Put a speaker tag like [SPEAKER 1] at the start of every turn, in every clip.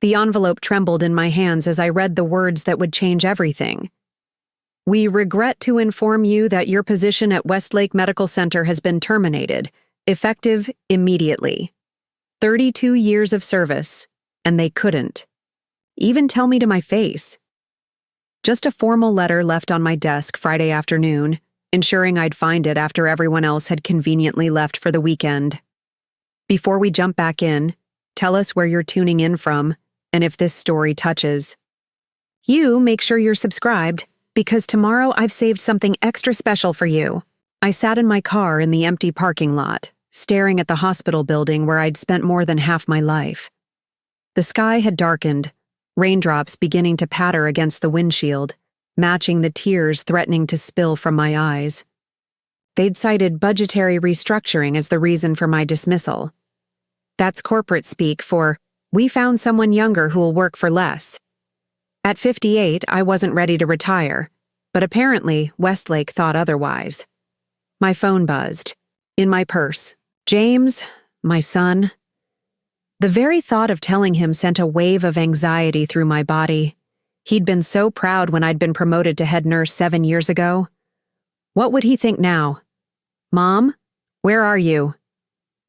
[SPEAKER 1] The envelope trembled in my hands as I read the words that would change everything. We regret to inform you that your position at Westlake Medical Center has been terminated, effective immediately. 32 years of service, and they couldn't even tell me to my face. Just a formal letter left on my desk Friday afternoon, ensuring I'd find it after everyone else had conveniently left for the weekend. Before we jump back in, tell us where you're tuning in from, and if this story touches. You make sure you're subscribed, because tomorrow I've saved something extra special for you. I sat in my car in the empty parking lot, staring at the hospital building where I'd spent more than half my life. The sky had darkened, raindrops beginning to patter against the windshield, matching the tears threatening to spill from my eyes. They'd cited budgetary restructuring as the reason for my dismissal. That's corporate speak for, we found someone younger who'll work for less. At 58, I wasn't ready to retire, but apparently Westlake thought otherwise. My phone buzzed. In my purse. James, my son. The very thought of telling him sent a wave of anxiety through my body. He'd been so proud when I'd been promoted to head nurse 7 years ago. What would he think now? Mom, where are you?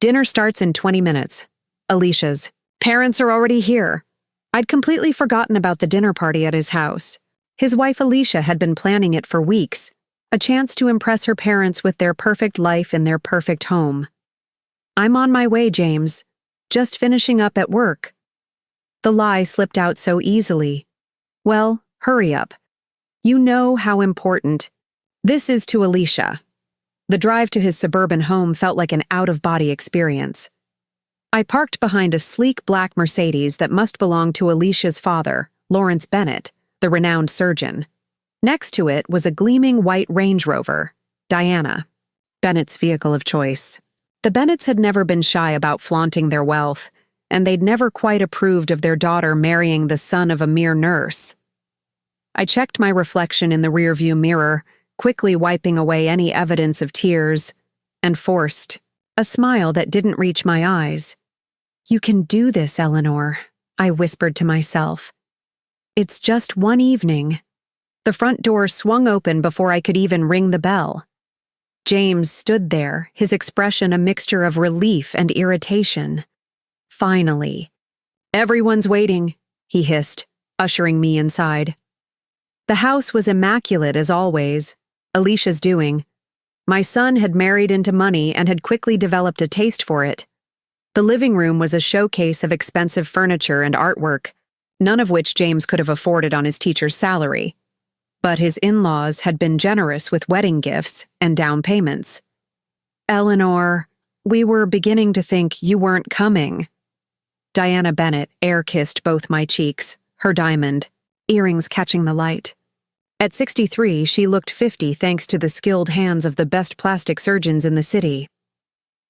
[SPEAKER 1] Dinner starts in 20 minutes. Alicia's. Parents are already here. I'd completely forgotten about the dinner party at his house. His wife Alicia had been planning it for weeks, a chance to impress her parents with their perfect life in their perfect home. I'm on my way, James. Just finishing up at work. The lie slipped out so easily. Well, hurry up. You know how important. This is to Alicia. The drive to his suburban home felt like an out-of-body experience. I parked behind a sleek black Mercedes that must belong to Alicia's father, Lawrence Bennett, the renowned surgeon. Next to it was a gleaming white Range Rover, Diana, Bennett's vehicle of choice. The Bennetts had never been shy about flaunting their wealth, and they'd never quite approved of their daughter marrying the son of a mere nurse. I checked my reflection in the rearview mirror, quickly wiping away any evidence of tears, and forced a smile that didn't reach my eyes. You can do this, Eleanor, I whispered to myself. It's just one evening. The front door swung open before I could even ring the bell. James stood there, his expression a mixture of relief and irritation. Finally. Everyone's waiting, he hissed, ushering me inside. The house was immaculate as always, Alicia's doing. My son had married into money and had quickly developed a taste for it. The living room was a showcase of expensive furniture and artwork, none of which James could have afforded on his teacher's salary. But his in-laws had been generous with wedding gifts and down payments. Eleanor, we were beginning to think you weren't coming. Diana Bennett air-kissed both my cheeks, her diamond, earrings catching the light. At 63, she looked 50 thanks to the skilled hands of the best plastic surgeons in the city.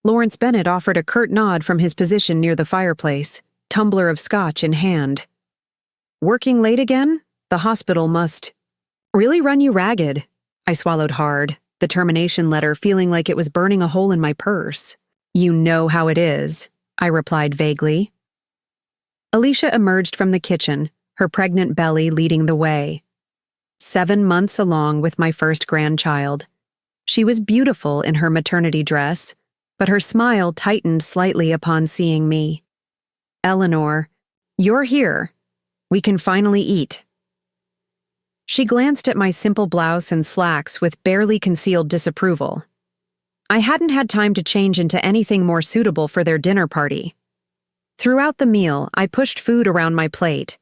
[SPEAKER 1] Lawrence Bennett offered a curt nod from his position near the fireplace, tumbler of scotch in hand. Working late again? The hospital must really run you ragged. I swallowed hard, the termination letter feeling like it was burning a hole in my purse. You know how it is, I replied vaguely. Alicia emerged from the kitchen, her pregnant belly leading the way. 7 months along with my first grandchild. She was beautiful in her maternity dress, but her smile tightened slightly upon seeing me. Eleanor, you're here. We can finally eat. She glanced at my simple blouse and slacks with barely concealed disapproval. I hadn't had time to change into anything more suitable for their dinner party. Throughout the meal, I pushed food around my plate.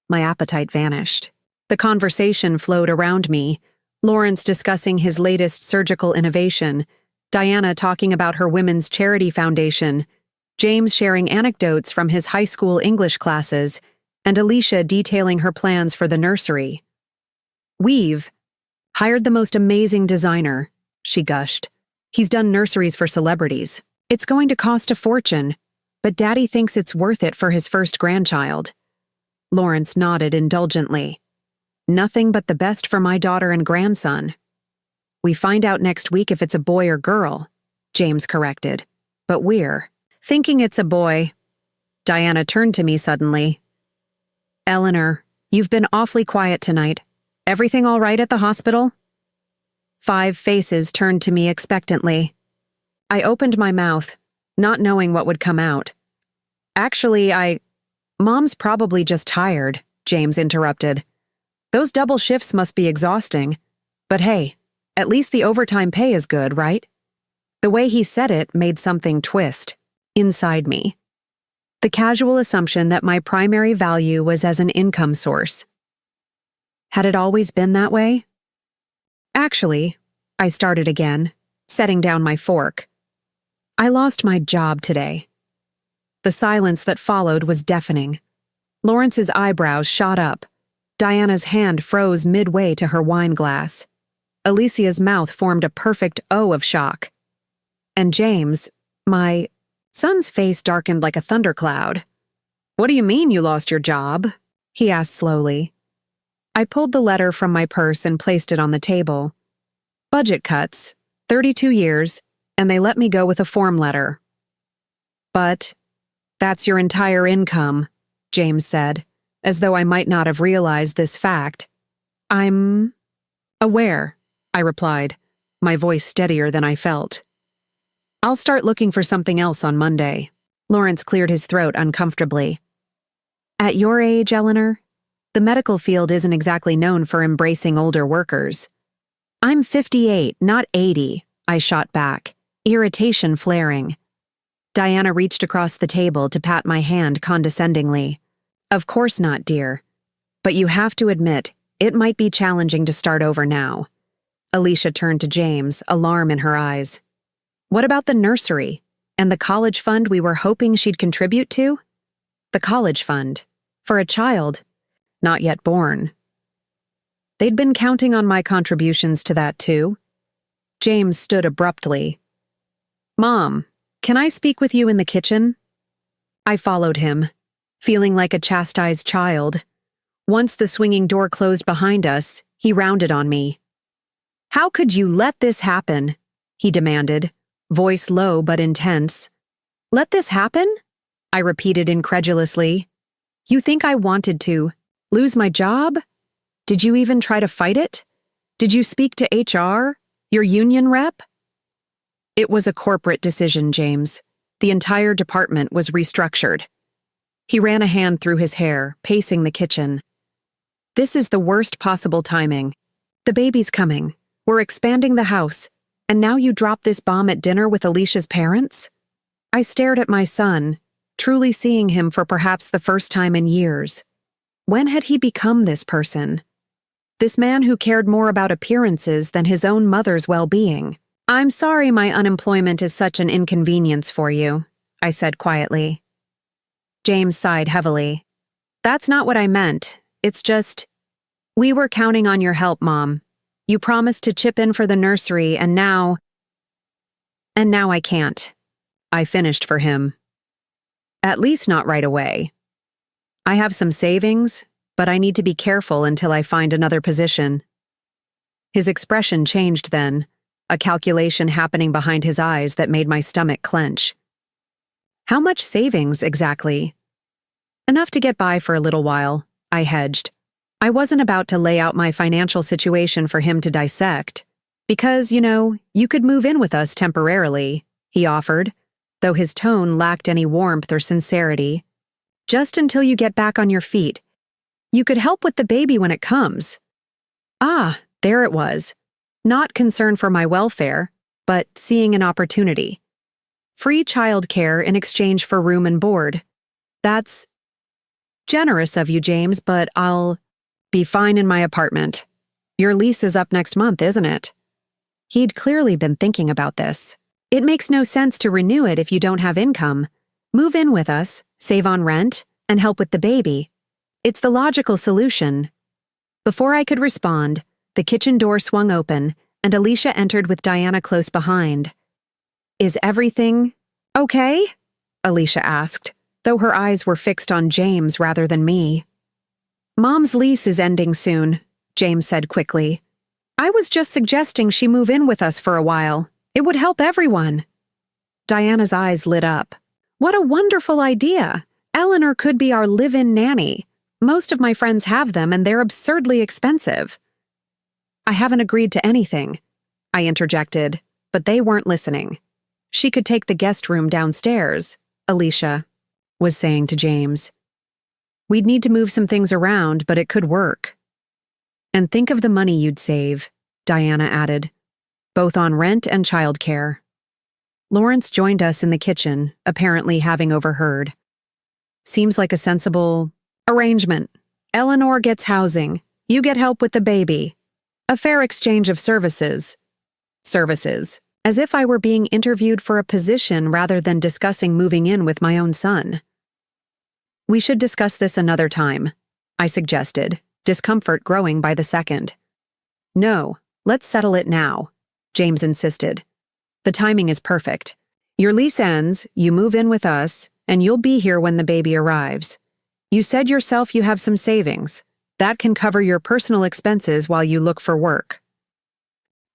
[SPEAKER 1] My appetite vanished. The conversation flowed around me, Lawrence discussing his latest surgical innovation, Diana talking about her women's charity foundation, James sharing anecdotes from his high school English classes, and Alicia detailing her plans for the nursery. We've hired the most amazing designer, she gushed. He's done nurseries for celebrities. It's going to cost a fortune, but Daddy thinks it's worth it for his first grandchild. Lawrence nodded indulgently. Nothing but the best for my daughter and grandson. We find out next week if it's a boy or girl, James corrected. But we're thinking it's a boy. Diana turned to me suddenly. Eleanor, you've been awfully quiet tonight. Everything all right at the hospital? 5 faces turned to me expectantly. I opened my mouth, not knowing what would come out. Actually, Mom's probably just tired, James interrupted. Those double shifts must be exhausting. But hey, at least the overtime pay is good, right? The way he said it made something twist inside me. The casual assumption that my primary value was as an income source. Had it always been that way? Actually, I started again, setting down my fork. I lost my job today. The silence that followed was deafening. Lawrence's eyebrows shot up. Diana's hand froze midway to her wine glass. Alicia's mouth formed a perfect O of shock. And James, my son's face darkened like a thundercloud. "What do you mean you lost your job?" he asked slowly. I pulled the letter from my purse and placed it on the table. Budget cuts, 32 years, and they let me go with a form letter. "But that's your entire income," James said, as though I might not have realized this fact. "I'm aware," I replied, my voice steadier than I felt. "I'll start looking for something else on Monday." Lawrence cleared his throat uncomfortably. "At your age, Eleanor, the medical field isn't exactly known for embracing older workers." "I'm 58, not 80, I shot back, irritation flaring. Diana reached across the table to pat my hand condescendingly. "Of course not, dear. But you have to admit, it might be challenging to start over now." Alicia turned to James, alarm in her eyes. "What about the nursery and the college fund we were hoping she'd contribute to?" "The college fund? For a child not yet born." They'd been counting on my contributions to that too. James stood abruptly. "Mom, can I speak with you in the kitchen?" I followed him, feeling like a chastised child. Once the swinging door closed behind us, he rounded on me. "How could you let this happen?" he demanded, voice low but intense. "Let this happen?" I repeated incredulously. "You think I wanted to lose my job? Did you even try to fight it? Did you speak to HR, your union rep?" "It was a corporate decision, James. The entire department was restructured." He ran a hand through his hair, pacing the kitchen. "This is the worst possible timing. The baby's coming. We're expanding the house. And now you drop this bomb at dinner with Alicia's parents?" I stared at my son, truly seeing him for perhaps the first time in years. When had he become this person? This man who cared more about appearances than his own mother's well-being. "I'm sorry my unemployment is such an inconvenience for you," I said quietly. James sighed heavily. "That's not what I meant. It's just, we were counting on your help, Mom. You promised to chip in for the nursery, and now I can't." I finished for him. "At least not right away. I have some savings, but I need to be careful until I find another position." His expression changed then, a calculation happening behind his eyes that made my stomach clench. "How much savings, exactly?" "Enough to get by for a little while," I hedged. I wasn't about to lay out my financial situation for him to dissect. "Because, you could move in with us temporarily," he offered, though his tone lacked any warmth or sincerity. "Just until you get back on your feet. You could help with the baby when it comes." Ah, there it was. Not concern for my welfare, but seeing an opportunity. Free childcare in exchange for room and board. "That's generous of you, James, but I'll be fine in my apartment. Your lease is up next month, isn't it?" He'd clearly been thinking about this. "It makes no sense to renew it if you don't have income. Move in with us, save on rent, and help with the baby. It's the logical solution." Before I could respond, the kitchen door swung open, and Alicia entered with Diana close behind. "Is everything okay?" Alicia asked, though her eyes were fixed on James rather than me. "Mom's lease is ending soon," James said quickly. "I was just suggesting she move in with us for a while. It would help everyone." Diana's eyes lit up. "What a wonderful idea! Eleanor could be our live-in nanny. Most of my friends have them and they're absurdly expensive. I haven't agreed to anything, I interjected, but they weren't listening. She could take the guest room downstairs, Alicia was saying to James. We'd need to move some things around, but it could work. And think of the money you'd save, Diana added, both on rent and childcare. Lawrence joined us in the kitchen, apparently having overheard. Seems like a sensible arrangement. Eleanor gets housing. You get help with the baby. A fair exchange of services. As if I were being interviewed for a position rather than discussing moving in with my own son. We should discuss this another time, I suggested, discomfort growing by the second. No, let's settle it now, James insisted. The timing is perfect. Your lease ends, you move in with us, and you'll be here when the baby arrives. You said yourself you have some savings. That can cover your personal expenses while you look for work.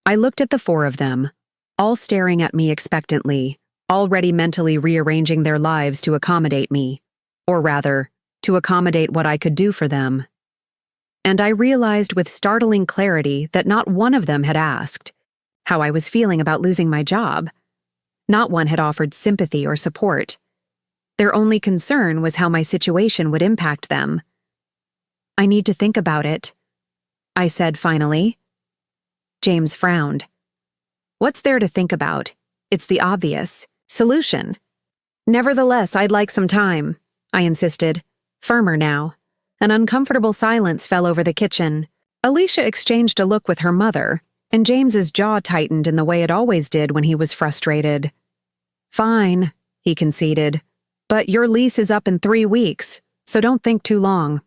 [SPEAKER 1] I looked at the four of them, all staring at me expectantly, already mentally rearranging their lives to accommodate me, or rather, to accommodate what I could do for them. And I realized with startling clarity that not one of them had asked how I was feeling about losing my job. Not one had offered sympathy or support. Their only concern was how my situation would impact them. I need to think about it, I said finally. James frowned. What's there to think about? It's the obvious solution. Nevertheless, I'd like some time, I insisted, firmer now. An uncomfortable silence fell over the kitchen. Alicia exchanged a look with her mother, and James's jaw tightened in the way it always did when he was frustrated. Fine, he conceded, but your lease is up in 3 weeks, so don't think too long.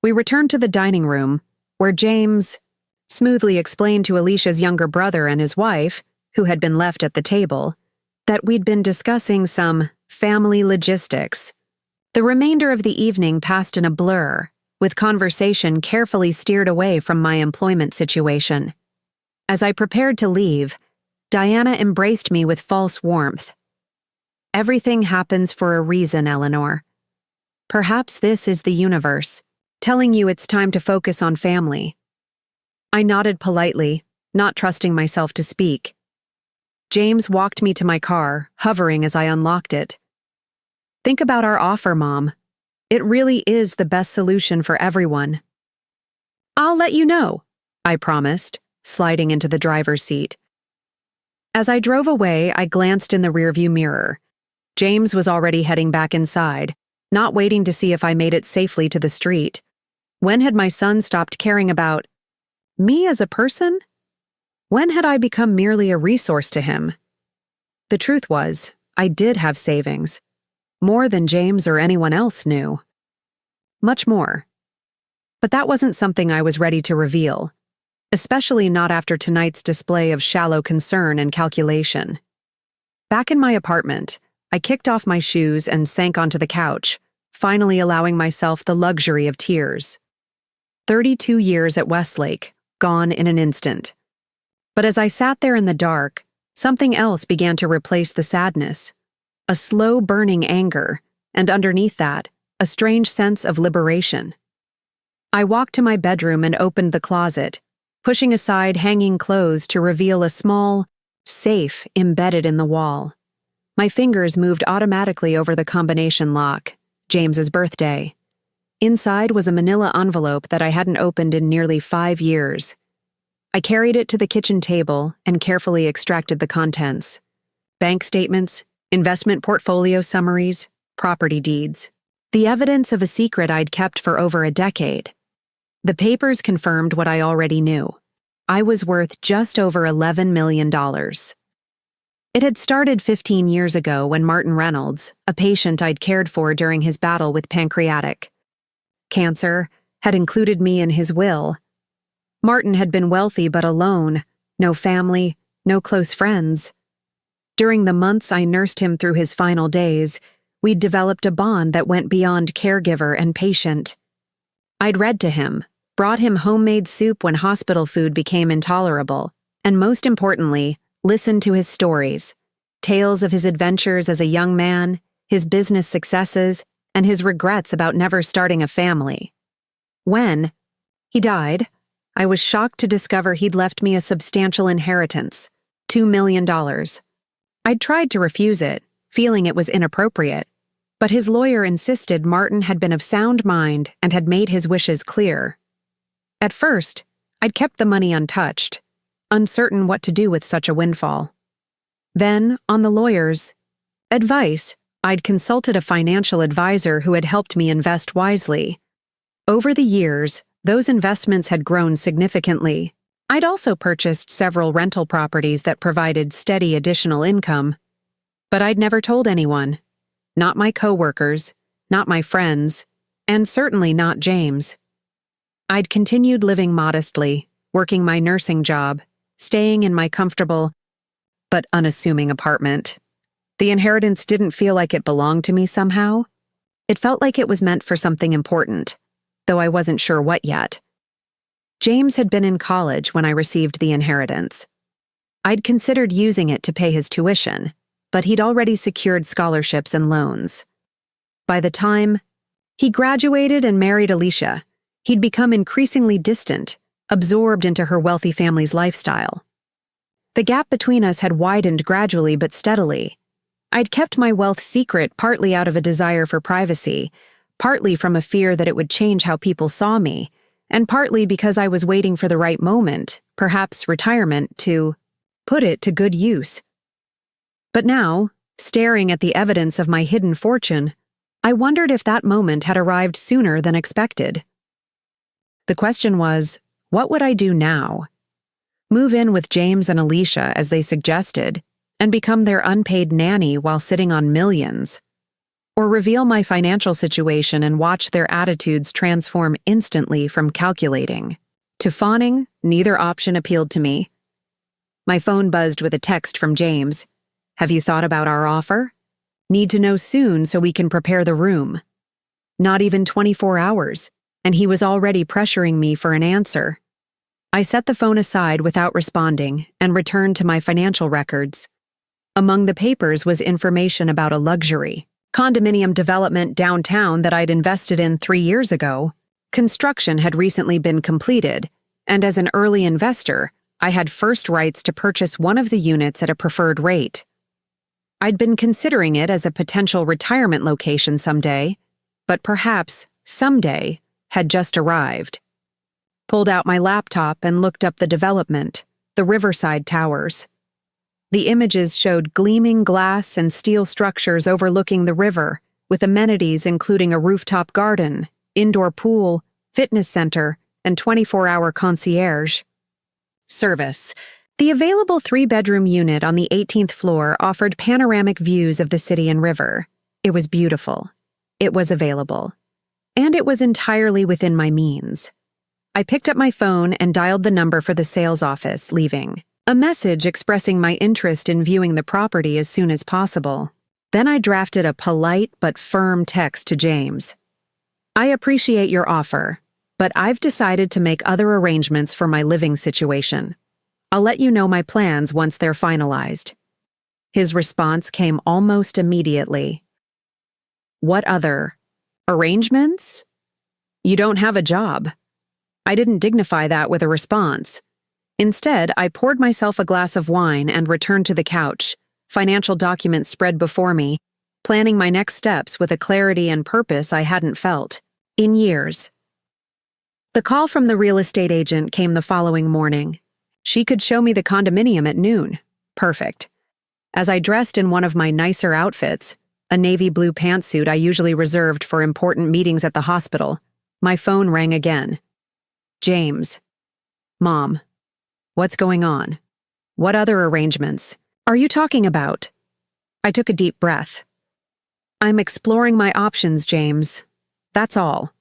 [SPEAKER 1] We returned to the dining room, where James smoothly explained to Alicia's younger brother and his wife, who had been left at the table, that we'd been discussing some family logistics. The remainder of the evening passed in a blur, with conversation carefully steered away from my employment situation. As I prepared to leave, Diana embraced me with false warmth. Everything happens for a reason, Eleanor. Perhaps this is the universe, telling you it's time to focus on family. I nodded politely, not trusting myself to speak. James walked me to my car, hovering as I unlocked it. Think about our offer, Mom. It really is the best solution for everyone. I'll let you know, I promised, sliding into the driver's seat. As I drove away, I glanced in the rearview mirror. James was already heading back inside, not waiting to see if I made it safely to the street. When had my son stopped caring about me as a person? When had I become merely a resource to him? The truth was, I did have savings. More than James or anyone else knew. Much more. But that wasn't something I was ready to reveal, especially not after tonight's display of shallow concern and calculation. Back in my apartment, I kicked off my shoes and sank onto the couch, finally allowing myself the luxury of tears. 32 years at Westlake, gone in an instant. But as I sat there in the dark, something else began to replace the sadness. A slow burning anger, and underneath that, a strange sense of liberation. I walked to my bedroom and opened the closet, pushing aside hanging clothes to reveal a small safe embedded in the wall. My fingers moved automatically over the combination lock, James's birthday. Inside was a manila envelope that I hadn't opened in nearly 5 years. I carried it to the kitchen table and carefully extracted the contents. Bank statements, investment portfolio summaries, property deeds. The evidence of a secret I'd kept for over a decade. The papers confirmed what I already knew. I was worth just over $11 million. It had started 15 years ago when Martin Reynolds, a patient I'd cared for during his battle with pancreatic cancer, had included me in his will. Martin had been wealthy but alone, no family, no close friends. During the months I nursed him through his final days, we'd developed a bond that went beyond caregiver and patient. I'd read to him, brought him homemade soup when hospital food became intolerable, and most importantly, listened to his stories, tales of his adventures as a young man, his business successes, and his regrets about never starting a family. When he died, I was shocked to discover he'd left me a substantial inheritance, $2 million. I'd tried to refuse it, feeling it was inappropriate, but his lawyer insisted Martin had been of sound mind and had made his wishes clear. At first, I'd kept the money untouched, uncertain what to do with such a windfall. Then, on the lawyer's advice, I'd consulted a financial advisor who had helped me invest wisely. Over the years, those investments had grown significantly. I'd also purchased several rental properties that provided steady additional income. But I'd never told anyone. Not my coworkers, not my friends, and certainly not James. I'd continued living modestly, working my nursing job, staying in my comfortable but unassuming apartment. The inheritance didn't feel like it belonged to me somehow. It felt like it was meant for something important, though I wasn't sure what yet. James had been in college when I received the inheritance. I'd considered using it to pay his tuition, but he'd already secured scholarships and loans. By the time he graduated and married Alicia, he'd become increasingly distant, absorbed into her wealthy family's lifestyle. The gap between us had widened gradually but steadily. I'd kept my wealth secret partly out of a desire for privacy, partly from a fear that it would change how people saw me, and partly because I was waiting for the right moment, perhaps retirement, to put it to good use. But now, staring at the evidence of my hidden fortune, I wondered if that moment had arrived sooner than expected. The question was, what would I do now? Move in with James and Alicia as they suggested, and become their unpaid nanny while sitting on millions? Or reveal my financial situation and watch their attitudes transform instantly from calculating to fawning? Neither option appealed to me. My phone buzzed with a text from James. "Have you thought about our offer? Need to know soon so we can prepare the room." Not even 24 hours, and he was already pressuring me for an answer. I set the phone aside without responding and returned to my financial records. Among the papers was information about a luxury condominium development downtown that I'd invested in 3 years ago. Construction had recently been completed, and as an early investor, I had first rights to purchase one of the units at a preferred rate. I'd been considering it as a potential retirement location someday, but perhaps someday had just arrived. Pulled out my laptop and looked up the development, the Riverside Towers. The images showed gleaming glass and steel structures overlooking the river, with amenities including a rooftop garden, indoor pool, fitness center, and 24-hour concierge service. The available 3-bedroom unit on the 18th floor offered panoramic views of the city and river. It was beautiful. It was available. And it was entirely within my means. I picked up my phone and dialed the number for the sales office, leaving a message expressing my interest in viewing the property as soon as possible. Then I drafted a polite but firm text to James. "I appreciate your offer, but I've decided to make other arrangements for my living situation. I'll let you know my plans once they're finalized." His response came almost immediately. "What other arrangements? You don't have a job." I didn't dignify that with a response. Instead, I poured myself a glass of wine and returned to the couch, financial documents spread before me, planning my next steps with a clarity and purpose I hadn't felt in years. The call from the real estate agent came the following morning. She could show me the condominium at noon. Perfect. As I dressed in one of my nicer outfits, a navy blue pantsuit I usually reserved for important meetings at the hospital, my phone rang again. "James. Mom. What's going on? What other arrangements are you talking about?" I took a deep breath. "I'm exploring my options, James. That's all."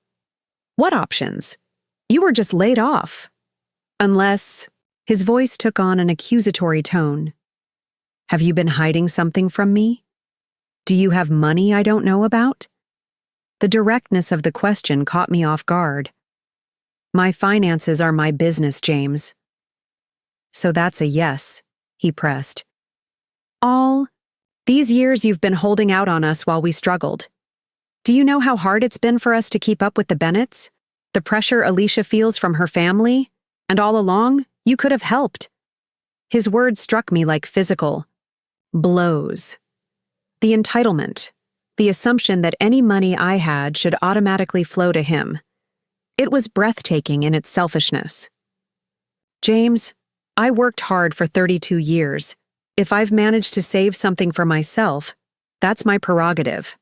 [SPEAKER 1] "What options? You were just laid off." "Unless..." His voice took on an accusatory tone. "Have you been hiding something from me? Do you have money I don't know about?" The directness of the question caught me off guard. "My finances are my business, James." "So that's a yes," he pressed. "All these years you've been holding out on us while we struggled. Do you know how hard it's been for us to keep up with the Bennetts? The pressure Alicia feels from her family? And all along, you could have helped. His words struck me like physical blows. The entitlement, the assumption that any money I had should automatically flow to him. It was breathtaking in its selfishness. James, I worked hard for 32 years. If I've managed to save something for myself, that's my prerogative.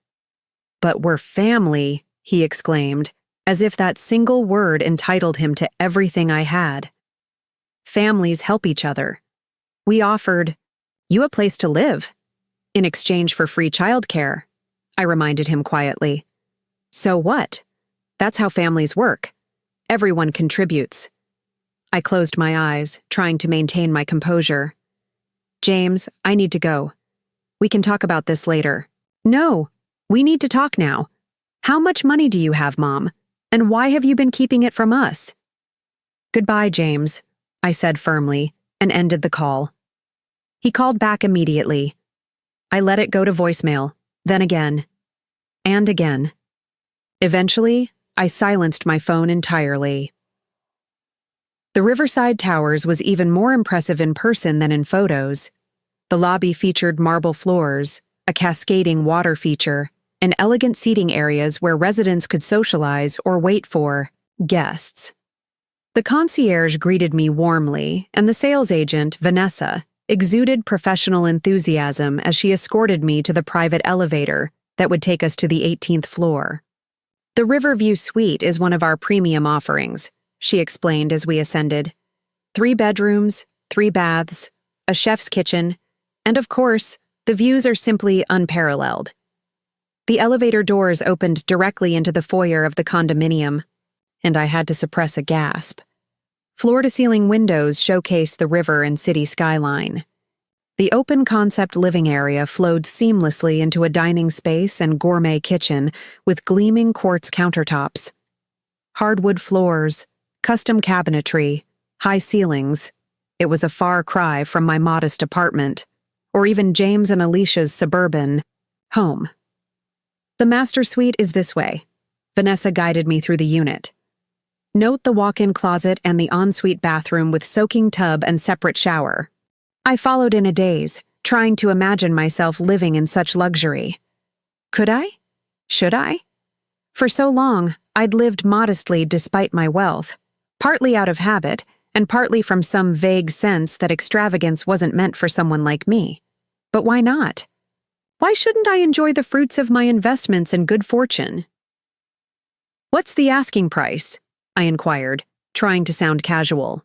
[SPEAKER 1] But we're family, he exclaimed, as if that single word entitled him to everything I had. Families help each other. We offered you a place to live in exchange for free childcare, I reminded him quietly. So what? That's how families work. Everyone contributes. I closed my eyes, trying to maintain my composure. James, I need to go. We can talk about this later. No, we need to talk now. How much money do you have, Mom? And why have you been keeping it from us? Goodbye, James, I said firmly, and ended the call. He called back immediately. I let it go to voicemail, then again, and again. Eventually, I silenced my phone entirely. The Riverside Towers was even more impressive in person than in photos. The lobby featured marble floors, a cascading water feature, and elegant seating areas where residents could socialize or wait for guests. The concierge greeted me warmly, and the sales agent, Vanessa, exuded professional enthusiasm as she escorted me to the private elevator that would take us to the 18th floor. The Riverview Suite is one of our premium offerings, she explained as we ascended. 3 bedrooms, 3 baths, a chef's kitchen, and of course, the views are simply unparalleled. The elevator doors opened directly into the foyer of the condominium, and I had to suppress a gasp. Floor-to-ceiling windows showcased the river and city skyline. The open-concept living area flowed seamlessly into a dining space and gourmet kitchen with gleaming quartz countertops. Hardwood floors, custom cabinetry, high ceilings. It was a far cry from my modest apartment, or even James and Alicia's suburban home. The master suite is this way. Vanessa guided me through the unit. Note the walk-in closet and the ensuite bathroom with soaking tub and separate shower. I followed in a daze, trying to imagine myself living in such luxury. Could I? Should I? For so long, I'd lived modestly despite my wealth, partly out of habit and partly from some vague sense that extravagance wasn't meant for someone like me. But why not? Why shouldn't I enjoy the fruits of my investments and good fortune? What's the asking price? I inquired, trying to sound casual.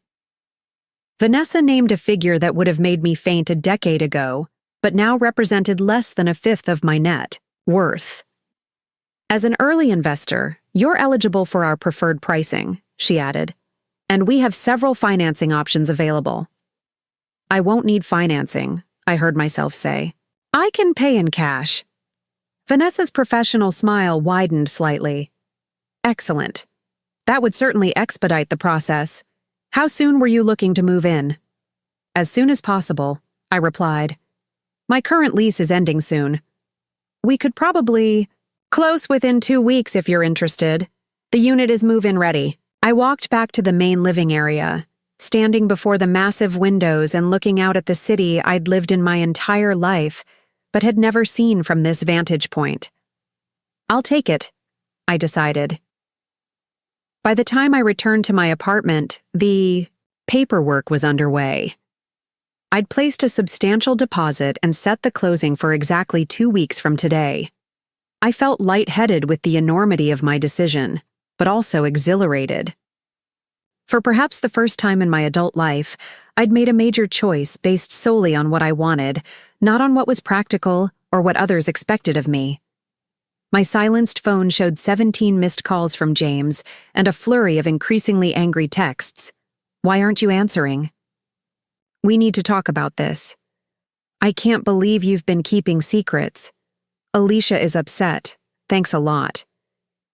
[SPEAKER 1] Vanessa named a figure that would have made me faint a decade ago, but now represented less than a fifth of my net worth. As an early investor, you're eligible for our preferred pricing, she added, and we have several financing options available. I won't need financing, I heard myself say. I can pay in cash. Vanessa's professional smile widened slightly. Excellent. That would certainly expedite the process. How soon were you looking to move in? As soon as possible, I replied. My current lease is ending soon. We could probably close within 2 weeks if you're interested. The unit is move-in ready. I walked back to the main living area, standing before the massive windows and looking out at the city I'd lived in my entire life, but had never seen from this vantage point. I'll take it, I decided. By the time I returned to my apartment, the paperwork was underway. I'd placed a substantial deposit and set the closing for exactly 2 weeks from today. I felt lightheaded with the enormity of my decision, but also exhilarated. For perhaps the first time in my adult life, I'd made a major choice based solely on what I wanted, not on what was practical or what others expected of me. My silenced phone showed 17 missed calls from James and a flurry of increasingly angry texts. Why aren't you answering? We need to talk about this. I can't believe you've been keeping secrets. Alicia is upset. Thanks a lot.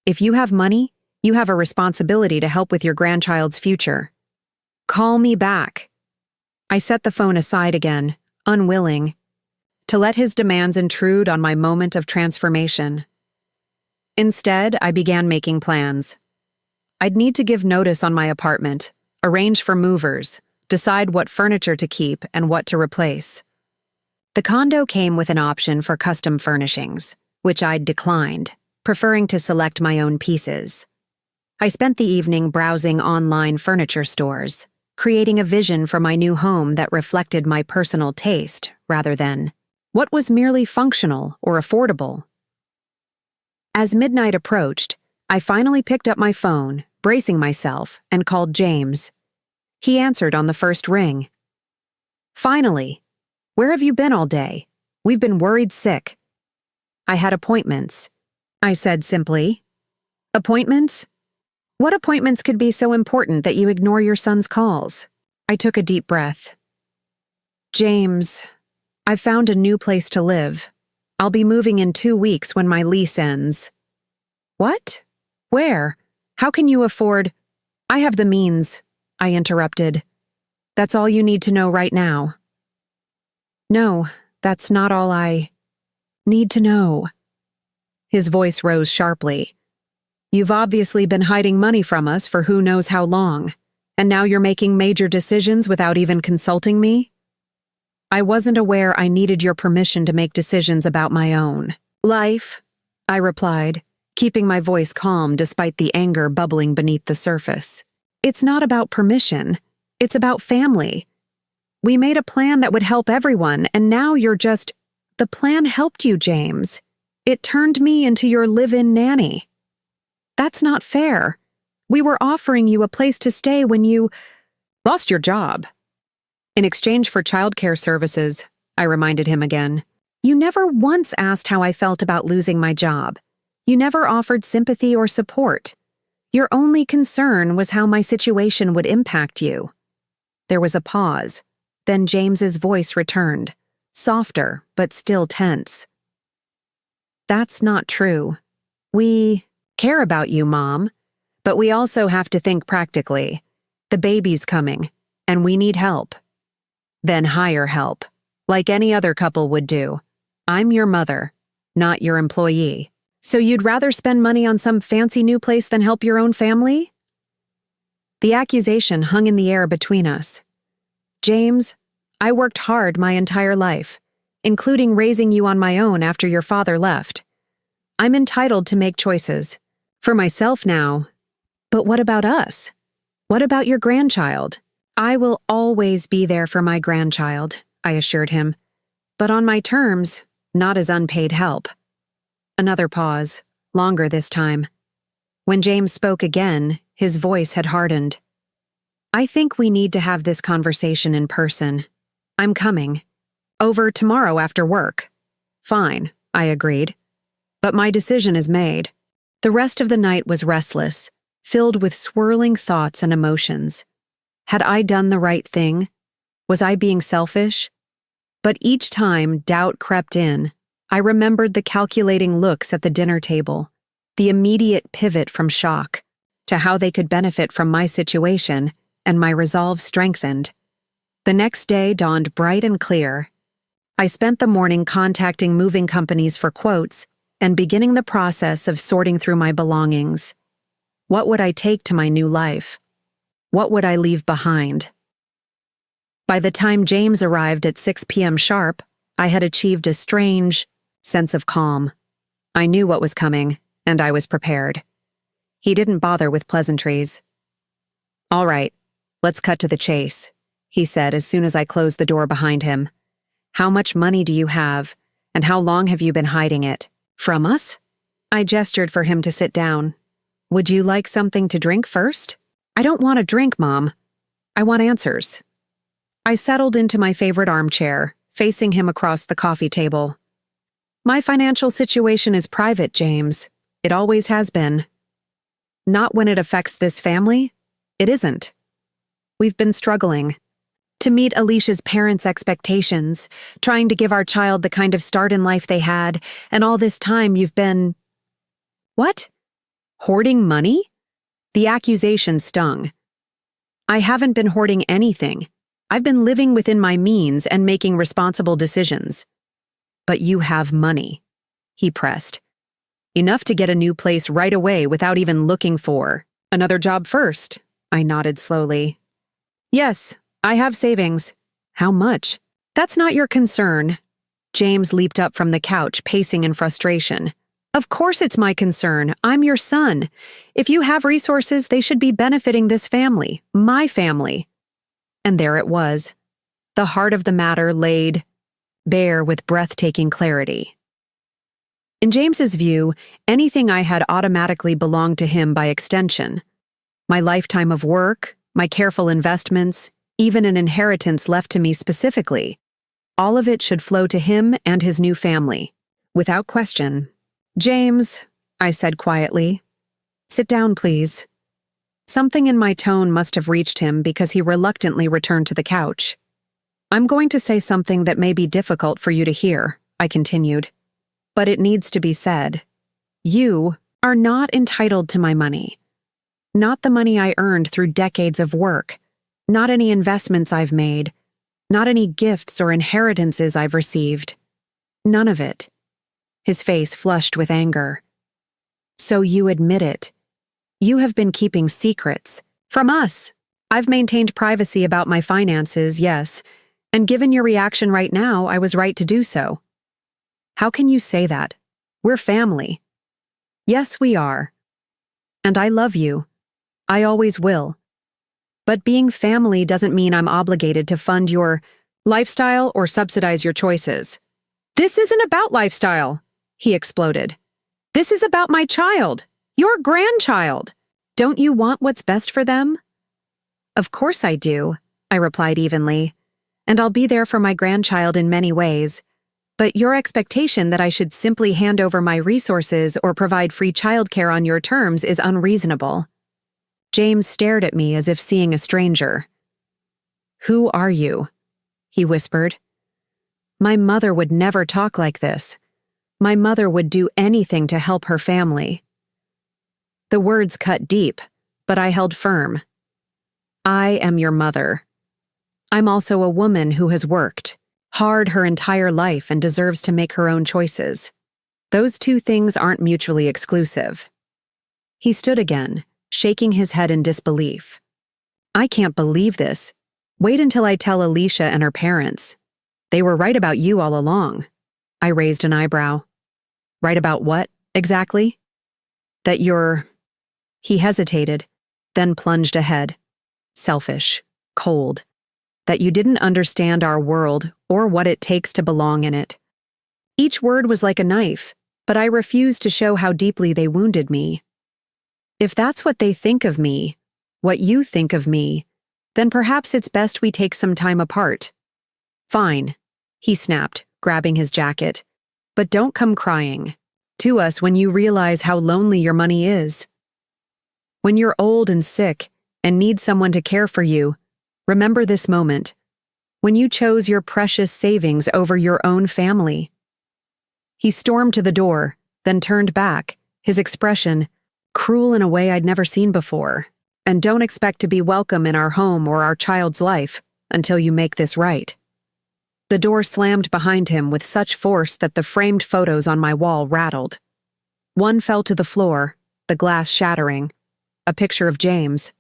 [SPEAKER 1] If you have money, you have a responsibility to help with your grandchild's future. Call me back. I set the phone aside again, unwilling, to let his demands intrude on my moment of transformation. Instead, I began making plans. I'd need to give notice on my apartment, arrange for movers, decide what furniture to keep and what to replace. The condo came with an option for custom furnishings, which I'd declined, preferring to select my own pieces. I spent the evening browsing online furniture stores, creating a vision for my new home that reflected my personal taste rather than what was merely functional or affordable. As midnight approached, I finally picked up my phone, bracing myself, and called James. He answered on the first ring. "Finally. Where have you been all day? We've been worried sick." "I had appointments," I said simply. "Appointments? What appointments could be so important that you ignore your son's calls?" I took a deep breath. "James, I've found a new place to live. I'll be moving in 2 weeks when my lease ends." "What? Where? How can you afford—" "I have the means," I interrupted. "That's all you need to know right now." "No, that's not all I need to know." His voice rose sharply. "You've obviously been hiding money from us for who knows how long, and now you're making major decisions without even consulting me?" "I wasn't aware I needed your permission to make decisions about my own life," I replied, keeping my voice calm despite the anger bubbling beneath the surface. "It's not about permission. It's about family. We made a plan that would help everyone, and now you're just—" "The plan helped you, James. It turned me into your live-in nanny. That's not fair. We were offering you a place to stay when you lost your job." "In exchange for childcare services," I reminded him again. "You never once asked how I felt about losing my job. You never offered sympathy or support. Your only concern was how my situation would impact you." There was a pause. Then James's voice returned, softer but still tense. "That's not true. We care about you, Mom, but we also have to think practically. The baby's coming, and we need help. Then hire help, like any other couple would do. I'm your mother, not your employee. So you'd rather spend money on some fancy new place than help your own family?" The accusation hung in the air between us. "James, I worked hard my entire life, including raising you on my own after your father left. I'm entitled to make choices. For myself now. But what about us? What about your grandchild?" "I will always be there for my grandchild," I assured him. "But on my terms, not as unpaid help." Another pause, longer this time. When James spoke again, his voice had hardened. "I think we need to have this conversation in person. I'm coming. Over tomorrow after work." "Fine," I agreed. "But my decision is made." The rest of the night was restless, filled with swirling thoughts and emotions. Had I done the right thing? Was I being selfish? But each time doubt crept in, I remembered the calculating looks at the dinner table, the immediate pivot from shock to how they could benefit from my situation, and my resolve strengthened. The next day dawned bright and clear. I spent the morning contacting moving companies for quotes and beginning the process of sorting through my belongings. What would I take to my new life? What would I leave behind? By the time James arrived at 6 p.m. sharp, I had achieved a strange sense of calm. I knew what was coming, and I was prepared. He didn't bother with pleasantries. "All right, let's cut to the chase," he said as soon as I closed the door behind him. "How much money do you have, and how long have you been hiding it? From us?" I gestured for him to sit down. "Would you like something to drink first?" "I don't want a drink, Mom. I want answers." I settled into my favorite armchair, facing him across the coffee table. "My financial situation is private, James. It always has been." "Not when it affects this family? It isn't. We've been struggling to meet Alicia's parents' expectations, trying to give our child the kind of start in life they had, and all this time you've been—" "What? Hoarding money?" The accusation stung. "I haven't been hoarding anything. I've been living within my means and making responsible decisions." "But you have money," he pressed. Enough to get a new place right away without even looking for. Another job first, I nodded slowly. Yes, I have savings. How much? That's not your concern. James leaped up from the couch, pacing in frustration. Of course it's my concern. I'm your son. If you have resources, they should be benefiting this family, my family. And there it was. The heart of the matter laid bare with breathtaking clarity. In James's view, anything I had automatically belonged to him by extension. My lifetime of work, my careful investments, even an inheritance left to me specifically, all of it should flow to him and his new family, without question. James, I said quietly, sit down, please. Something in my tone must have reached him because he reluctantly returned to the couch. I'm going to say something that may be difficult for you to hear, I continued. But it needs to be said. You are not entitled to my money. Not the money I earned through decades of work. Not any investments I've made. Not any gifts or inheritances I've received. None of it. His face flushed with anger. So you admit it. You have been keeping secrets. From us. I've maintained privacy about my finances, yes, and given your reaction right now, I was right to do so. How can you say that? We're family. Yes, we are. And I love you. I always will. But being family doesn't mean I'm obligated to fund your lifestyle or subsidize your choices. This isn't about lifestyle, he exploded. This is about my child, your grandchild. Don't you want what's best for them? Of course I do, I replied evenly. And I'll be there for my grandchild in many ways. But your expectation that I should simply hand over my resources or provide free childcare on your terms is unreasonable. James stared at me as if seeing a stranger. Who are you? He whispered. My mother would never talk like this. My mother would do anything to help her family. The words cut deep, but I held firm. I am your mother. I'm also a woman who has worked hard her entire life and deserves to make her own choices. Those two things aren't mutually exclusive. He stood again, shaking his head in disbelief. I can't believe this. Wait until I tell Alicia and her parents. They were right about you all along. I raised an eyebrow. Right about what, exactly? That you're... He hesitated, then plunged ahead. Selfish, cold. That you didn't understand our world or what it takes to belong in it. Each word was like a knife, but I refused to show how deeply they wounded me. If that's what they think of me, what you think of me, then perhaps it's best we take some time apart. Fine, he snapped, grabbing his jacket. But don't come crying to us when you realize how lonely your money is. When you're old and sick and need someone to care for you, remember this moment, when you chose your precious savings over your own family. He stormed to the door, then turned back, his expression cruel in a way I'd never seen before. And don't expect to be welcome in our home or our child's life until you make this right. The door slammed behind him with such force that the framed photos on my wall rattled. One fell to the floor, the glass shattering. A picture of James.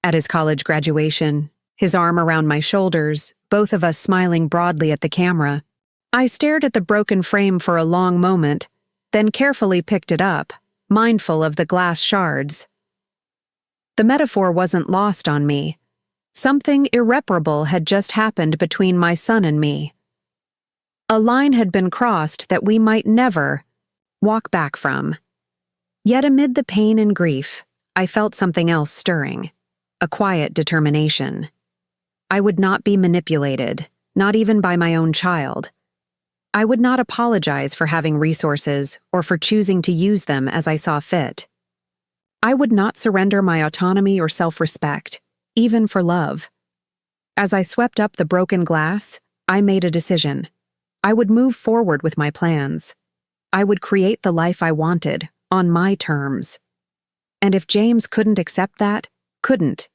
[SPEAKER 1] At his college graduation, his arm around my shoulders, both of us smiling broadly at the camera. I stared at the broken frame for a long moment, then carefully picked it up, mindful of the glass shards. The metaphor wasn't lost on me. Something irreparable had just happened between my son and me. A line had been crossed that we might never walk back from. Yet amid the pain and grief, I felt something else stirring, a quiet determination. I would not be manipulated, not even by my own child. I would not apologize for having resources or for choosing to use them as I saw fit. I would not surrender my autonomy or self-respect, even for love. As I swept up the broken glass, I made a decision. I would move forward with my plans. I would create the life I wanted, on my terms. And if James couldn't accept that, couldn't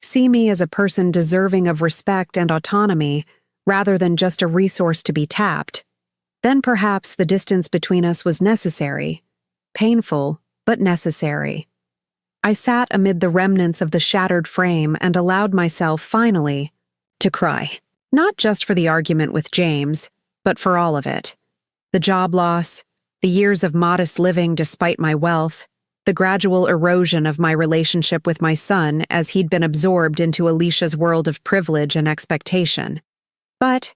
[SPEAKER 1] see me as a person deserving of respect and autonomy rather than just a resource to be tapped, then perhaps the distance between us was necessary, painful, but necessary. I sat amid the remnants of the shattered frame and allowed myself, finally, to cry. Not just for the argument with James, but for all of it. The job loss, the years of modest living despite my wealth, the gradual erosion of my relationship with my son as he'd been absorbed into Alicia's world of privilege and expectation. But,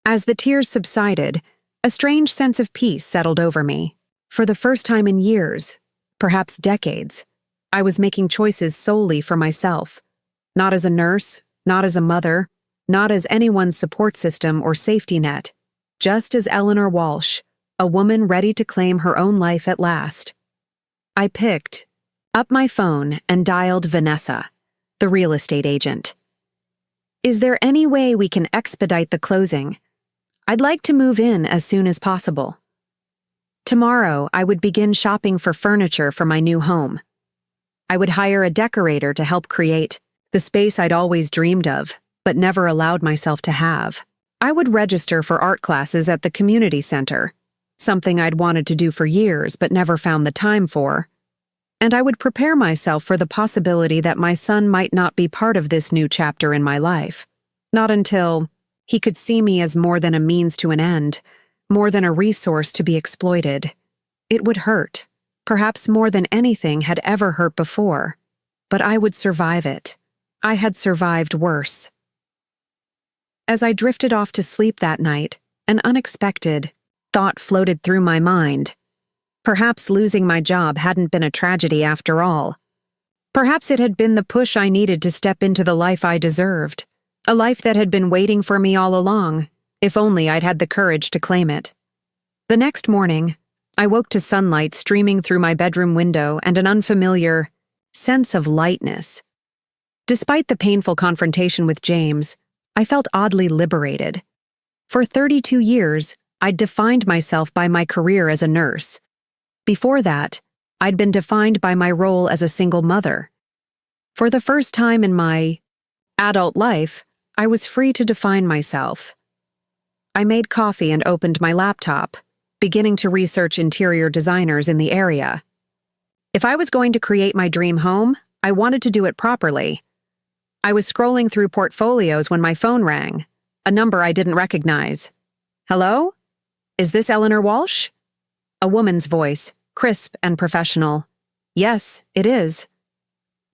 [SPEAKER 1] as the tears subsided, a strange sense of peace settled over me. For the first time in years, perhaps decades, I was making choices solely for myself. Not as a nurse, not as a mother, not as anyone's support system or safety net, just as Eleanor Walsh, a woman ready to claim her own life at last. I picked up my phone and dialed Vanessa, the real estate agent. "Is there any way we can expedite the closing? I'd like to move in as soon as possible." Tomorrow, I would begin shopping for furniture for my new home. I would hire a decorator to help create the space I'd always dreamed of, but never allowed myself to have. I would register for art classes at the community center, something I'd wanted to do for years but never found the time for. And I would prepare myself for the possibility that my son might not be part of this new chapter in my life. Not until he could see me as more than a means to an end, more than a resource to be exploited. It would hurt, perhaps more than anything had ever hurt before, but I would survive it. I had survived worse. As I drifted off to sleep that night, an unexpected thought floated through my mind. Perhaps losing my job hadn't been a tragedy after all. Perhaps it had been the push I needed to step into the life I deserved, a life that had been waiting for me all along, if only I'd had the courage to claim it. The next morning, I woke to sunlight streaming through my bedroom window and an unfamiliar sense of lightness. Despite the painful confrontation with James, I felt oddly liberated. For 32 years, I'd defined myself by my career as a nurse. Before that, I'd been defined by my role as a single mother. For the first time in my adult life, I was free to define myself. I made coffee and opened my laptop, beginning to research interior designers in the area. If I was going to create my dream home, I wanted to do it properly. I was scrolling through portfolios when my phone rang, a number I didn't recognize. "Hello? Is this Eleanor Walsh?" A woman's voice, crisp and professional. "Yes, it is."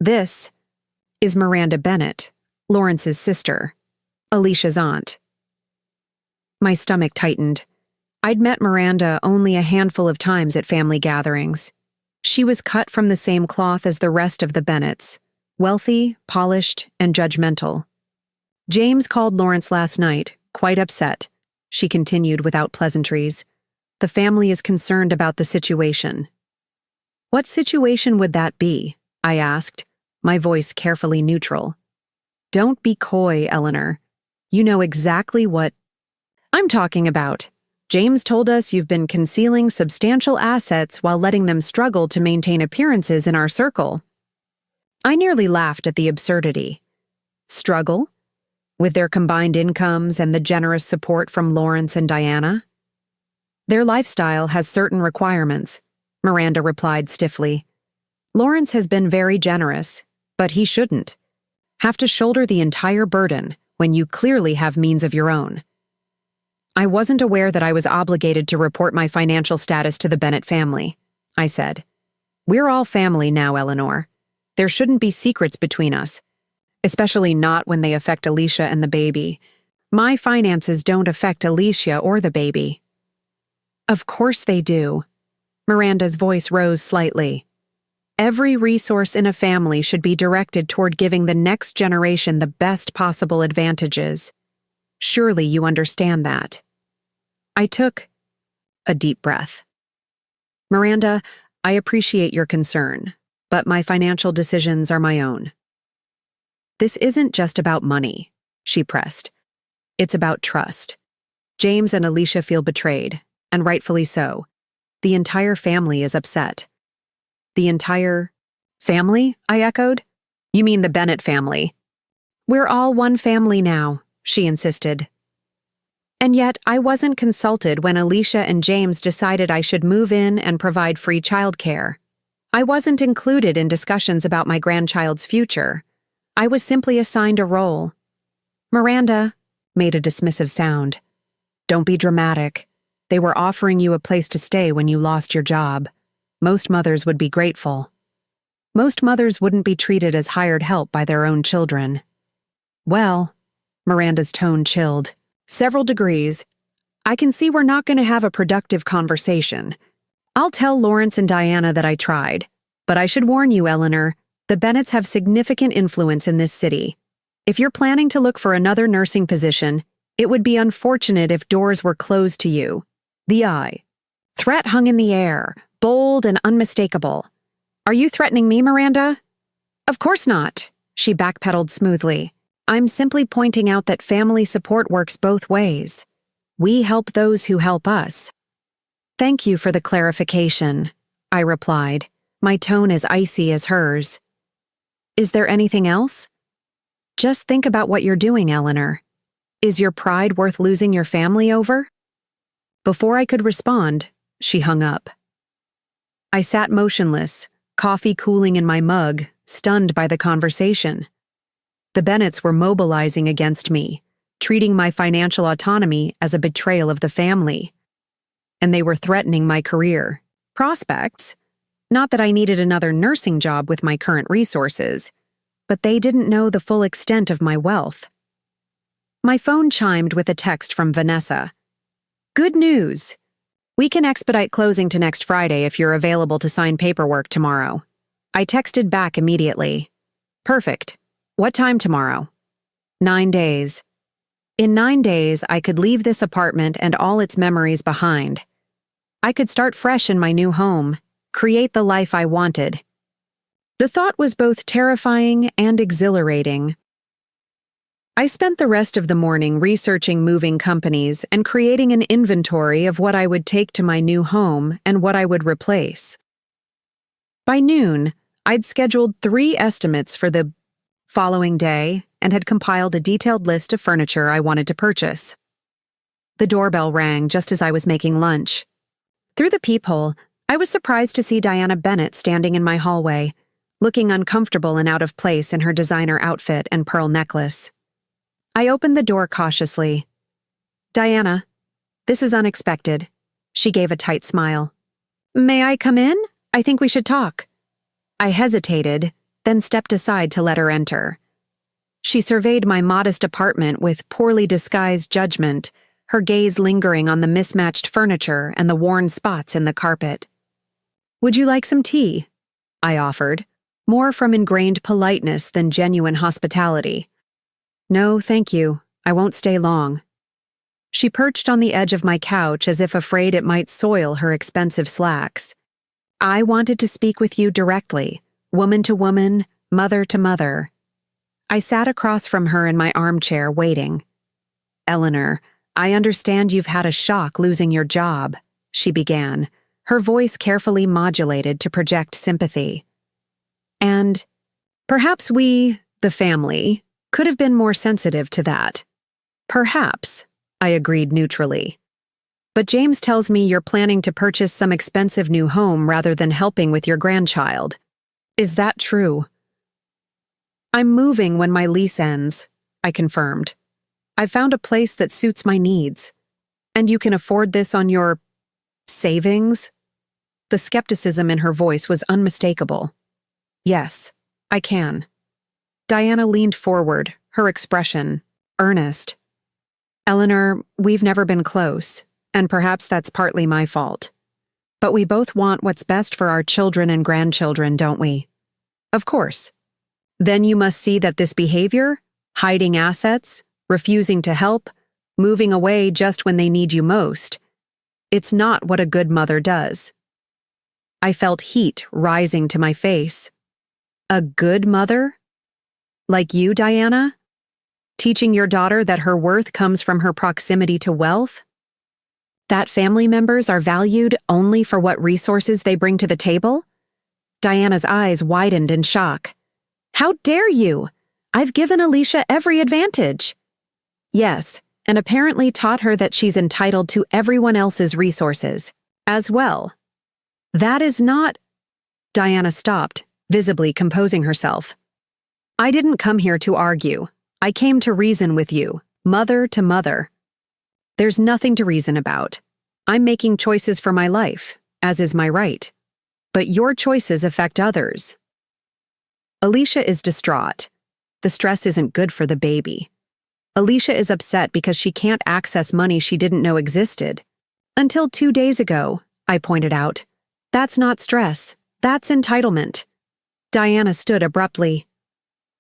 [SPEAKER 1] "This is Miranda Bennett, Lawrence's sister, Alicia's aunt." My stomach tightened. I'd met Miranda only a handful of times at family gatherings. She was cut from the same cloth as the rest of the Bennetts, wealthy, polished, and judgmental. "James called Lawrence last night, quite upset," she continued without pleasantries. "The family is concerned about the situation." "What situation would that be?" I asked, my voice carefully neutral. "Don't be coy, Eleanor. You know exactly what I'm talking about. James told us you've been concealing substantial assets while letting them struggle to maintain appearances in our circle." I nearly laughed at the absurdity. Struggle? With their combined incomes and the generous support from Lawrence and Diana? "Their lifestyle has certain requirements," Miranda replied stiffly. "Lawrence has been very generous, but he shouldn't have to shoulder the entire burden when you clearly have means of your own." "I wasn't aware that I was obligated to report my financial status to the Bennett family," I said. "We're all family now, Eleanor. There shouldn't be secrets between us, especially not when they affect Alicia and the baby. My finances don't affect Alicia or the baby." "Of course they do." Miranda's voice rose slightly. "Every resource in a family should be directed toward giving the next generation the best possible advantages. Surely you understand that." I took a deep breath. "Miranda, I appreciate your concern, but my financial decisions are my own." "This isn't just about money," she pressed. "It's about trust. James and Alicia feel betrayed, and rightfully so. The entire family is upset." "The entire family?" I echoed. "You mean the Bennett family?" "We're all one family now," she insisted. And yet, I wasn't consulted when Alicia and James decided I should move in and provide free childcare. I wasn't included in discussions about my grandchild's future. I was simply assigned a role. Miranda made a dismissive sound. Don't be dramatic. They were offering you a place to stay when you lost your job. Most mothers would be grateful. Most mothers wouldn't be treated as hired help by their own children. Well, Miranda's tone chilled. Several degrees. I can see we're not going to have a productive conversation. I'll tell Lawrence and Diana that I tried. But I should warn you, Eleanor, the Bennetts have significant influence in this city. If you're planning to look for another nursing position, it would be unfortunate if doors were closed to you. The eye. Threat hung in the air, bold and unmistakable. Are you threatening me, Miranda? Of course not, she backpedaled smoothly. I'm simply pointing out that family support works both ways. We help those who help us. Thank you for the clarification, I replied, my tone as icy as hers. Is there anything else? Just think about what you're doing, Eleanor. Is your pride worth losing your family over? Before I could respond, she hung up. I sat motionless, coffee cooling in my mug, stunned by the conversation. The Bennetts were mobilizing against me, treating my financial autonomy as a betrayal of the family. And they were threatening my career prospects. Not that I needed another nursing job with my current resources, but they didn't know the full extent of my wealth. My phone chimed with a text from Vanessa. Good news! We can expedite closing to next Friday if you're available to sign paperwork tomorrow. I texted back immediately. Perfect. What time tomorrow? 9 days. In 9 days, I could leave this apartment and all its memories behind. I could start fresh in my new home, create the life I wanted. The thought was both terrifying and exhilarating. I spent the rest of the morning researching moving companies and creating an inventory of what I would take to my new home and what I would replace. By noon, I'd scheduled 3 estimates for the following day and had compiled a detailed list of furniture I wanted to purchase. The doorbell rang just as I was making lunch. Through the peephole, I was surprised to see Diana Bennett standing in my hallway, looking uncomfortable and out of place in her designer outfit and pearl necklace. I opened the door cautiously. Diana, this is unexpected. She gave a tight smile. May I come in? I think we should talk. I hesitated, then stepped aside to let her enter. She surveyed my modest apartment with poorly disguised judgment, her gaze lingering on the mismatched furniture and the worn spots in the carpet. Would you like some tea? I offered, more from ingrained politeness than genuine hospitality. No, thank you. I won't stay long. She perched on the edge of my couch as if afraid it might soil her expensive slacks. I wanted to speak with you directly, woman to woman, mother to mother. I sat across from her in my armchair, waiting. Eleanor, I understand you've had a shock losing your job, she began, her voice carefully modulated to project sympathy. And perhaps we, the family, could have been more sensitive to that. Perhaps, I agreed neutrally. But James tells me you're planning to purchase some expensive new home rather than helping with your grandchild. Is that true? I'm moving when my lease ends, I confirmed. I've found a place that suits my needs. And you can afford this on your savings? The skepticism in her voice was unmistakable. Yes, I can. Diana leaned forward, her expression earnest. Eleanor, we've never been close, and perhaps that's partly my fault. But we both want what's best for our children and grandchildren, don't we? Of course. Then you must see that this behavior, hiding assets, refusing to help, moving away just when they need you most, it's not what a good mother does. I felt heat rising to my face. A good mother? Like you, Diana? Teaching your daughter that her worth comes from her proximity to wealth? That family members are valued only for what resources they bring to the table? Diana's eyes widened in shock. How dare you? I've given Alicia every advantage. Yes, and apparently taught her that she's entitled to everyone else's resources, as well. That is not— Diana stopped, visibly composing herself. I didn't come here to argue. I came to reason with you, mother to mother. There's nothing to reason about. I'm making choices for my life, as is my right. But your choices affect others. Alicia is distraught. The stress isn't good for the baby. Alicia is upset because she can't access money she didn't know existed. Until 2 days ago, I pointed out. That's not stress. That's entitlement. Diana stood abruptly.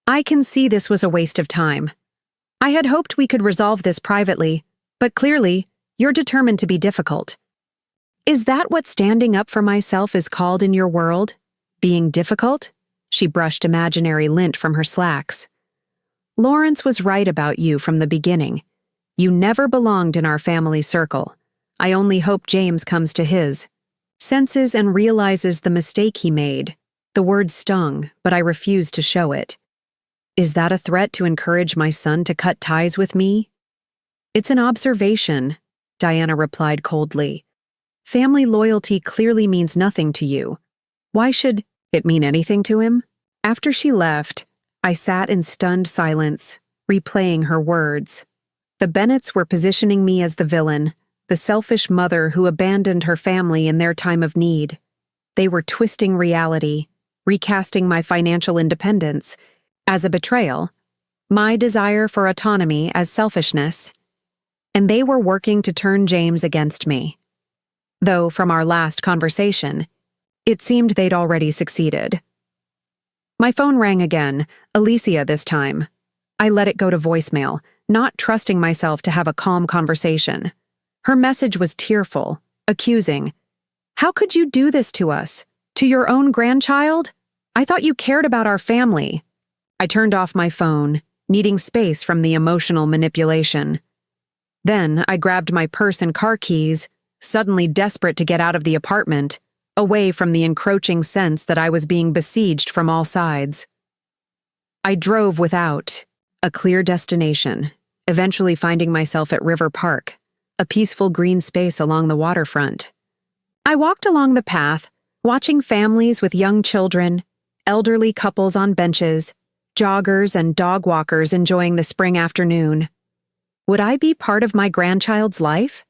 [SPEAKER 1] I can see this was a waste of time. I had hoped we could resolve this privately, but clearly, you're determined to be difficult. Is that what standing up for myself is called in your world? Being difficult? She brushed imaginary lint from her slacks. Lawrence was right about you from the beginning. You never belonged in our family circle. I only hope James comes to his. Senses and realizes the mistake he made. The word stung, but I refused to show it. Is that a threat to encourage my son to cut ties with me? It's an observation, Diana replied coldly. Family loyalty clearly means nothing to you. Why should it mean anything to him? After she left, I sat in stunned silence, replaying her words. The Bennetts were positioning me as the villain, the selfish mother who abandoned her family in their time of need. They were twisting reality, recasting my financial independence as a betrayal, my desire for autonomy as selfishness, and they were working to turn James against me. Though, from our last conversation, it seemed they'd already succeeded. My phone rang again, Alicia this time. I let it go to voicemail, not trusting myself to have a calm conversation. Her message was tearful, accusing. How could you do this to us? To your own grandchild? I thought you cared about our family. I turned off my phone, needing space from the emotional manipulation. Then I grabbed my purse and car keys, suddenly desperate to get out of the apartment, away from the encroaching sense that I was being besieged from all sides. I drove without a clear destination, eventually finding myself at River Park, a peaceful green space along the waterfront. I walked along the path, watching families with young children, elderly couples on benches, joggers and dog walkers enjoying the spring afternoon. Would I be part of my grandchild's life?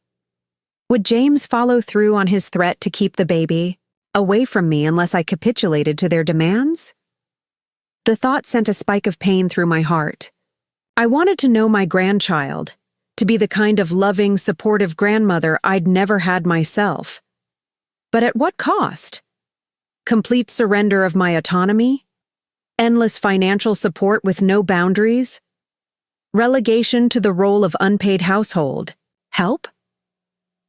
[SPEAKER 1] Would James follow through on his threat to keep the baby away from me unless I capitulated to their demands? The thought sent a spike of pain through my heart. I wanted to know my grandchild, to be the kind of loving, supportive grandmother I'd never had myself. But at what cost? Complete surrender of my autonomy? Endless financial support with no boundaries? Relegation to the role of unpaid household? Help?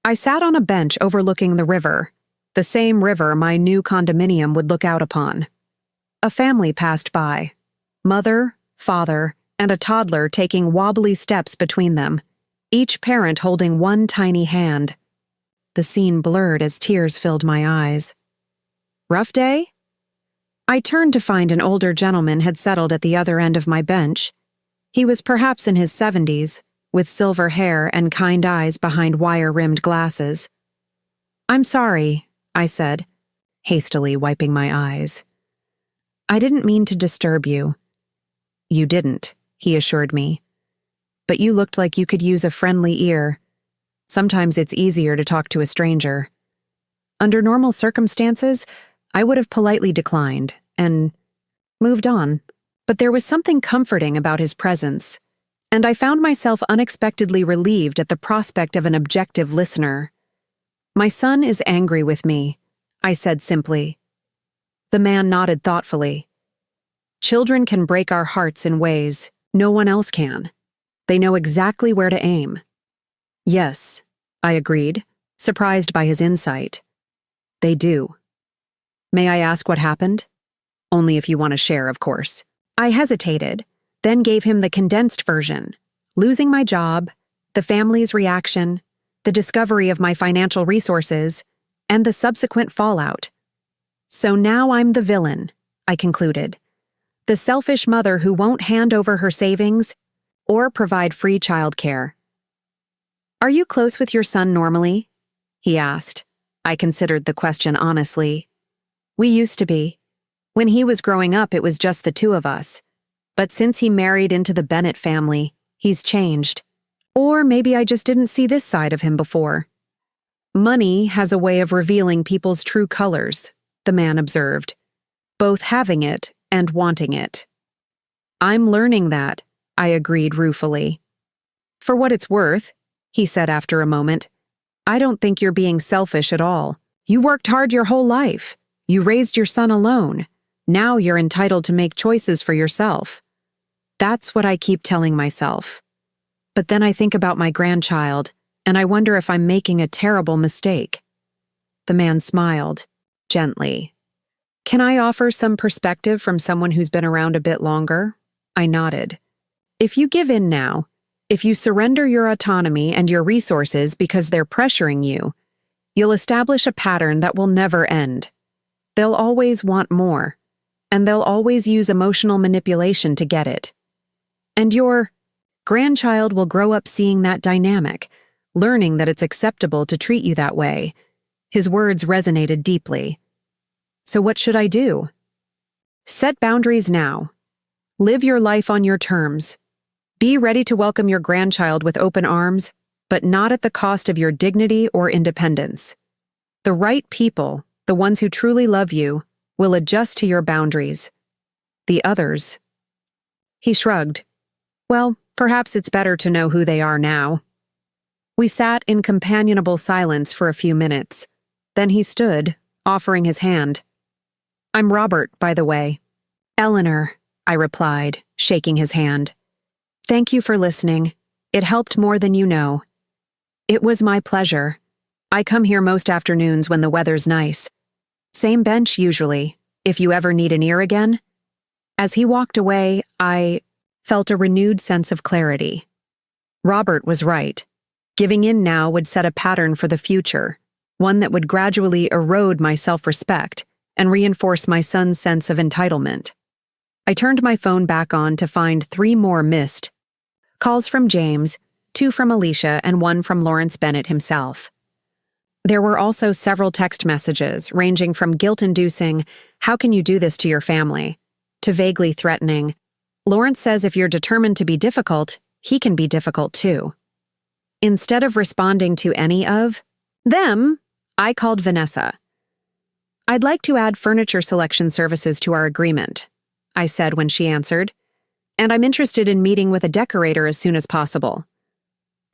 [SPEAKER 1] I sat on a bench overlooking the river, the same river my new condominium would look out upon. A family passed by, mother, father, and a toddler taking wobbly steps between them, each parent holding one tiny hand. The scene blurred as tears filled my eyes. Rough day? I turned to find an older gentleman had settled at the other end of my bench. He was perhaps in his 70s, with silver hair and kind eyes behind wire-rimmed glasses. I'm sorry, I said, hastily wiping my eyes. I didn't mean to disturb you. You didn't, he assured me. But you looked like you could use a friendly ear. Sometimes it's easier to talk to a stranger. Under normal circumstances, I would have politely declined and moved on. But there was something comforting about his presence, and I found myself unexpectedly relieved at the prospect of an objective listener. My son is angry with me, I said simply. The man nodded thoughtfully. Children can break our hearts in ways no one else can. They know exactly where to aim. Yes, I agreed, surprised by his insight. They do. May I ask what happened? Only if you want to share, of course. I hesitated, then gave him the condensed version, losing my job, the family's reaction, the discovery of my financial resources, and the subsequent fallout. So now I'm the villain, I concluded. The selfish mother who won't hand over her savings or provide free childcare. Are you close with your son normally? He asked. I considered the question honestly. We used to be. When he was growing up, it was just the two of us. But since he married into the Bennett family, he's changed. Or maybe I just didn't see this side of him before. Money has a way of revealing people's true colors, the man observed, both having it and wanting it. I'm learning that, I agreed ruefully. For what it's worth, he said after a moment, I don't think you're being selfish at all. You worked hard your whole life. You raised your son alone. Now you're entitled to make choices for yourself. That's what I keep telling myself. But then I think about my grandchild, and I wonder if I'm making a terrible mistake. The man smiled, gently. Can I offer some perspective from someone who's been around a bit longer? I nodded. If you give in now, if you surrender your autonomy and your resources because they're pressuring you, you'll establish a pattern that will never end. They'll always want more, and they'll always use emotional manipulation to get it. And your grandchild will grow up seeing that dynamic, learning that it's acceptable to treat you that way. His words resonated deeply. So what should I do? Set boundaries now. Live your life on your terms. Be ready to welcome your grandchild with open arms, but not at the cost of your dignity or independence. The right people, the ones who truly love you, will adjust to your boundaries. The others. He shrugged. Well, perhaps it's better to know who they are now. We sat in companionable silence for a few minutes. Then he stood, offering his hand. I'm Robert, by the way. Eleanor, I replied, shaking his hand. Thank you for listening. It helped more than you know. It was my pleasure. I come here most afternoons when the weather's nice. Same bench usually, if you ever need an ear again. As he walked away, I felt a renewed sense of clarity. Robert was right. Giving in now would set a pattern for the future, one that would gradually erode my self-respect and reinforce my son's sense of entitlement. I turned my phone back on to find 3 more missed. Calls from James, 2 from Alicia, and 1 from Lawrence Bennett himself. There were also several text messages ranging from guilt-inducing, "How can you do this to your family?" to vaguely threatening, "Lawrence says if you're determined to be difficult, he can be difficult too." Instead of responding to any of them, I called Vanessa. "I'd like to add furniture selection services to our agreement," I said when she answered, "and I'm interested in meeting with a decorator as soon as possible."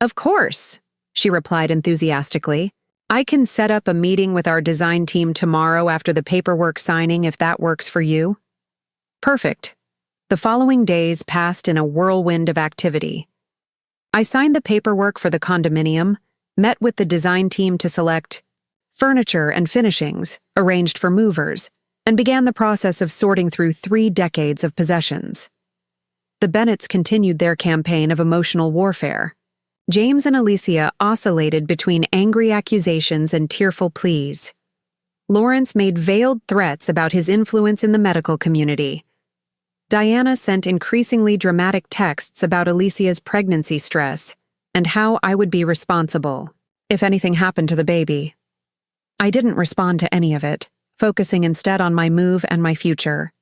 [SPEAKER 1] "Of course," she replied enthusiastically. "I can set up a meeting with our design team tomorrow after the paperwork signing if that works for you." Perfect. The following days passed in a whirlwind of activity. I signed the paperwork for the condominium, met with the design team to select furniture and finishings arranged for movers, and began the process of sorting through 3 decades of possessions. The Bennetts continued their campaign of emotional warfare. James and Alicia oscillated between angry accusations and tearful pleas. Lawrence made veiled threats about his influence in the medical community. Diana sent increasingly dramatic texts about Alicia's pregnancy stress and how I would be responsible if anything happened to the baby. I didn't respond to any of it, focusing instead on my move and my future.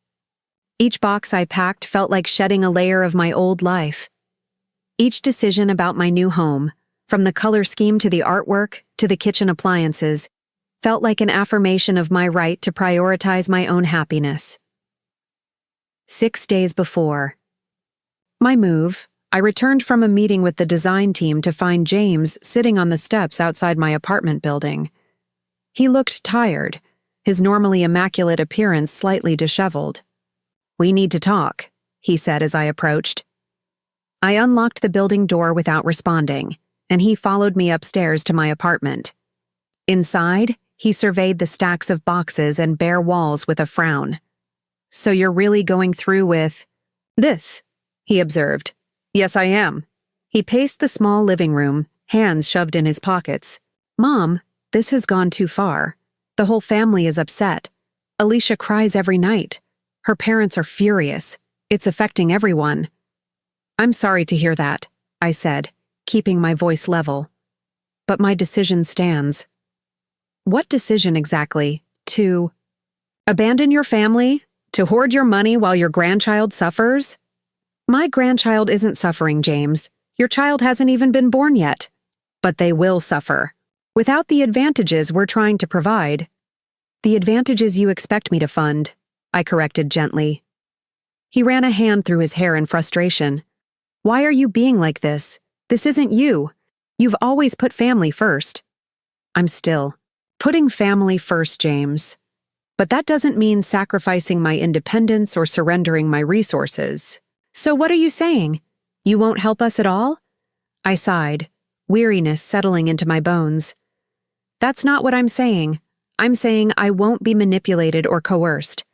[SPEAKER 1] Each box I packed felt like shedding a layer of my old life. Each decision about my new home, from the color scheme to the artwork to the kitchen appliances, felt like an affirmation of my right to prioritize my own happiness. 6 days before my move, I returned from a meeting with the design team to find James sitting on the steps outside my apartment building. He looked tired, his normally immaculate appearance slightly disheveled. "We need to talk," he said as I approached. I unlocked the building door without responding, and he followed me upstairs to my apartment. Inside, he surveyed the stacks of boxes and bare walls with a frown. "So you're really going through with this?" he observed. "Yes, I am." He paced the small living room, hands shoved in his pockets. "Mom, this has gone too far. The whole family is upset. Alicia cries every night. Her parents are furious. It's affecting everyone." "I'm sorry to hear that," I said, keeping my voice level. but my decision stands. What decision exactly? To abandon your family? To hoard your money while your grandchild suffers? My grandchild isn't suffering, James. Your child hasn't even been born yet. But they will suffer. Without the advantages we're trying to provide. The advantages you expect me to fund, I corrected gently. He ran a hand through his hair in frustration. Why are you being like this? This isn't you. You've always put family first. I'm still putting family first, James. But that doesn't mean sacrificing my independence or surrendering my resources. So what are you saying? You won't help us at all? I sighed, weariness settling into my bones. That's not what I'm saying. I'm saying I won't be manipulated or coerced.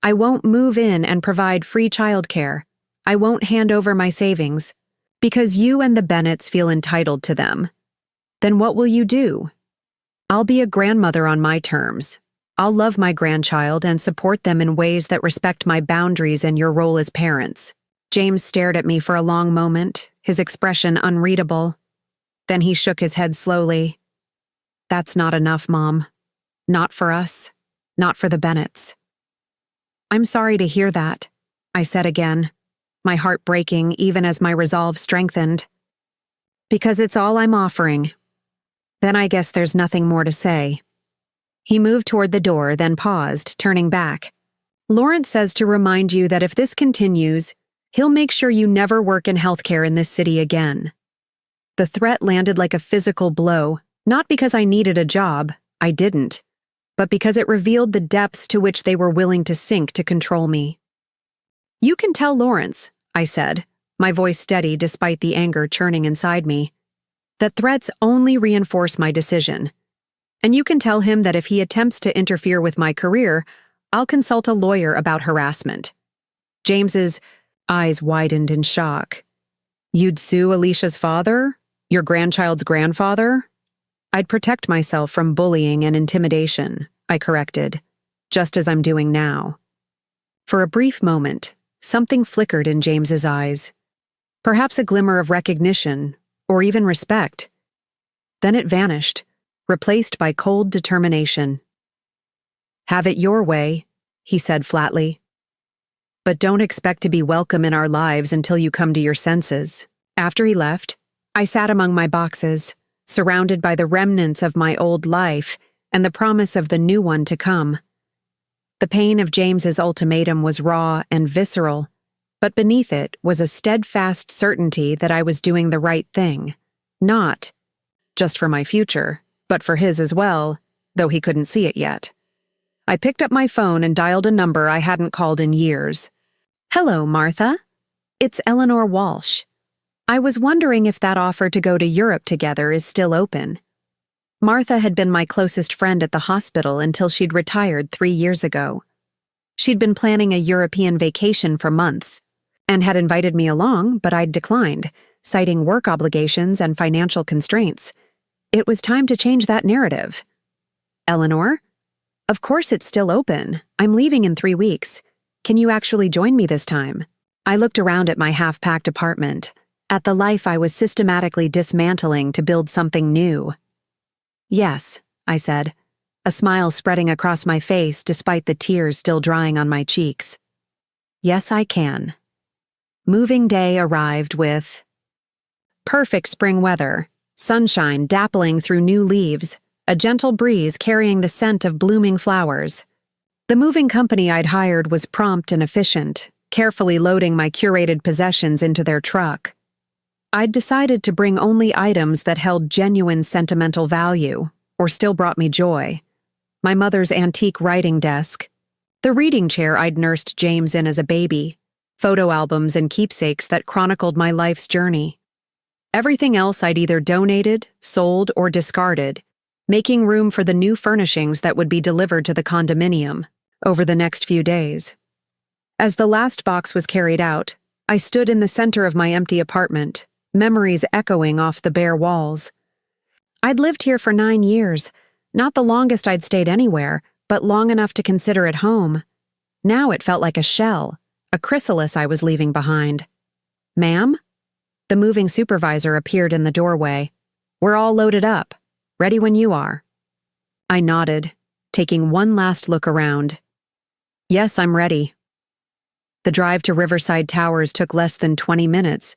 [SPEAKER 1] I won't move in and provide free childcare. I won't hand over my savings. Because you and the Bennetts feel entitled to them. Then what will you do? I'll be a grandmother on my terms. I'll love my grandchild and support them in ways that respect my boundaries and your role as parents. James stared at me for a long moment, his expression unreadable. Then he shook his head slowly. That's not enough, Mom. Not for us. Not for the Bennetts. I'm sorry to hear that, I said again, my heart breaking even as my resolve strengthened. Because it's all I'm offering. Then I guess there's nothing more to say. He moved toward the door, then paused, turning back. Lawrence says to remind you that if this continues, he'll make sure you never work in healthcare in this city again. The threat landed like a physical blow, not because I needed a job, I didn't, but because it revealed the depths to which they were willing to sink to control me. You can tell Lawrence, I said, my voice steady despite the anger churning inside me, that threats only reinforce my decision. And you can tell him that if he attempts to interfere with my career, I'll consult a lawyer about harassment. James's eyes widened in shock. You'd sue Alicia's father? Your grandchild's grandfather? I'd protect myself from bullying and intimidation, I corrected, just as I'm doing now. For a brief moment, something flickered in James's eyes. Perhaps a glimmer of recognition, or even respect. Then it vanished, replaced by cold determination. Have it your way, he said flatly. But don't expect to be welcome in our lives until you come to your senses. After he left, I sat among my boxes, surrounded by the remnants of my old life and the promise of the new one to come. The pain of James's ultimatum was raw and visceral, but beneath it was a steadfast certainty that I was doing the right thing, not just for my future, but for his as well, though he couldn't see it yet. I picked up my phone and dialed a number I hadn't called in years. Hello, Martha. It's Eleanor Walsh. I was wondering if that offer to go to Europe together is still open. Martha had been my closest friend at the hospital until she'd retired 3 years ago. She'd been planning a European vacation for months, and had invited me along, but I'd declined, citing work obligations and financial constraints. It was time to change that narrative. Eleanor? Of course it's still open. I'm leaving in 3 weeks. Can you actually join me this time? I looked around at my half-packed apartment, at the life I was systematically dismantling to build something new. Yes, I said, a smile spreading across my face despite the tears still drying on my cheeks. Yes, I can. Moving day arrived with perfect spring weather, sunshine dappling through new leaves, a gentle breeze carrying the scent of blooming flowers. The moving company I'd hired was prompt and efficient, carefully loading my curated possessions into their truck. I'd decided to bring only items that held genuine sentimental value, or still brought me joy. My mother's antique writing desk, the reading chair I'd nursed James in as a baby, photo albums and keepsakes that chronicled my life's journey. Everything else I'd either donated, sold, or discarded, making room for the new furnishings that would be delivered to the condominium over the next few days. As the last box was carried out, I stood in the center of my empty apartment, memories echoing off the bare walls. I'd lived here for 9 years, not the longest I'd stayed anywhere, but long enough to consider it home. Now it felt like a shell, a chrysalis I was leaving behind. Ma'am? The moving supervisor appeared in the doorway. We're all loaded up, Ready when you are. I nodded, taking one last look around. Yes, I'm ready. The drive to Riverside Towers took less than 20 minutes,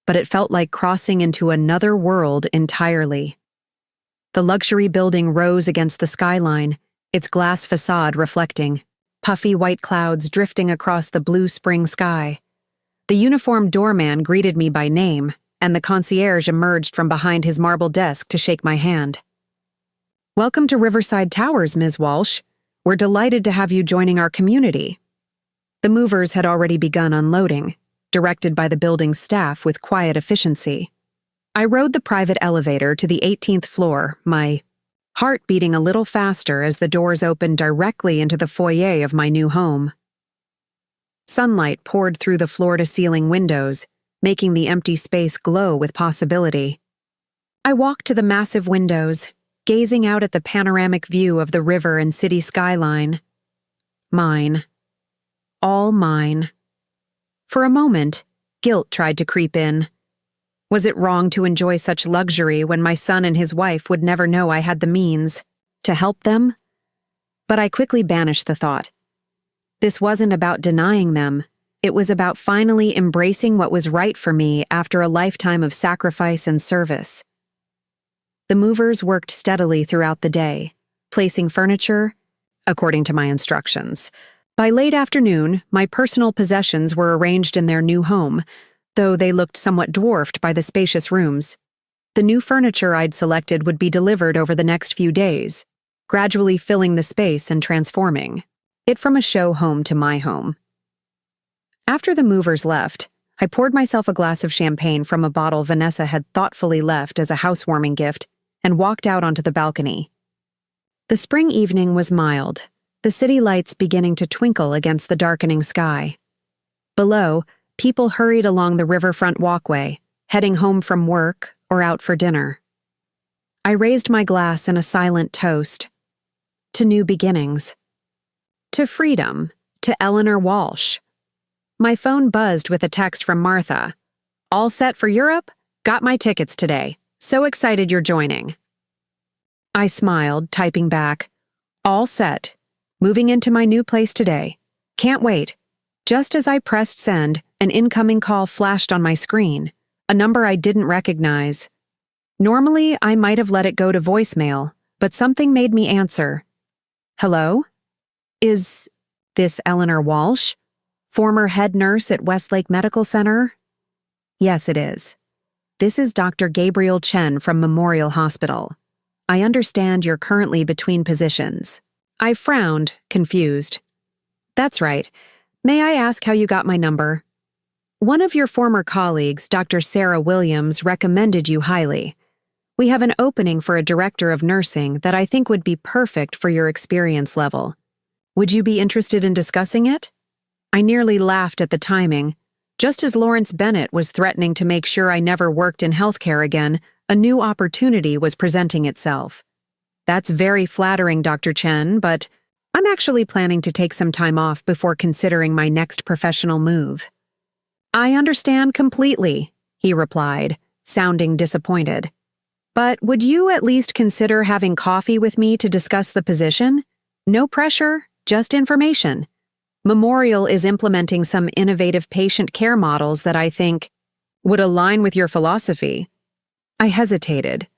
[SPEAKER 1] but it felt like crossing into another world entirely. The luxury building rose against the skyline, its glass facade reflecting, puffy white clouds drifting across the blue spring sky. The uniformed doorman greeted me by name, and the concierge emerged from behind his marble desk to shake my hand. Welcome to Riverside Towers, Ms. Walsh. We're delighted to have you joining our community. The movers had already begun unloading, directed by the building's staff with quiet efficiency. I rode the private elevator to the 18th floor, my heart beating a little faster as the doors opened directly into the foyer of my new home. Sunlight poured through the floor-to-ceiling windows, making the empty space glow with possibility. I walked to the massive windows, gazing out at the panoramic view of the river and city skyline. Mine. All mine. For a moment, guilt tried to creep in. Was it wrong to enjoy such luxury when my son and his wife would never know I had the means to help them? But I quickly banished the thought. This wasn't about denying them. It was about finally embracing what was right for me after a lifetime of sacrifice and service. The movers worked steadily throughout the day, placing furniture, according to my instructions. By late afternoon, my personal possessions were arranged in their new home, though they looked somewhat dwarfed by the spacious rooms. The new furniture I'd selected would be delivered over the next few days, gradually filling the space and transforming it from a show home to my home. After the movers left, I poured myself a glass of champagne from a bottle Vanessa had thoughtfully left as a housewarming gift and walked out onto the balcony. The spring evening was mild, the city lights beginning to twinkle against the darkening sky. Below, people hurried along the riverfront walkway, heading home from work or out for dinner. I raised my glass in a silent toast. To new beginnings. To freedom. To Eleanor Walsh. My phone buzzed with a text from Martha. All set for Europe? Got my tickets today. So excited you're joining. I smiled, typing back. All set. Moving into my new place today. Can't wait. Just as I pressed send, an incoming call flashed on my screen, a number I didn't recognize. Normally, I might have let it go to voicemail, but something made me answer. Hello? Is this Eleanor Walsh? Former head nurse at Westlake Medical Center? Yes, it is. This is Dr. Gabriel Chen from Memorial Hospital. I understand you're currently between positions. I frowned, confused. That's right. May I ask how you got my number? One of your former colleagues, Dr. Sarah Williams, recommended you highly. We have an opening for a director of nursing that I think would be perfect for your experience level. Would you be interested in discussing it? I nearly laughed at the timing. Just as Lawrence Bennett was threatening to make sure I never worked in healthcare again, a new opportunity was presenting itself. That's very flattering, Dr. Chen, but I'm actually planning to take some time off before considering my next professional move. I understand completely, he replied, sounding disappointed. But would you at least consider having coffee with me to discuss the position? No pressure, just information. Memorial is implementing some innovative patient care models that I think would align with your philosophy. I hesitated.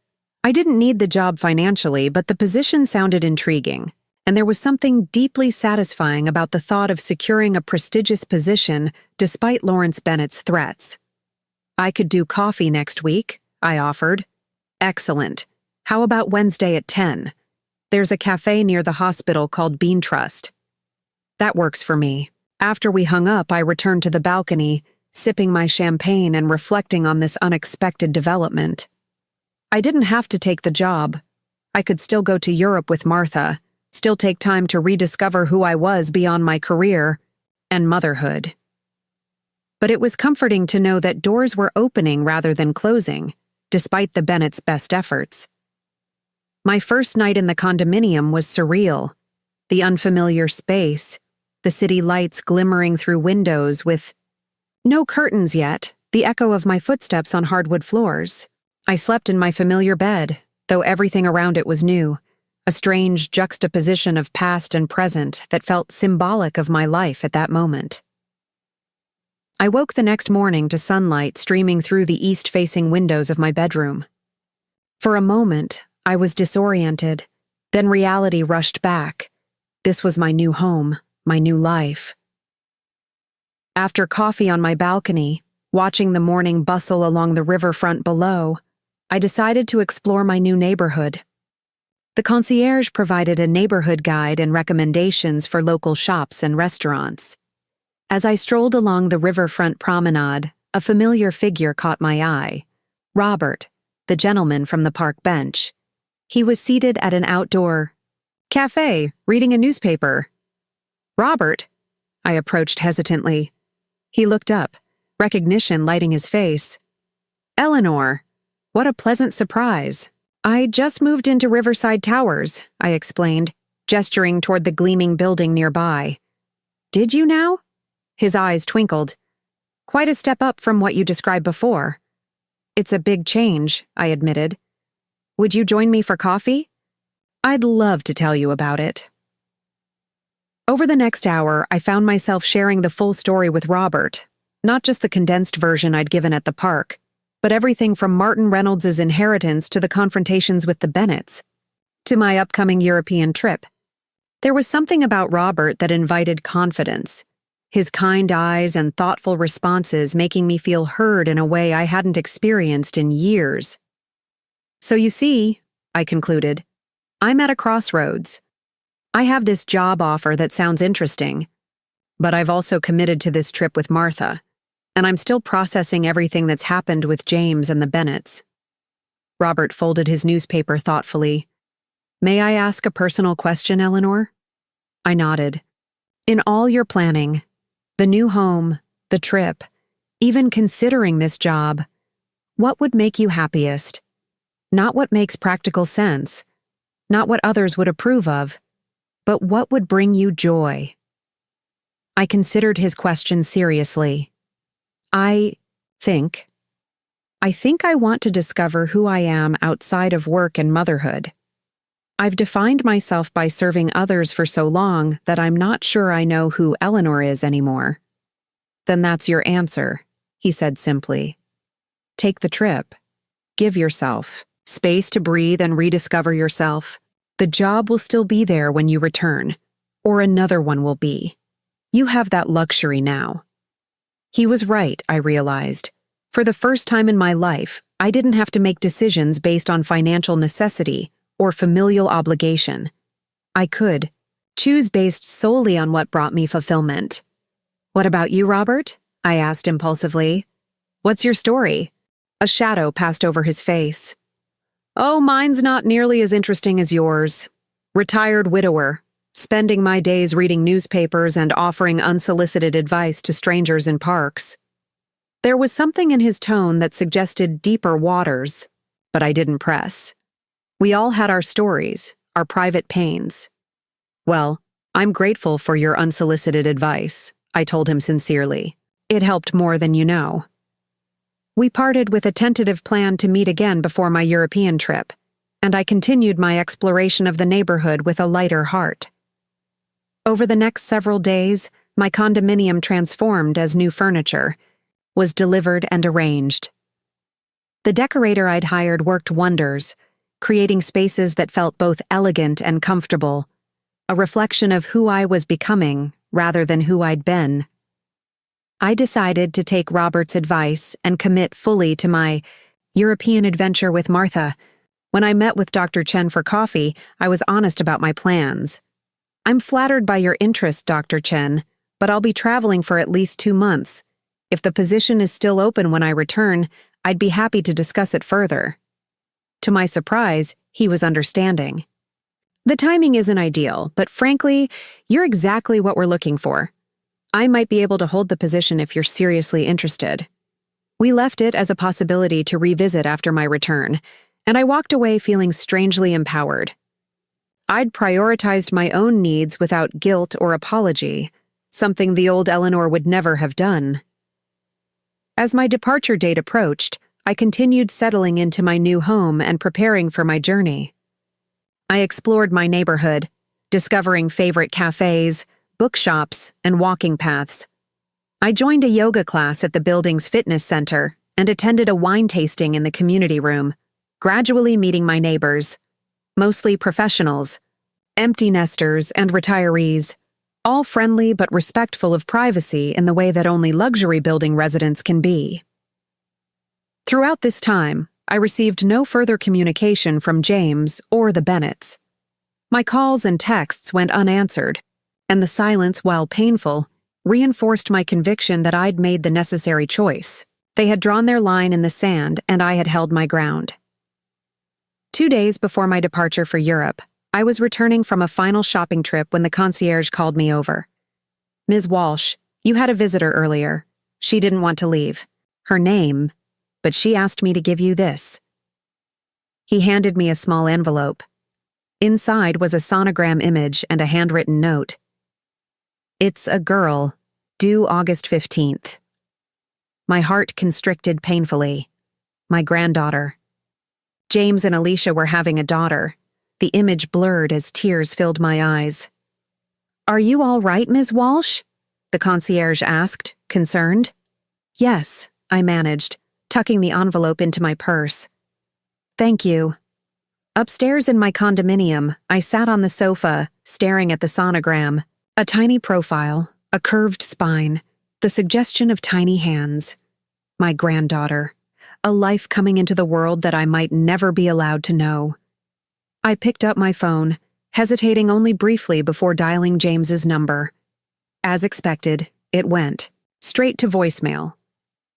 [SPEAKER 1] I didn't need the job financially, but the position sounded intriguing, and there was something deeply satisfying about the thought of securing a prestigious position despite Lawrence Bennett's threats. I could do coffee next week, I offered. Excellent. How about Wednesday at 10? There's a cafe near the hospital called Bean Trust. That works for me. After we hung up, I returned to the balcony, sipping my champagne and reflecting on this unexpected development. I didn't have to take the job. I could still go to Europe with Martha, still take time to rediscover who I was beyond my career and motherhood. But it was comforting to know that doors were opening rather than closing, despite the Bennett's best efforts. My first night in the condominium was surreal. The unfamiliar space, the city lights glimmering through windows with no curtains yet, the echo of my footsteps on hardwood floors. I slept in my familiar bed, though everything around it was new, a strange juxtaposition of past and present that felt symbolic of my life at that moment. I woke the next morning to sunlight streaming through the east-facing windows of my bedroom. For a moment, I was disoriented, then reality rushed back. This was my new home, my new life. After coffee on my balcony, watching the morning bustle along the riverfront below, I decided to explore my new neighborhood. The concierge provided a neighborhood guide and recommendations for local shops and restaurants. As I strolled along the riverfront promenade, a familiar figure caught my eye. Robert, the gentleman from the park bench. He was seated at an outdoor cafe, reading a newspaper. Robert? I approached hesitantly. He looked up, recognition lighting his face. Eleanor! What a pleasant surprise. I just moved into Riverside Towers, I explained, gesturing toward the gleaming building nearby. Did you now? His eyes twinkled. Quite a step up from what you described before. It's a big change, I admitted. Would you join me for coffee? I'd love to tell you about it. Over the next hour, I found myself sharing the full story with Robert, not just the condensed version I'd given at the park, but everything from Martin Reynolds' inheritance to the confrontations with the Bennetts, to my upcoming European trip. There was something about Robert that invited confidence, his kind eyes and thoughtful responses making me feel heard in a way I hadn't experienced in years. So you see, I concluded, I'm at a crossroads. I have this job offer that sounds interesting, but I've also committed to this trip with Martha, and I'm still processing everything that's happened with James and the Bennetts. Robert folded his newspaper thoughtfully. May I ask a personal question, Eleanor? I nodded. In all your planning, the new home, the trip, even considering this job, what would make you happiest? Not what makes practical sense, not what others would approve of, but what would bring you joy? I considered his question seriously. I think I want to discover who I am outside of work and motherhood. I've defined myself by serving others for so long that I'm not sure I know who Eleanor is anymore. Then that's your answer, he said simply. Take the trip. Give yourself space to breathe and rediscover yourself. The job will still be there when you return, or another one will be. You have that luxury now. He was right, I realized. For the first time in my life, I didn't have to make decisions based on financial necessity or familial obligation. I could choose based solely on what brought me fulfillment. What about you, Robert? I asked impulsively. What's your story? A shadow passed over his face. Oh, mine's not nearly as interesting as yours. Retired widower, spending my days reading newspapers and offering unsolicited advice to strangers in parks. There was something in his tone that suggested deeper waters, but I didn't press. We all had our stories, our private pains. Well, I'm grateful for your unsolicited advice, I told him sincerely. It helped more than you know. We parted with a tentative plan to meet again before my European trip, and I continued my exploration of the neighborhood with a lighter heart. Over the next several days, my condominium transformed as new furniture was delivered and arranged. The decorator I'd hired worked wonders, creating spaces that felt both elegant and comfortable, a reflection of who I was becoming rather than who I'd been. I decided to take Robert's advice and commit fully to my European adventure with Martha. When I met with Dr. Chen for coffee, I was honest about my plans. I'm flattered by your interest, Dr. Chen, but I'll be traveling for at least 2 months. If the position is still open when I return, I'd be happy to discuss it further. To my surprise, he was understanding. The timing isn't ideal, but frankly, you're exactly what we're looking for. I might be able to hold the position if you're seriously interested. We left it as a possibility to revisit after my return, and I walked away feeling strangely empowered. I'd prioritized my own needs without guilt or apology, something the old Eleanor would never have done. As my departure date approached, I continued settling into my new home and preparing for my journey. I explored my neighborhood, discovering favorite cafes, bookshops, and walking paths. I joined a yoga class at the building's fitness center and attended a wine tasting in the community room, gradually meeting my neighbors, mostly professionals, empty nesters, and retirees, all friendly but respectful of privacy in the way that only luxury building residents can be. Throughout this time, I received no further communication from James or the Bennetts. My calls and texts went unanswered, and the silence, while painful, reinforced my conviction that I'd made the necessary choice. They had drawn their line in the sand, and I had held my ground. 2 days before my departure for Europe, I was returning from a final shopping trip when the concierge called me over. "Ms. Walsh, you had a visitor earlier. She didn't want to leave. Her name, but she asked me to give you this." He handed me a small envelope. Inside was a sonogram image and a handwritten note. "It's a girl, due August 15th. My heart constricted painfully. My granddaughter. James and Alicia were having a daughter. The image blurred as tears filled my eyes. "Are you all right, Ms. Walsh?" the concierge asked, concerned. "Yes," I managed, tucking the envelope into my purse. "Thank you." Upstairs in my condominium, I sat on the sofa, staring at the sonogram. A tiny profile, a curved spine, the suggestion of tiny hands. My granddaughter. A life coming into the world that I might never be allowed to know. I picked up my phone, hesitating only briefly before dialing James's number. As expected, it went straight to voicemail.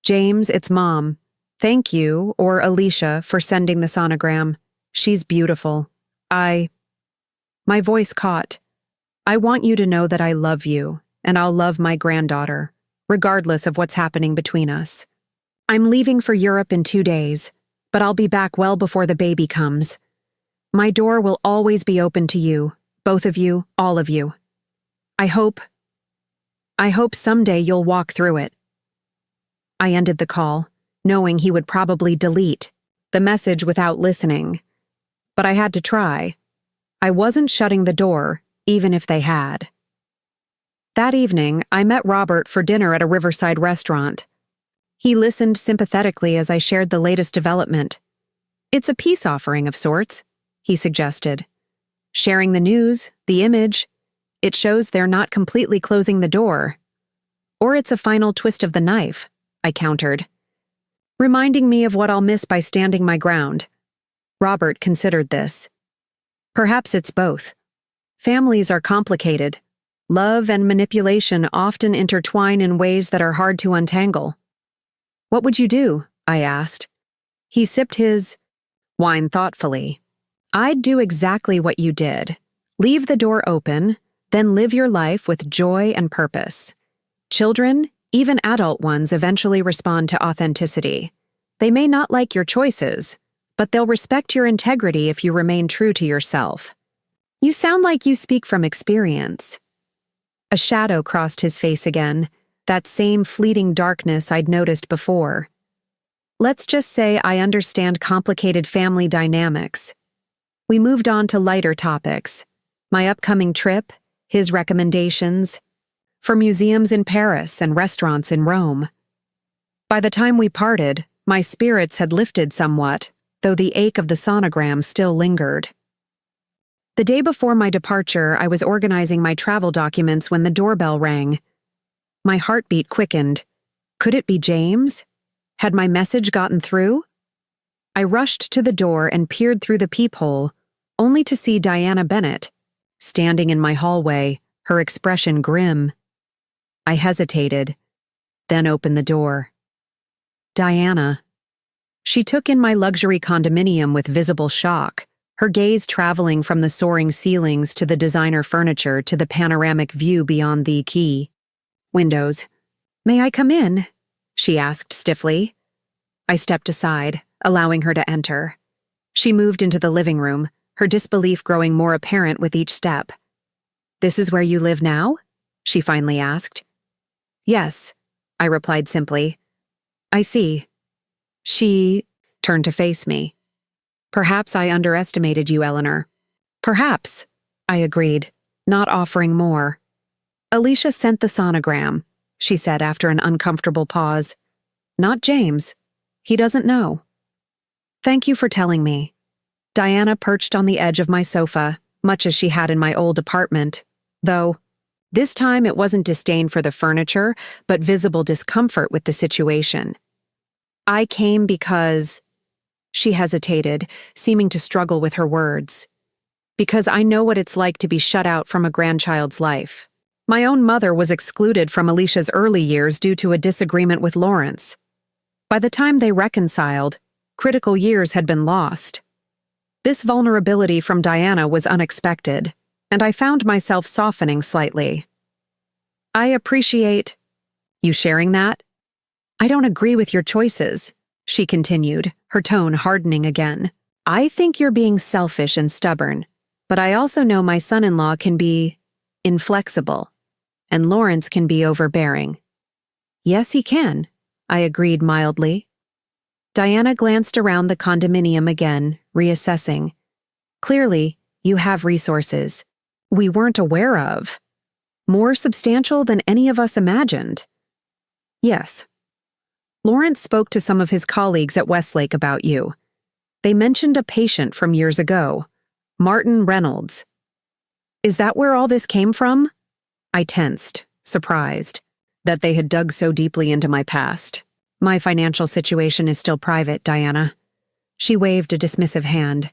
[SPEAKER 1] "James, it's Mom. Thank you, or Alicia, for sending the sonogram. She's beautiful. My voice caught. "I want you to know that I love you, and I'll love my granddaughter, regardless of what's happening between us. I'm leaving for Europe in 2 days, but I'll be back well before the baby comes. My door will always be open to you, both of you, all of you. I hope someday you'll walk through it." I ended the call, knowing he would probably delete the message without listening. But I had to try. I wasn't shutting the door, even if they had. That evening, I met Robert for dinner at a riverside restaurant. He listened sympathetically as I shared the latest development. "It's a peace offering of sorts," he suggested. "Sharing the news, the image, it shows they're not completely closing the door. Or it's a final twist of the knife," I countered, reminding me of what I'll miss by standing my ground. Robert considered this. "Perhaps it's both. Families are complicated. Love and manipulation often intertwine in ways that are hard to untangle." "What would you do?" I asked. He sipped his wine thoughtfully. "I'd do exactly what you did. Leave the door open, then live your life with joy and purpose. Children, even adult ones, eventually respond to authenticity. They may not like your choices, but they'll respect your integrity if you remain true to yourself." "You sound like you speak from experience." A shadow crossed his face again, that same fleeting darkness I'd noticed before. "Let's just say I understand complicated family dynamics." We moved on to lighter topics. My upcoming trip, his recommendations, for museums in Paris and restaurants in Rome. By the time we parted, my spirits had lifted somewhat, though the ache of the sonogram still lingered. The day before my departure, I was organizing my travel documents when the doorbell rang. My heartbeat quickened. Could it be James? Had my message gotten through? I rushed to the door and peered through the peephole, only to see Diana Bennett, standing in my hallway, her expression grim. I hesitated, then opened the door. Diana. She took in my luxury condominium with visible shock, her gaze traveling from the soaring ceilings to the designer furniture to the panoramic view beyond the quay. Windows. "May I come in?" she asked stiffly. I stepped aside, allowing her to enter. She moved into the living room, her disbelief growing more apparent with each step. "This is where you live now?" she finally asked. "Yes," I replied simply. "I see. She turned to face me. Perhaps I underestimated you, Eleanor. Perhaps, I agreed, not offering more. Alicia sent the sonogram, she said after an uncomfortable pause. Not James. He doesn't know. Thank you for telling me. Diana perched on the edge of my sofa, much as she had in my old apartment, though this time it wasn't disdain for the furniture, but visible discomfort with the situation. I came because... She hesitated, seeming to struggle with her words. Because I know what it's like to be shut out from a grandchild's life. My own mother was excluded from Alicia's early years due to a disagreement with Lawrence. By the time they reconciled, critical years had been lost. This vulnerability from Diana was unexpected, and I found myself softening slightly. I appreciate you sharing that. I don't agree with your choices, she continued, her tone hardening again. I think you're being selfish and stubborn, but I also know my son-in-law can be inflexible, and Lawrence can be overbearing. Yes, he can, I agreed mildly. Diana glanced around the condominium again, reassessing. Clearly, you have resources we weren't aware of. More substantial than any of us imagined. Yes. Lawrence spoke to some of his colleagues at Westlake about you. They mentioned a patient from years ago, Martin Reynolds. Is that where all this came from? I tensed, surprised, that they had dug so deeply into my past. My financial situation is still private, Diana. She waved a dismissive hand.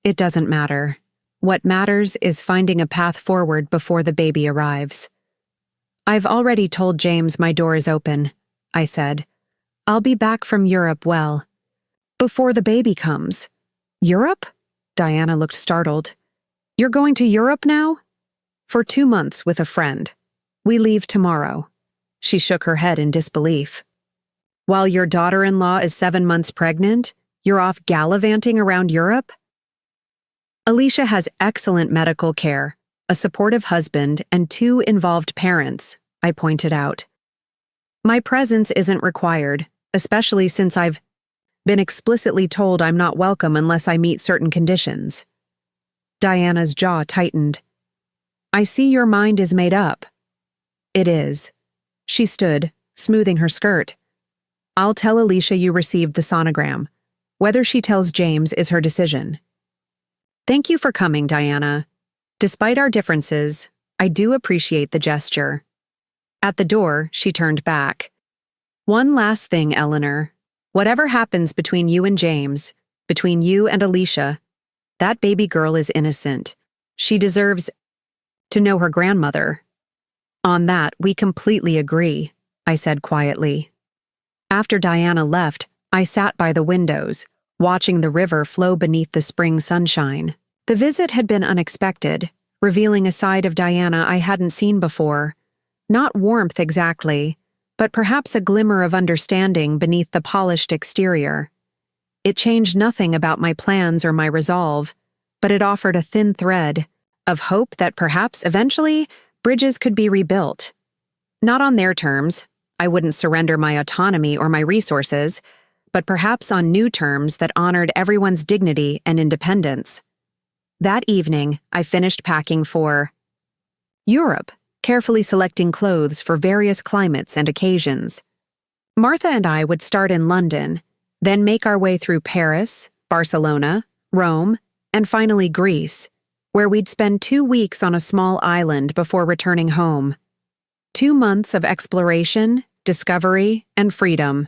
[SPEAKER 1] It doesn't matter. What matters is finding a path forward before the baby arrives. I've already told James my door is open, I said. I'll be back from Europe before the baby comes. Europe? Diana looked startled. You're going to Europe now? For 2 months with a friend. We leave tomorrow. She shook her head in disbelief. While your daughter-in-law is 7 months pregnant, you're off gallivanting around Europe? Alicia has excellent medical care, a supportive husband, and 2 involved parents, I pointed out. My presence isn't required, especially since I've been explicitly told I'm not welcome unless I meet certain conditions. Diana's jaw tightened. I see your mind is made up. It is. She stood, smoothing her skirt. I'll tell Alicia you received the sonogram. Whether she tells James is her decision. Thank you for coming, Diana. Despite our differences, I do appreciate the gesture. At the door, she turned back. One last thing, Eleanor. Whatever happens between you and James, between you and Alicia, that baby girl is innocent. She deserves to know her grandmother. On that, we completely agree, I said quietly. After Diana left, I sat by the windows, watching the river flow beneath the spring sunshine. The visit had been unexpected, revealing a side of Diana I hadn't seen before. Not warmth exactly, but perhaps a glimmer of understanding beneath the polished exterior. It changed nothing about my plans or my resolve, but it offered a thin thread of hope that perhaps eventually bridges could be rebuilt. Not on their terms, I wouldn't surrender my autonomy or my resources, but perhaps on new terms that honored everyone's dignity and independence. That evening, I finished packing for Europe, carefully selecting clothes for various climates and occasions. Martha and I would start in London, then make our way through Paris, Barcelona, Rome, and finally Greece, where we'd spend 2 weeks on a small island before returning home. 2 months of exploration, discovery, and freedom.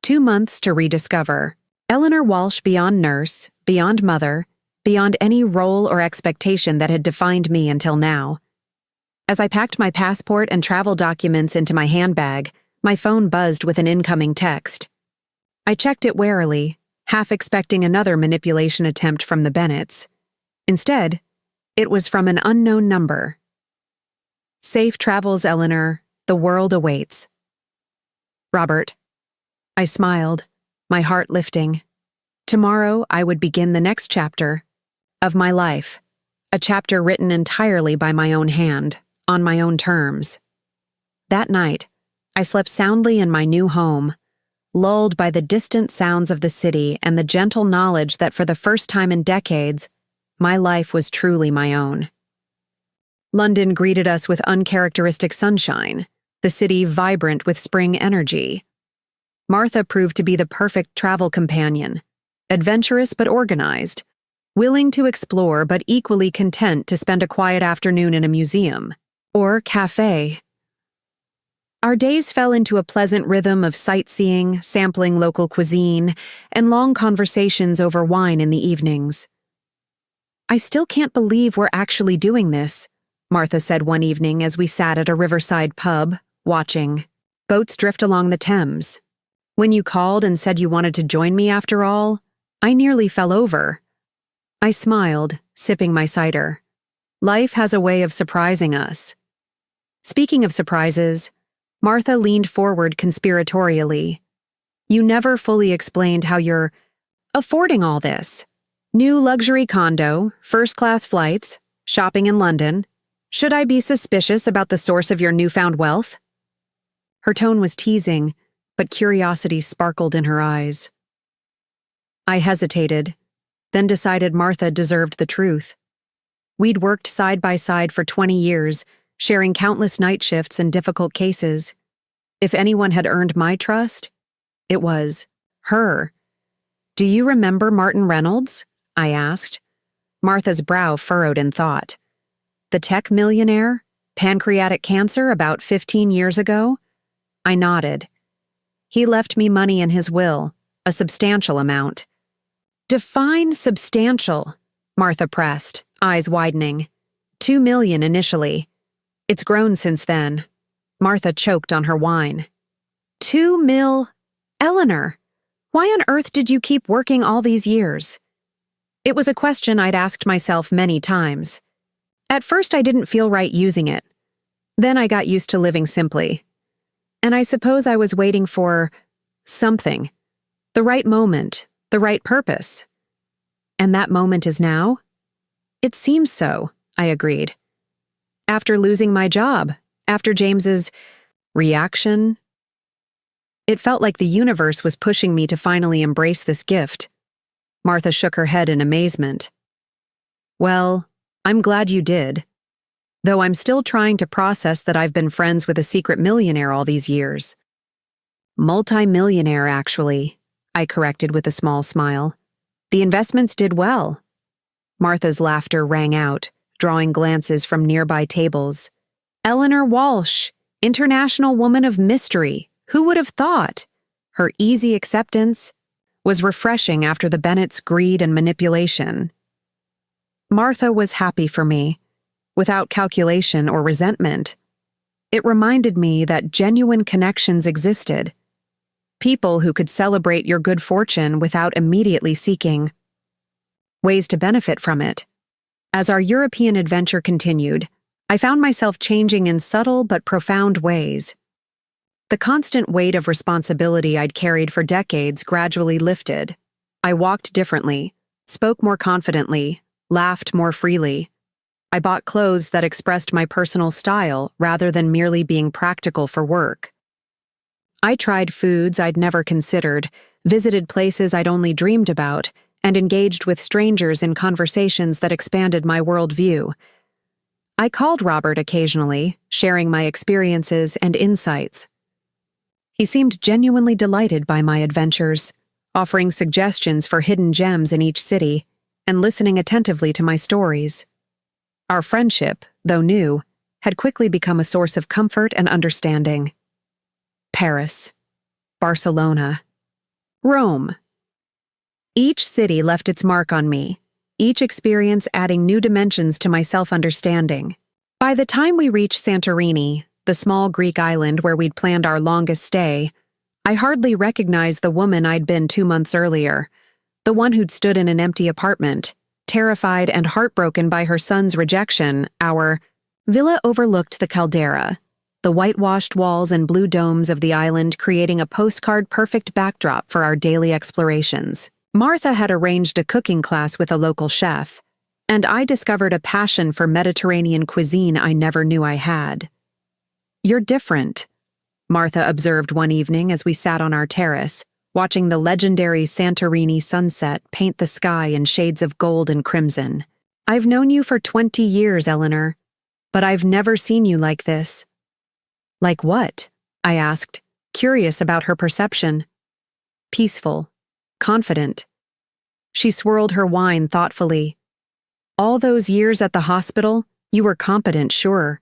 [SPEAKER 1] 2 months to rediscover. Eleanor Walsh beyond nurse, beyond mother, beyond any role or expectation that had defined me until now. As I packed my passport and travel documents into my handbag, my phone buzzed with an incoming text. I checked it warily, half expecting another manipulation attempt from the Bennetts. Instead, it was from an unknown number. Safe travels, Eleanor. The world awaits. Robert. I smiled, my heart lifting. Tomorrow I would begin the next chapter of my life, a chapter written entirely by my own hand, on my own terms. That night, I slept soundly in my new home, lulled by the distant sounds of the city and the gentle knowledge that for the first time in decades, my life was truly my own. London greeted us with uncharacteristic sunshine, the city vibrant with spring energy. Martha proved to be the perfect travel companion, adventurous but organized, willing to explore but equally content to spend a quiet afternoon in a museum or cafe. Our days fell into a pleasant rhythm of sightseeing, sampling local cuisine, and long conversations over wine in the evenings. "I still can't believe we're actually doing this," Martha said one evening as we sat at a riverside pub, watching boats drift along the Thames. "When you called and said you wanted to join me after all, I nearly fell over." I smiled, sipping my cider. Life has a way of surprising us. Speaking of surprises, Martha leaned forward conspiratorially. "You never fully explained how you're affording all this. New luxury condo, first-class flights, shopping in London. Should I be suspicious about the source of your newfound wealth?" Her tone was teasing, but curiosity sparkled in her eyes. I hesitated, then decided Martha deserved the truth. We'd worked side by side for 20 years, sharing countless night shifts and difficult cases. If anyone had earned my trust, it was her. "Do you remember Martin Reynolds?" I asked. Martha's brow furrowed in thought. "The tech millionaire? Pancreatic cancer about 15 years ago?" I nodded. "He left me money in his will, a substantial amount." "Define substantial," Martha pressed, eyes widening. $2 million initially. It's grown since then." Martha choked on her wine. "2 mil? Eleanor, why on earth did you keep working all these years?" It was a question I'd asked myself many times. At first I didn't feel right using it. Then I got used to living simply. And I suppose I was waiting for something. The right moment, the right purpose. And that moment is now? "It seems so," I agreed. "After losing my job, after James's reaction." It felt like the universe was pushing me to finally embrace this gift. Martha shook her head in amazement. "Well, I'm glad you did. Though I'm still trying to process that I've been friends with a secret millionaire all these years." "Multi-millionaire, actually," I corrected with a small smile. "The investments did well." Martha's laughter rang out, drawing glances from nearby tables. "Eleanor Walsh, international woman of mystery. Who would have thought?" Her easy acceptance was refreshing after the Bennetts' greed and manipulation. Martha was happy for me, without calculation or resentment. It reminded me that genuine connections existed. People who could celebrate your good fortune without immediately seeking ways to benefit from it. As our European adventure continued, I found myself changing in subtle but profound ways. The constant weight of responsibility I'd carried for decades gradually lifted. I walked differently, spoke more confidently, laughed more freely. I bought clothes that expressed my personal style rather than merely being practical for work. I tried foods I'd never considered, visited places I'd only dreamed about, and engaged with strangers in conversations that expanded my worldview. I called Robert occasionally, sharing my experiences and insights. He seemed genuinely delighted by my adventures, offering suggestions for hidden gems in each city, and listening attentively to my stories. Our friendship, though new, had quickly become a source of comfort and understanding. Paris, Barcelona, Rome. Each city left its mark on me, each experience adding new dimensions to my self-understanding. By the time we reached Santorini, the small Greek island where we'd planned our longest stay, I hardly recognized the woman I'd been 2 months earlier, the one who'd stood in an empty apartment, terrified and heartbroken by her son's rejection. Our villa overlooked the caldera, the whitewashed walls and blue domes of the island creating a postcard-perfect backdrop for our daily explorations. Martha had arranged a cooking class with a local chef, and I discovered a passion for Mediterranean cuisine I never knew I had. "You're different," Martha observed one evening as we sat on our terrace, watching the legendary Santorini sunset paint the sky in shades of gold and crimson. I've known you for 20 years, Eleanor, but I've never seen you like this. Like what? I asked, curious about her perception. Peaceful, confident. She swirled her wine thoughtfully. All those years at the hospital, you were competent, sure.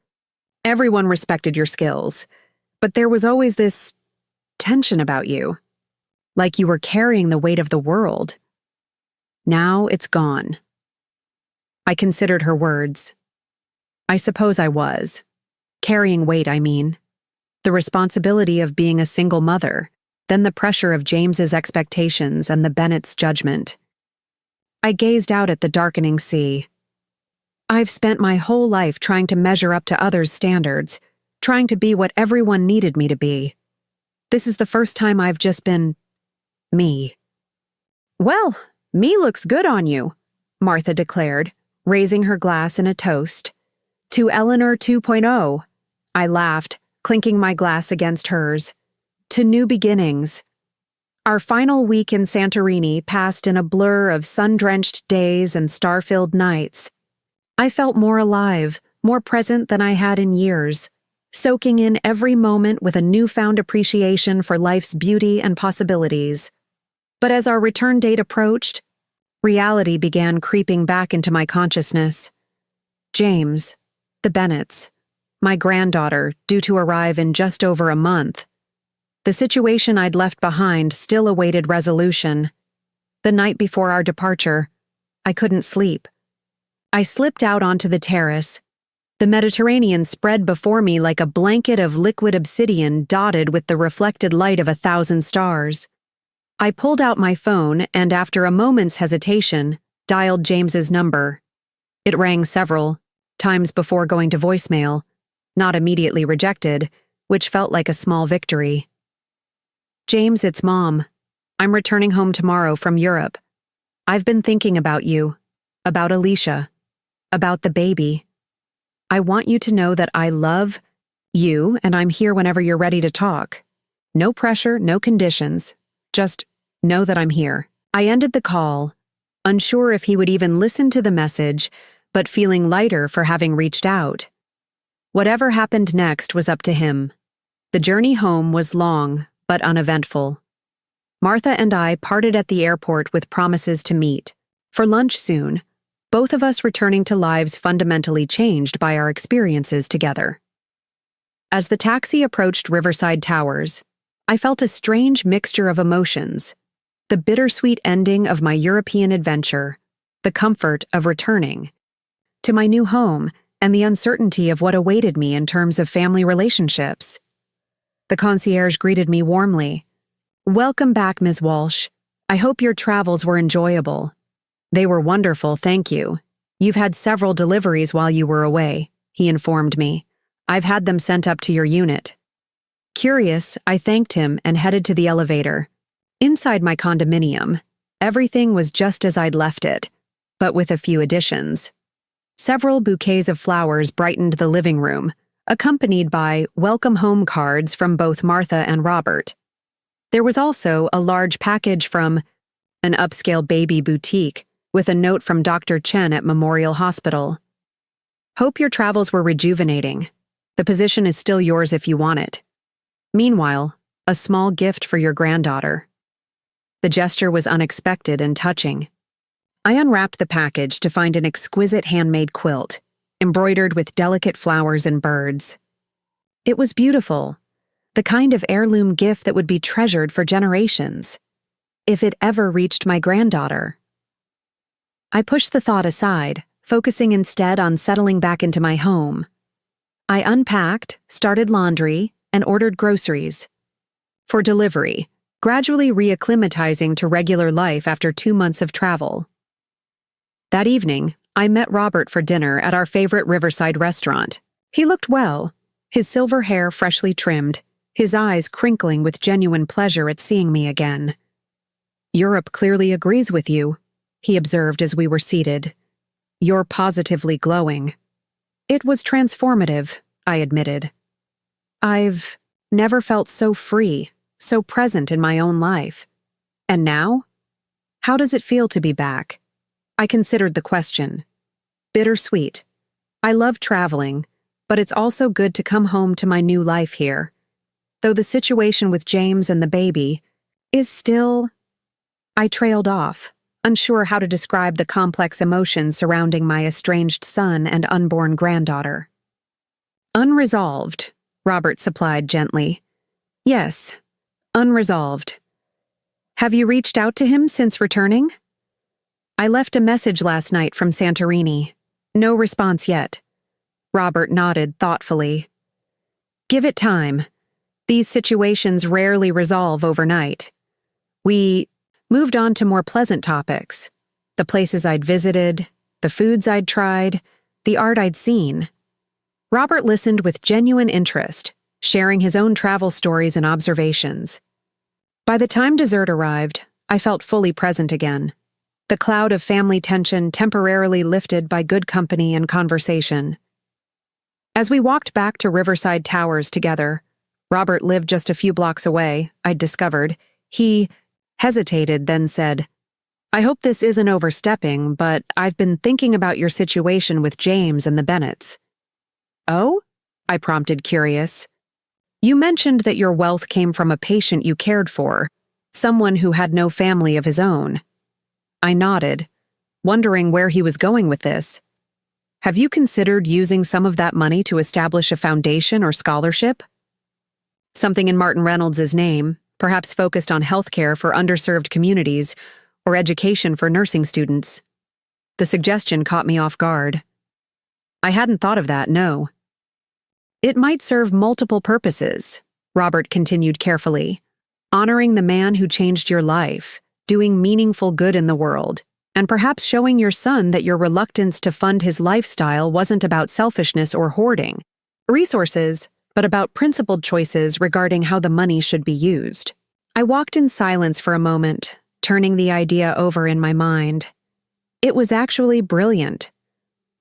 [SPEAKER 1] Everyone respected your skills, but there was always this tension about you. Like you were carrying the weight of the world. Now it's gone. I considered her words. I suppose I was. Carrying weight, I mean. The responsibility of being a single mother, then the pressure of James's expectations and the Bennetts' judgment. I gazed out at the darkening sea. I've spent my whole life trying to measure up to others' standards, trying to be what everyone needed me to be. This is the first time I've just been me. Well, me looks good on you, Martha declared, raising her glass in a toast. To Eleanor 2.0, I laughed, clinking my glass against hers. To new beginnings. Our final week in Santorini passed in a blur of sun-drenched days and star-filled nights. I felt more alive, more present than I had in years, soaking in every moment with a newfound appreciation for life's beauty and possibilities. But as our return date approached, reality began creeping back into my consciousness. James, the Bennetts, my granddaughter, due to arrive in just over a month. The situation I'd left behind still awaited resolution. The night before our departure, I couldn't sleep. I slipped out onto the terrace. The Mediterranean spread before me like a blanket of liquid obsidian dotted with the reflected light of 1,000 stars. I pulled out my phone and, after a moment's hesitation, dialed James's number. It rang several times before going to voicemail, not immediately rejected, which felt like a small victory. James, it's Mom. I'm returning home tomorrow from Europe. I've been thinking about you, about Alicia, about the baby. I want you to know that I love you and I'm here whenever you're ready to talk. No pressure, no conditions. Just know that I'm here. I ended the call, unsure if he would even listen to the message, but feeling lighter for having reached out. Whatever happened next was up to him. The journey home was long, but uneventful. Martha and I parted at the airport with promises to meet for lunch soon, both of us returning to lives fundamentally changed by our experiences together. As the taxi approached Riverside Towers, I felt a strange mixture of emotions: the bittersweet ending of my European adventure, the comfort of returning to my new home, and the uncertainty of what awaited me in terms of family relationships. The concierge greeted me warmly. "Welcome back, Ms. Walsh. I hope your travels were enjoyable." "They were wonderful, thank you. You've had several deliveries while you were away," he informed me. "I've had them sent up to your unit." Curious, I thanked him and headed to the elevator. Inside my condominium, everything was just as I'd left it, but with a few additions. Several bouquets of flowers brightened the living room, accompanied by welcome home cards from both Martha and Robert. There was also a large package from an upscale baby boutique with a note from Dr. Chen at Memorial Hospital. "Hope your travels were rejuvenating. The position is still yours if you want it. Meanwhile, a small gift for your granddaughter." The gesture was unexpected and touching. I unwrapped the package to find an exquisite handmade quilt, embroidered with delicate flowers and birds. It was beautiful, the kind of heirloom gift that would be treasured for generations, if it ever reached my granddaughter. I pushed the thought aside, focusing instead on settling back into my home. I unpacked, started laundry, and ordered groceries for delivery, gradually reacclimatizing to regular life after 2 months of travel. That evening, I met Robert for dinner at our favorite Riverside restaurant. He looked well, his silver hair freshly trimmed, his eyes crinkling with genuine pleasure at seeing me again. "Europe clearly agrees with you," he observed as we were seated. "You're positively glowing." "It was transformative," I admitted. "I've never felt so free, so present in my own life. And now? How does it feel to be back? I considered the question. Bittersweet. I love traveling, but it's also good to come home to my new life here. Though the situation with James and the baby is still... I trailed off, unsure how to describe the complex emotions surrounding my estranged son and unborn granddaughter. Unresolved, Robert supplied gently. Yes, unresolved. Have you reached out to him since returning? I left a message last night from Santorini. No response yet. Robert nodded thoughtfully. Give it time. These situations rarely resolve overnight. We moved on to more pleasant topics. The places I'd visited, the foods I'd tried, the art I'd seen. Robert listened with genuine interest, sharing his own travel stories and observations. By the time dessert arrived, I felt fully present again. The cloud of family tension temporarily lifted by good company and conversation. As we walked back to Riverside Towers together, Robert lived just a few blocks away, I'd discovered. He hesitated, then said, I hope this isn't overstepping, but I've been thinking about your situation with James and the Bennetts. Oh? I prompted, curious. You mentioned that your wealth came from a patient you cared for, someone who had no family of his own. I nodded, wondering where he was going with this. Have you considered using some of that money to establish a foundation or scholarship? Something in Martin Reynolds' name, perhaps focused on healthcare for underserved communities or education for nursing students. The suggestion caught me off guard. I hadn't thought of that, no. It might serve multiple purposes, Robert continued carefully. Honoring the man who changed your life, doing meaningful good in the world, and perhaps showing your son that your reluctance to fund his lifestyle wasn't about selfishness or hoarding resources, but about principled choices regarding how the money should be used. I walked in silence for a moment, turning the idea over in my mind. It was actually brilliant.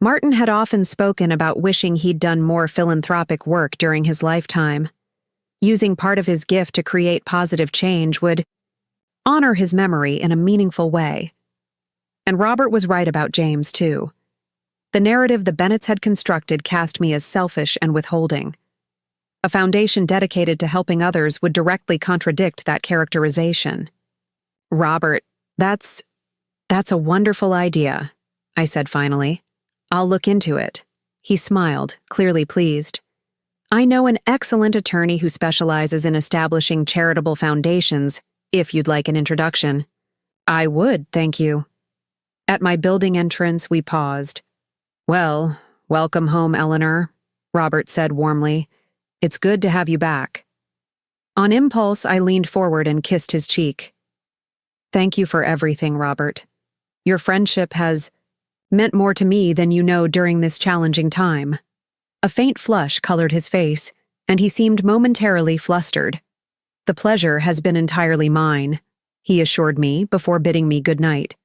[SPEAKER 1] Martin had often spoken about wishing he'd done more philanthropic work during his lifetime. Using part of his gift to create positive change would honor his memory in a meaningful way. And Robert was right about James, too. The narrative the Bennetts had constructed cast me as selfish and withholding. A foundation dedicated to helping others would directly contradict that characterization. Robert, that's a wonderful idea, I said finally. I'll look into it. He smiled, clearly pleased. I know an excellent attorney who specializes in establishing charitable foundations, if you'd like an introduction. I would, thank you. At my building entrance, we paused. Well, welcome home, Eleanor, Robert said warmly. It's good to have you back. On impulse, I leaned forward and kissed his cheek. Thank you for everything, Robert. Your friendship has meant more to me than you know during this challenging time. A faint flush colored his face, and he seemed momentarily flustered. The pleasure has been entirely mine, he assured me before bidding me good night.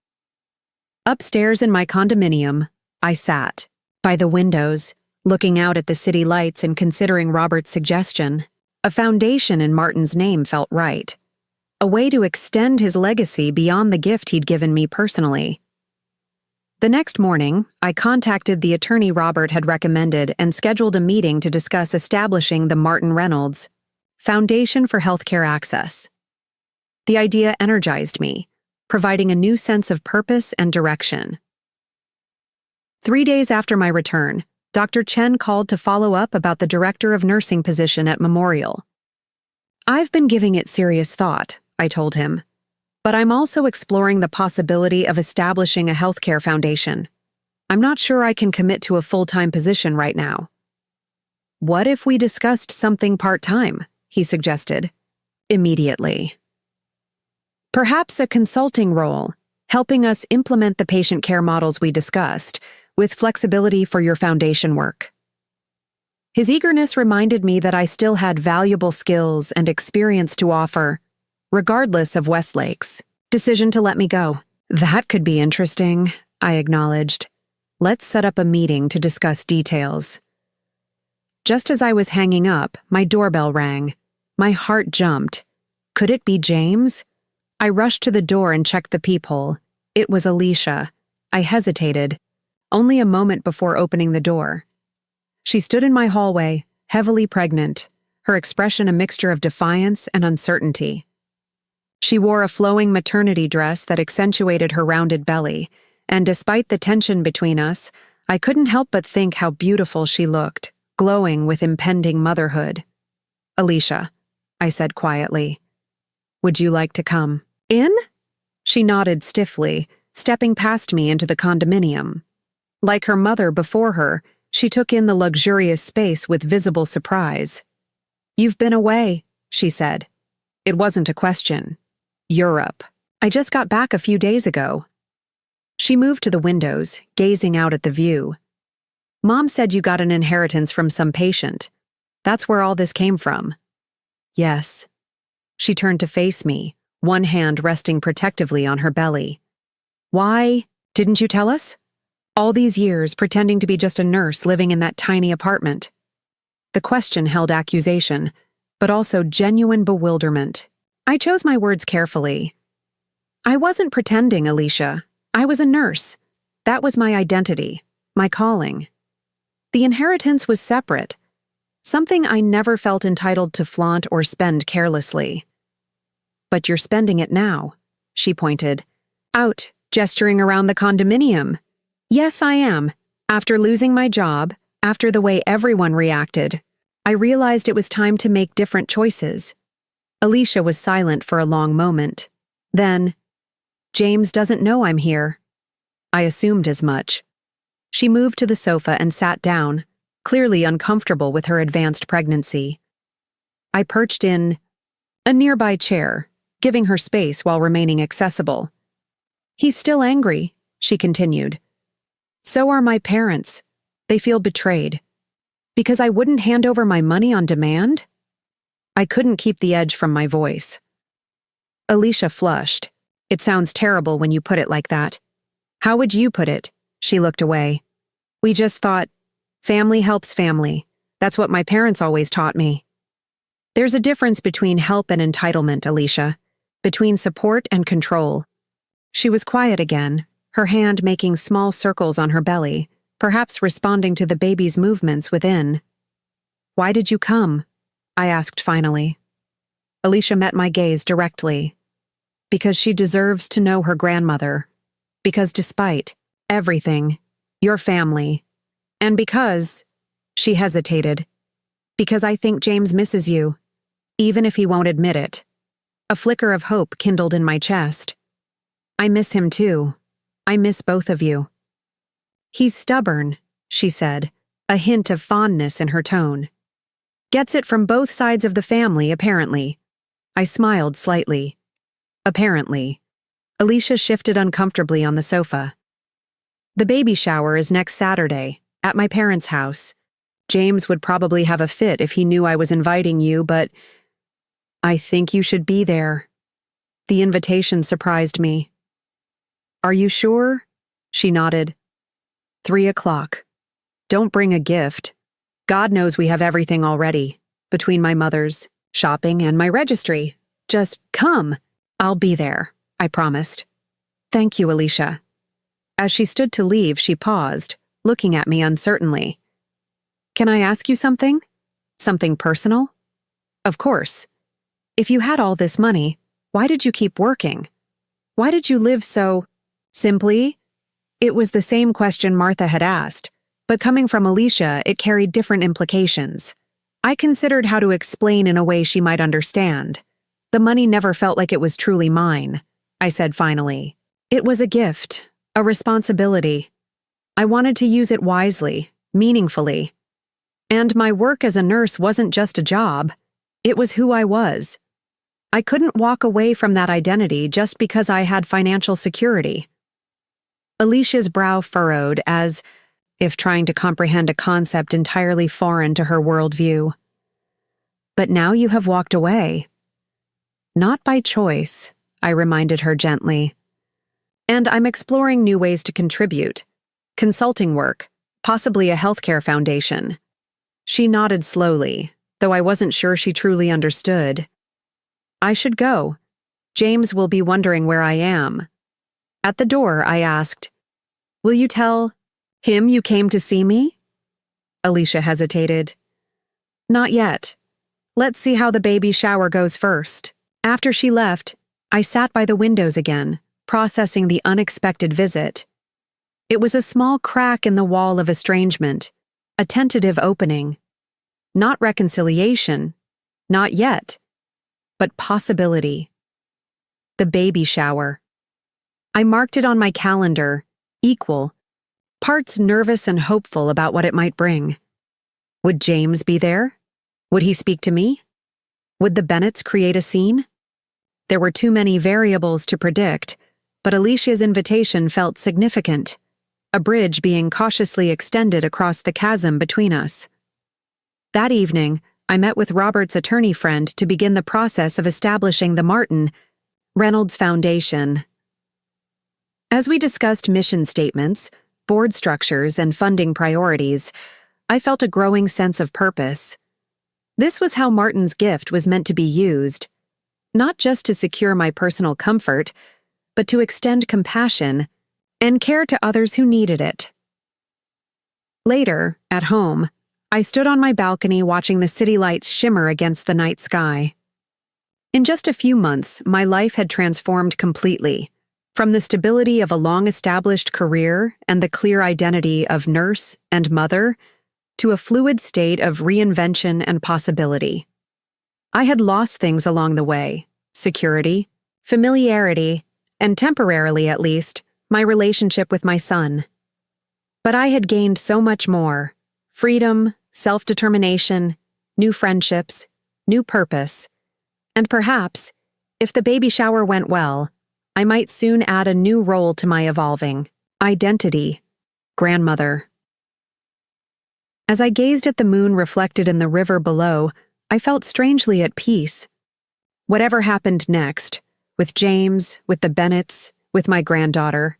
[SPEAKER 1] Upstairs in my condominium, I sat, by the windows, looking out at the city lights and considering Robert's suggestion. A foundation in Martin's name felt right. A way to extend his legacy beyond the gift he'd given me personally. The next morning, I contacted the attorney Robert had recommended and scheduled a meeting to discuss establishing the Martin Reynolds Foundation for Healthcare Access. The idea energized me, providing a new sense of purpose and direction. 3 days after my return, Dr. Chen called to follow up about the director of nursing position at Memorial. I've been giving it serious thought, I told him. But I'm also exploring the possibility of establishing a healthcare foundation. I'm not sure I can commit to a full-time position right now. What if we discussed something part-time? He suggested. Immediately. Perhaps a consulting role, helping us implement the patient care models we discussed, with flexibility for your foundation work. His eagerness reminded me that I still had valuable skills and experience to offer, regardless of Westlake's decision to let me go. That could be interesting, I acknowledged. Let's set up a meeting to discuss details. Just as I was hanging up, my doorbell rang. My heart jumped. Could it be James? I rushed to the door and checked the peephole. It was Alicia. I hesitated, only a moment before opening the door. She stood in my hallway, heavily pregnant, her expression a mixture of defiance and uncertainty. She wore a flowing maternity dress that accentuated her rounded belly, and despite the tension between us, I couldn't help but think how beautiful she looked, glowing with impending motherhood. "Alicia," I said quietly, "would you like to come in?" She nodded stiffly, stepping past me into the condominium. Like her mother before her, she took in the luxurious space with visible surprise. "You've been away," she said. It wasn't a question. "Europe. I just got back a few days ago." She moved to the windows, gazing out at the view. "Mom said you got an inheritance from some patient. That's where all this came from." "Yes." She turned to face me, one hand resting protectively on her belly. "Why didn't you tell us? All these years pretending to be just a nurse living in that tiny apartment." The question held accusation, but also genuine bewilderment. I chose my words carefully. "I wasn't pretending, Alicia. I was a nurse. That was my identity, my calling. The inheritance was separate, something I never felt entitled to flaunt or spend carelessly." "But you're spending it now," she pointed. "Out, gesturing around the condominium." "Yes, I am. After losing my job, after the way everyone reacted, I realized it was time to make different choices." Alicia was silent for a long moment. Then, "James doesn't know I'm here." I assumed as much. She moved to the sofa and sat down, clearly uncomfortable with her advanced pregnancy. I perched in a nearby chair, giving her space while remaining accessible. "He's still angry," she continued. "So are my parents. They feel betrayed. Because I wouldn't hand over my money on demand?" I couldn't keep the edge from my voice. Alicia flushed. "It sounds terrible when you put it like that." "How would you put it?" She looked away. "We just thought, family helps family. That's what my parents always taught me." There's a difference between help and entitlement, Alicia. Between support and control. She was quiet again, her hand making small circles on her belly, perhaps responding to the baby's movements within. "Why did you come?" I asked finally. Alicia met my gaze directly. "Because she deserves to know her grandmother. Because despite everything, your family. And because," she hesitated, "because I think James misses you, even if he won't admit it." A flicker of hope kindled in my chest. "I miss him too. I miss both of you." "He's stubborn," she said, a hint of fondness in her tone. "Gets it from both sides of the family, apparently." I smiled slightly. "Apparently." Alicia shifted uncomfortably on the sofa. "The baby shower is next Saturday, at my parents' house. James would probably have a fit if he knew I was inviting you, but I think you should be there." The invitation surprised me. "Are you sure?" She nodded. 3:00. Don't bring a gift. God knows we have everything already, between my mother's, shopping, and my registry. Just come. I'll be there, I promised. "Thank you, Alicia." As she stood to leave, she paused, looking at me uncertainly. "Can I ask you something? Something personal?" "Of course. If you had all this money, why did you keep working? Why did you live so simply?" It was the same question Martha had asked, but coming from Alicia, it carried different implications. I considered how to explain in a way she might understand. "The money never felt like it was truly mine," I said finally. "It was a gift, a responsibility. I wanted to use it wisely, meaningfully. And my work as a nurse wasn't just a job. It was who I was. I couldn't walk away from that identity just because I had financial security." Alicia's brow furrowed as if trying to comprehend a concept entirely foreign to her worldview. "But now you have walked away." "Not by choice," I reminded her gently. "And I'm exploring new ways to contribute. Consulting work, possibly a healthcare foundation." She nodded slowly, though I wasn't sure she truly understood. I should go. James will be wondering where I am. At the door, I asked, "Will you tell him you came to see me?" Alicia hesitated. "Not yet. Let's see how the baby shower goes first." After she left, I sat by the windows again, processing the unexpected visit. It was a small crack in the wall of estrangement, a tentative opening. Not reconciliation, not yet, but possibility. The baby shower. I marked it on my calendar, equal, parts nervous and hopeful about what it might bring. Would James be there? Would he speak to me? Would the Bennetts create a scene? There were too many variables to predict, but Alicia's invitation felt significant, a bridge being cautiously extended across the chasm between us. That evening, I met with Robert's attorney friend to begin the process of establishing the Martin Reynolds Foundation. As we discussed mission statements, board structures, and funding priorities, I felt a growing sense of purpose. This was how Martin's gift was meant to be used, not just to secure my personal comfort, but to extend compassion and care to others who needed it. Later, at home, I stood on my balcony watching the city lights shimmer against the night sky. In just a few months, my life had transformed completely, from the stability of a long-established career and the clear identity of nurse and mother to a fluid state of reinvention and possibility. I had lost things along the way: security, familiarity, and temporarily at least, my relationship with my son. But I had gained so much more: freedom, self-determination, new friendships, new purpose. And perhaps, if the baby shower went well, I might soon add a new role to my evolving identity: grandmother. As I gazed at the moon reflected in the river below, I felt strangely at peace. Whatever happened next, with James, with the Bennetts, with my granddaughter,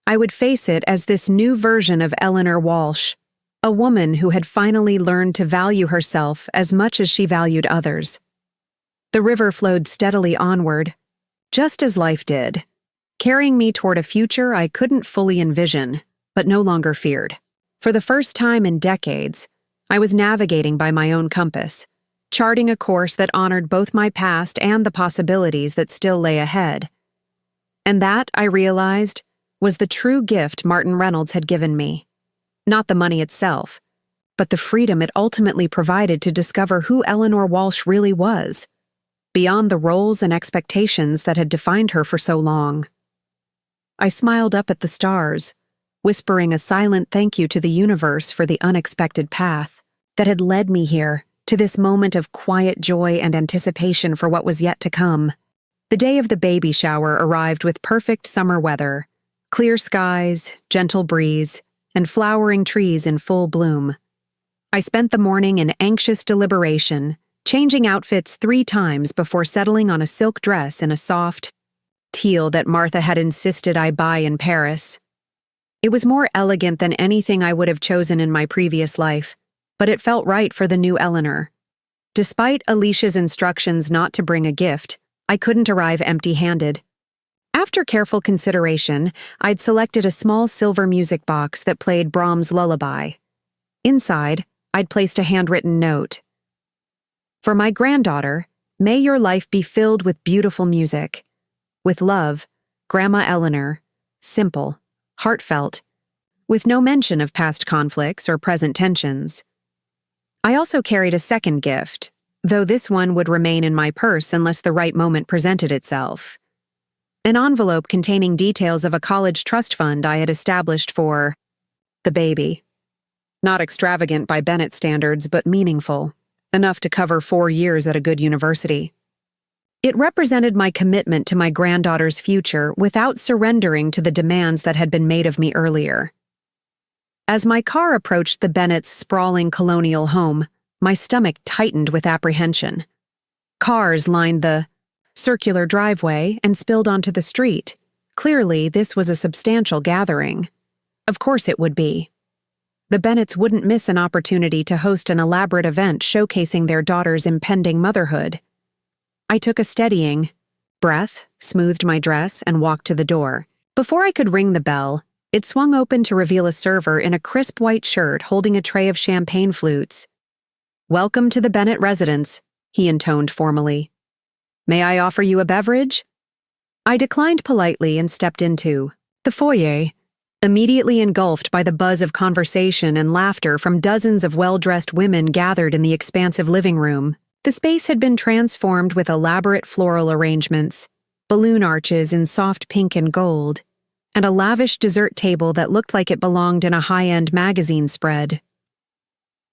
[SPEAKER 1] I would face it as this new version of Eleanor Walsh, a woman who had finally learned to value herself as much as she valued others. The river flowed steadily onward, just as life did, carrying me toward a future I couldn't fully envision, but no longer feared. For the first time in decades, I was navigating by my own compass, charting a course that honored both my past and the possibilities that still lay ahead. And that, I realized, was the true gift Martin Reynolds had given me. Not the money itself, but the freedom it ultimately provided to discover who Eleanor Walsh really was, beyond the roles and expectations that had defined her for so long. I smiled up at the stars, whispering a silent thank you to the universe for the unexpected path that had led me here, to this moment of quiet joy and anticipation for what was yet to come. The day of the baby shower arrived with perfect summer weather, clear skies, gentle breeze, and flowering trees in full bloom. I spent the morning in anxious deliberation, changing outfits 3 times before settling on a silk dress in a soft teal that Martha had insisted I buy in Paris. It was more elegant than anything I would have chosen in my previous life, but it felt right for the new Eleanor. Despite Alicia's instructions not to bring a gift, I couldn't arrive empty-handed. After careful consideration, I'd selected a small silver music box that played Brahms' Lullaby. Inside, I'd placed a handwritten note. For my granddaughter, may your life be filled with beautiful music. With love, Grandma Eleanor. Simple, heartfelt, with no mention of past conflicts or present tensions. I also carried a second gift, though this one would remain in my purse unless the right moment presented itself. An envelope containing details of a college trust fund I had established for the baby. Not extravagant by Bennett standards, but meaningful, enough to cover 4 years at a good university. It represented my commitment to my granddaughter's future without surrendering to the demands that had been made of me earlier. As my car approached the Bennetts' sprawling colonial home, my stomach tightened with apprehension. Cars lined the circular driveway and spilled onto the street. Clearly, this was a substantial gathering. Of course it would be. The Bennetts wouldn't miss an opportunity to host an elaborate event showcasing their daughter's impending motherhood. I took a steadying breath, smoothed my dress, and walked to the door. Before I could ring the bell, it swung open to reveal a server in a crisp white shirt holding a tray of champagne flutes. "Welcome to the Bennett residence," he intoned formally. "May I offer you a beverage?" I declined politely and stepped into the foyer, immediately engulfed by the buzz of conversation and laughter from dozens of well-dressed women gathered in the expansive living room. The space had been transformed with elaborate floral arrangements, balloon arches in soft pink and gold, and a lavish dessert table that looked like it belonged in a high-end magazine spread.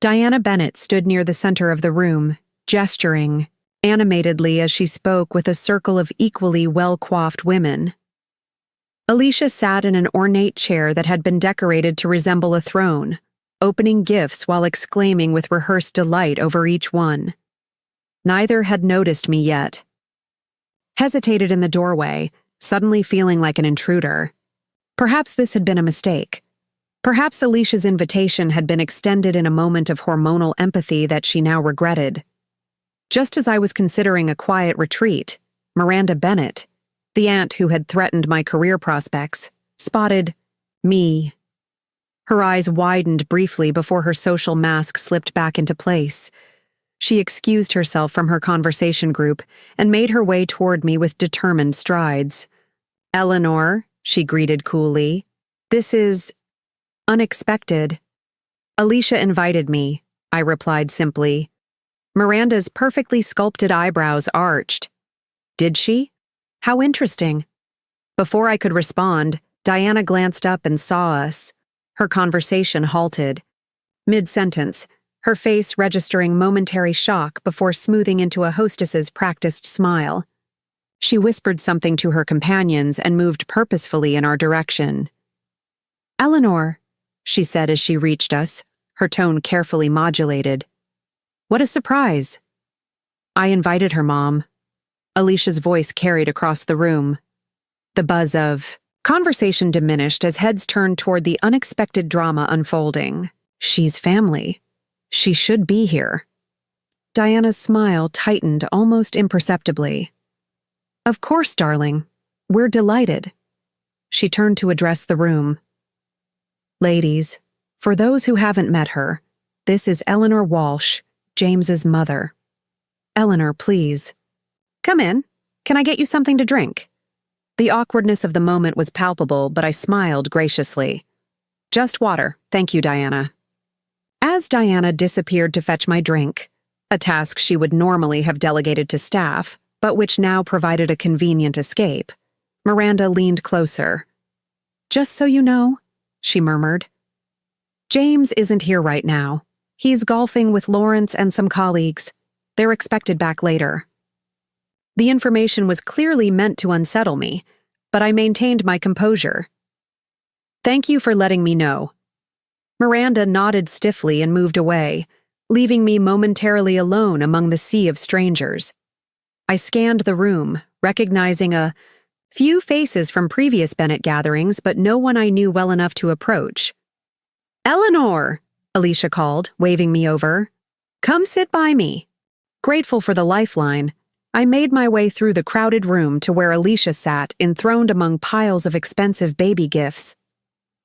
[SPEAKER 1] Diana Bennett stood near the center of the room, gesturing animatedly as she spoke with a circle of equally well-coiffed women. Alicia sat in an ornate chair that had been decorated to resemble a throne, opening gifts while exclaiming with rehearsed delight over each one. Neither had noticed me yet. Hesitated in the doorway, suddenly feeling like an intruder. Perhaps this had been a mistake. Perhaps Alicia's invitation had been extended in a moment of hormonal empathy that she now regretted. Just as I was considering a quiet retreat, Miranda Bennett, the aunt who had threatened my career prospects, spotted me. Her eyes widened briefly before her social mask slipped back into place. She excused herself from her conversation group and made her way toward me with determined strides. "Eleanor," she greeted coolly, "this is unexpected." "Alicia invited me," I replied simply. Miranda's perfectly sculpted eyebrows arched. "Did she? How interesting." Before I could respond, Diana glanced up and saw us. Her conversation halted. Mid-sentence, her face registering momentary shock before smoothing into a hostess's practiced smile. She whispered something to her companions and moved purposefully in our direction. "Eleanor," she said as she reached us, her tone carefully modulated. "What a surprise." "I invited her, Mom." Alicia's voice carried across the room. The buzz of conversation diminished as heads turned toward the unexpected drama unfolding. "She's family. She should be here." Diana's smile tightened almost imperceptibly. "Of course, darling. We're delighted." She turned to address the room. "Ladies, for those who haven't met her, this is Eleanor Walsh, James's mother. Eleanor, please. Come in. Can I get you something to drink?" The awkwardness of the moment was palpable, but I smiled graciously. "Just water, thank you, Diana." As Diana disappeared to fetch my drink, a task she would normally have delegated to staff, but which now provided a convenient escape, Miranda leaned closer. "Just so you know," she murmured, "James isn't here right now. He's golfing with Lawrence and some colleagues. They're expected back later." The information was clearly meant to unsettle me, but I maintained my composure. "Thank you for letting me know." Miranda nodded stiffly and moved away, leaving me momentarily alone among the sea of strangers. I scanned the room, recognizing a few faces from previous Bennett gatherings, but no one I knew well enough to approach. "Eleanor!" Alicia called, waving me over. "Come sit by me." Grateful for the lifeline, I made my way through the crowded room to where Alicia sat, enthroned among piles of expensive baby gifts.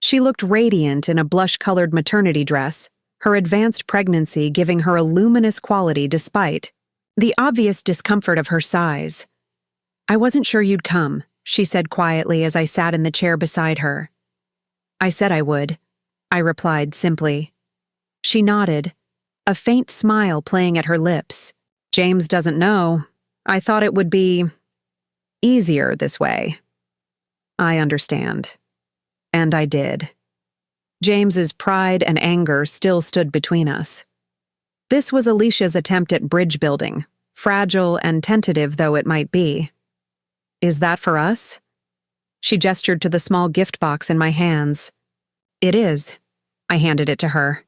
[SPEAKER 1] She looked radiant in a blush-colored maternity dress, her advanced pregnancy giving her a luminous quality despite the obvious discomfort of her size. "I wasn't sure you'd come," she said quietly as I sat in the chair beside her. "I said I would," I replied simply. She nodded, a faint smile playing at her lips. "James doesn't know. I thought it would be easier this way." "I understand." And I did. James's pride and anger still stood between us. This was Alicia's attempt at bridge building, fragile and tentative though it might be. "Is that for us?" She gestured to the small gift box in my hands. "It is." I handed it to her.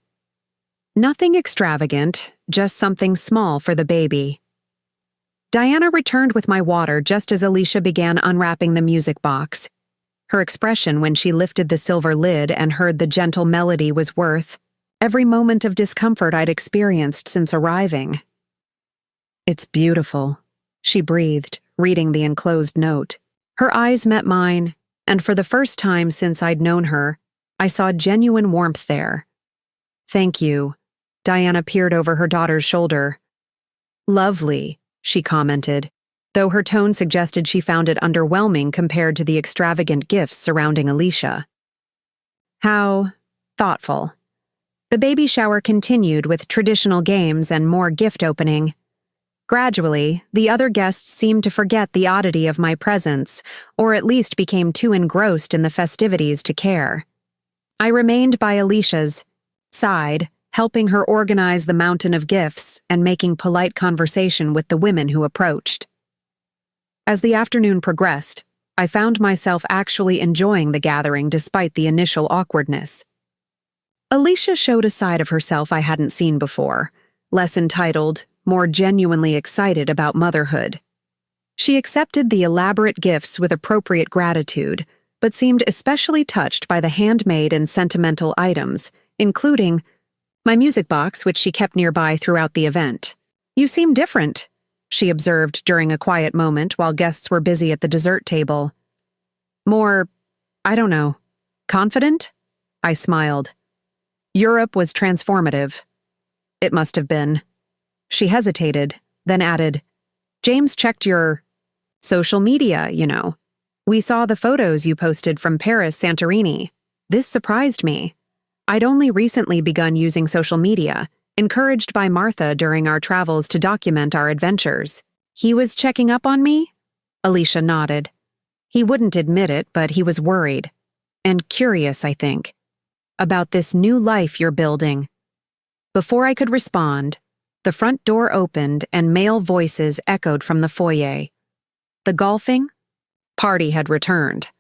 [SPEAKER 1] Nothing extravagant, just something small for the baby. Diana returned with my water just as Alicia began unwrapping the music box. Her expression when she lifted the silver lid and heard the gentle melody was worth every moment of discomfort I'd experienced since arriving. "It's beautiful," she breathed, reading the enclosed note. Her eyes met mine, and for the first time since I'd known her, I saw genuine warmth there. "Thank you." Diana peered over her daughter's shoulder. "Lovely," she commented, though her tone suggested she found it underwhelming compared to the extravagant gifts surrounding Alicia. "How thoughtful." The baby shower continued with traditional games and more gift opening. Gradually, the other guests seemed to forget the oddity of my presence, or at least became too engrossed in the festivities to care. I remained by Alicia's side, helping her organize the mountain of gifts and making polite conversation with the women who approached. As the afternoon progressed, I found myself actually enjoying the gathering despite the initial awkwardness. Alicia showed a side of herself I hadn't seen before, less entitled, more genuinely excited about motherhood. She accepted the elaborate gifts with appropriate gratitude, but seemed especially touched by the handmade and sentimental items, including my music box, which she kept nearby throughout the event. "You seem different," she observed during a quiet moment while guests were busy at the dessert table. "More, I don't know, confident?" I smiled. "Europe was transformative." "It must have been." She hesitated, then added, "James checked your social media, you know. We saw the photos you posted from Paris, Santorini. This surprised me. I'd only recently begun using social media, encouraged by Martha during our travels to document our adventures." "He was checking up on me?" Alicia nodded. He wouldn't admit it, but he was worried. And curious, I think. About this new life you're building. Before I could respond, the front door opened and male voices echoed from the foyer. The golfing party had returned.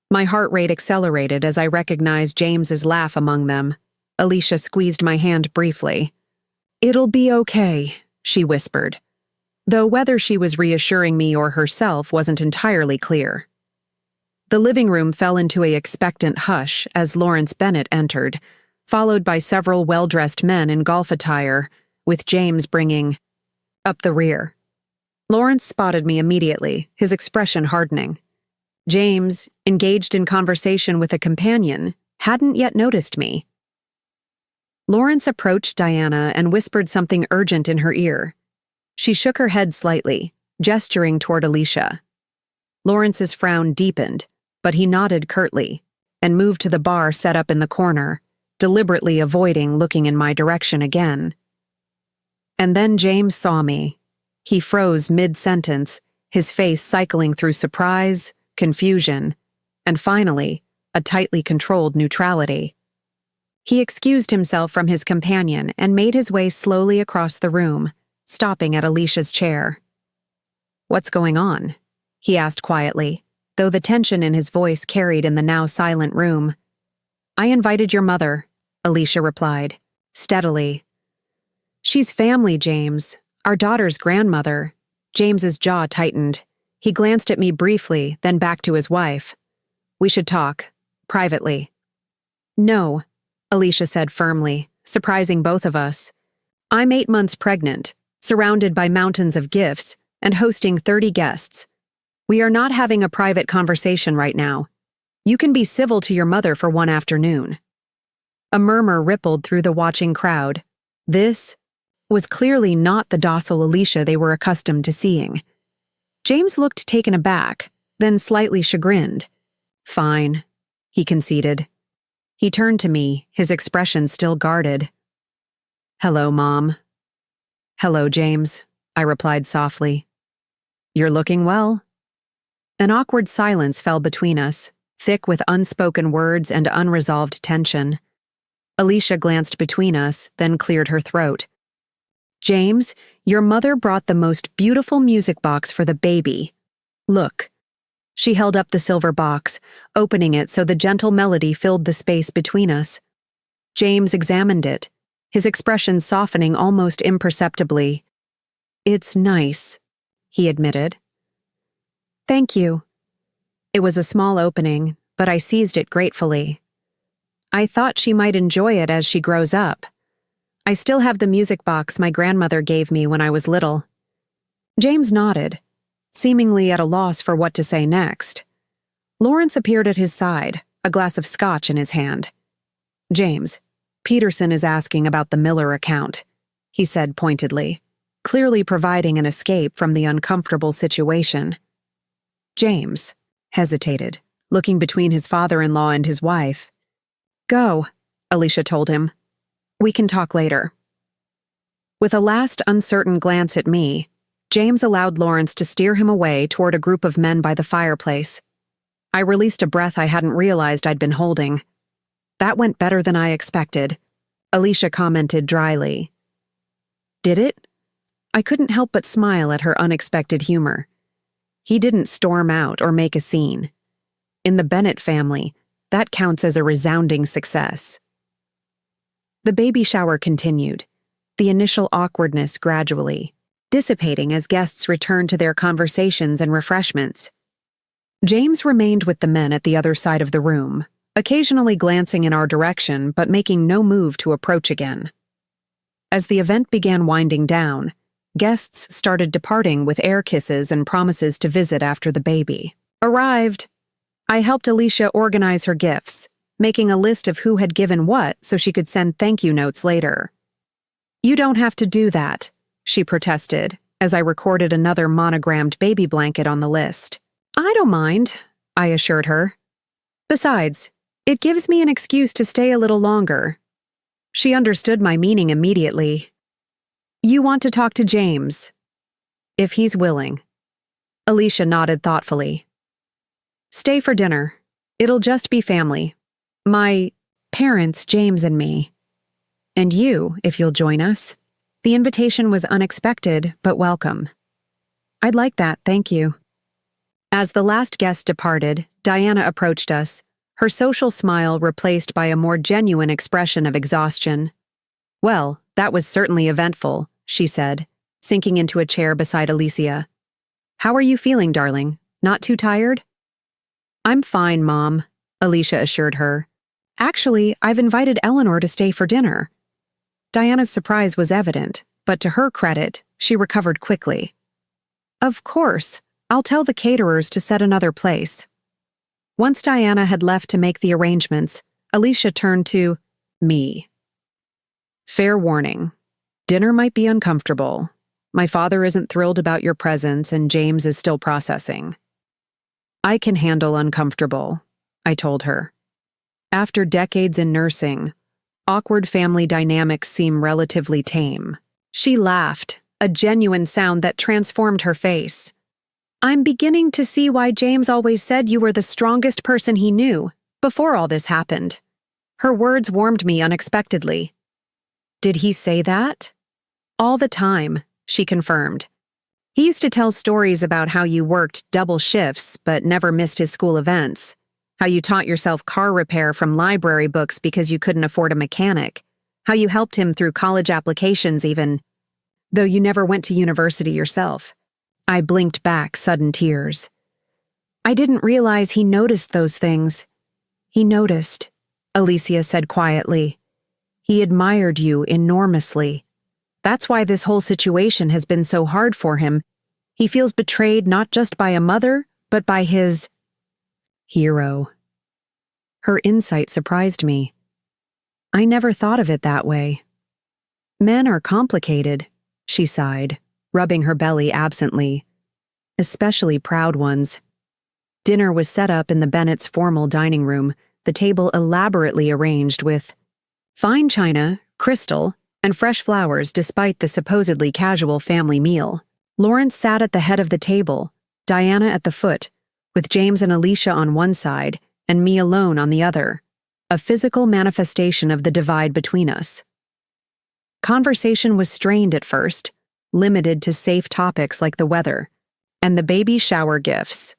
[SPEAKER 1] My heart rate accelerated as I recognized James's laugh among them. Alicia squeezed my hand briefly. "It'll be okay," she whispered, though whether she was reassuring me or herself wasn't entirely clear. The living room fell into an expectant hush as Lawrence Bennett entered, followed by several well-dressed men in golf attire, with James bringing up the rear. Lawrence spotted me immediately, his expression hardening. James, engaged in conversation with a companion, hadn't yet noticed me. Lawrence approached Diana and whispered something urgent in her ear. She shook her head slightly, gesturing toward Alicia. Lawrence's frown deepened, but he nodded curtly and moved to the bar set up in the corner, deliberately avoiding looking in my direction again. And then James saw me. He froze mid-sentence, his face cycling through surprise, confusion, and finally, a tightly controlled neutrality. He excused himself from his companion and made his way slowly across the room, stopping at Alicia's chair. "What's going on?" he asked quietly, though the tension in his voice carried in the now silent room. "I invited your mother," Alicia replied, steadily. "She's family, James, our daughter's grandmother." James's jaw tightened. He glanced at me briefly, then back to his wife. "We should talk, privately." "No," Alicia said firmly, surprising both of us. "I'm 8 months pregnant, surrounded by mountains of gifts, and hosting 30 guests. We are not having a private conversation right now. You can be civil to your mother for one afternoon." A murmur rippled through the watching crowd. This was clearly not the docile Alicia they were accustomed to seeing. James looked taken aback, then slightly chagrined. "Fine," he conceded. He turned to me, his expression still guarded. "Hello, Mom." "Hello, James," I replied softly. "You're looking well." An awkward silence fell between us, thick with unspoken words and unresolved tension. Alicia glanced between us, then cleared her throat. "James, your mother brought the most beautiful music box for the baby. Look." She held up the silver box, opening it so the gentle melody filled the space between us. James examined it, his expression softening almost imperceptibly. "It's nice," he admitted. "Thank you." It was a small opening, but I seized it gratefully. I thought she might enjoy it as she grows up, I still have the music box my grandmother gave me when I was little. James nodded, seemingly at a loss for what to say next. Lawrence appeared at his side, a glass of scotch in his hand. "James, Peterson is asking about the Miller account," he said pointedly, clearly providing an escape from the uncomfortable situation. James hesitated, looking between his father-in-law and his wife. "Go," Alicia told him. "We can talk later." With a last uncertain glance at me, James allowed Lawrence to steer him away toward a group of men by the fireplace. I released a breath I hadn't realized I'd been holding. "That went better than I expected," Alicia commented dryly. "Did it?" I couldn't help but smile at her unexpected humor. He didn't storm out or make a scene. In the Bennett family, that counts as a resounding success. The baby shower continued, the initial awkwardness gradually dissipating as guests returned to their conversations and refreshments. James remained with the men at the other side of the room, occasionally glancing in our direction but making no move to approach again. As the event began winding down, guests started departing with air kisses and promises to visit after the baby arrived. I helped Alicia organize her gifts, making a list of who had given what so she could send thank you notes later. "You don't have to do that," she protested, as I recorded another monogrammed baby blanket on the list. "I don't mind," I assured her. "Besides, it gives me an excuse to stay a little longer." She understood my meaning immediately. "You want to talk to James?" "If he's willing." Alicia nodded thoughtfully. "Stay for dinner. It'll just be family. My parents, James and me. And you, if you'll join us." The invitation was unexpected, but welcome. "I'd like that, thank you." As the last guest departed, Diana approached us, her social smile replaced by a more genuine expression of exhaustion. "Well, that was certainly eventful," she said, sinking into a chair beside Alicia. "How are you feeling, darling? Not too tired?" "I'm fine, Mom," Alicia assured her. "Actually, I've invited Eleanor to stay for dinner." Diana's surprise was evident, but to her credit, she recovered quickly. "Of course, I'll tell the caterers to set another place." Once Diana had left to make the arrangements, Alicia turned to me. "Fair warning. Dinner might be uncomfortable. My father isn't thrilled about your presence and James is still processing." "I can handle uncomfortable," I told her. After decades in nursing, awkward family dynamics seem relatively tame. She laughed, a genuine sound that transformed her face. "I'm beginning to see why James always said you were the strongest person he knew, before all this happened." Her words warmed me unexpectedly. "Did he say that?" "All the time," she confirmed. "He used to tell stories about how you worked double shifts but never missed his school events, how you taught yourself car repair from library books because you couldn't afford a mechanic, how you helped him through college applications even, though you never went to university yourself." I blinked back sudden tears. "I didn't realize he noticed those things." "He noticed," Alicia said quietly. "He admired you enormously. That's why this whole situation has been so hard for him. He feels betrayed not just by a mother, but by his hero." Her insight surprised me. I never thought of it that way. "Men are complicated," she sighed, rubbing her belly absently. "Especially proud ones." Dinner was set up in the Bennetts' formal dining room, the table elaborately arranged with fine china, crystal, and fresh flowers despite the supposedly casual family meal. Lawrence sat at the head of the table, Diana at the foot, with James and Alicia on one side and me alone on the other, a physical manifestation of the divide between us. Conversation was strained at first, limited to safe topics like the weather and the baby shower gifts.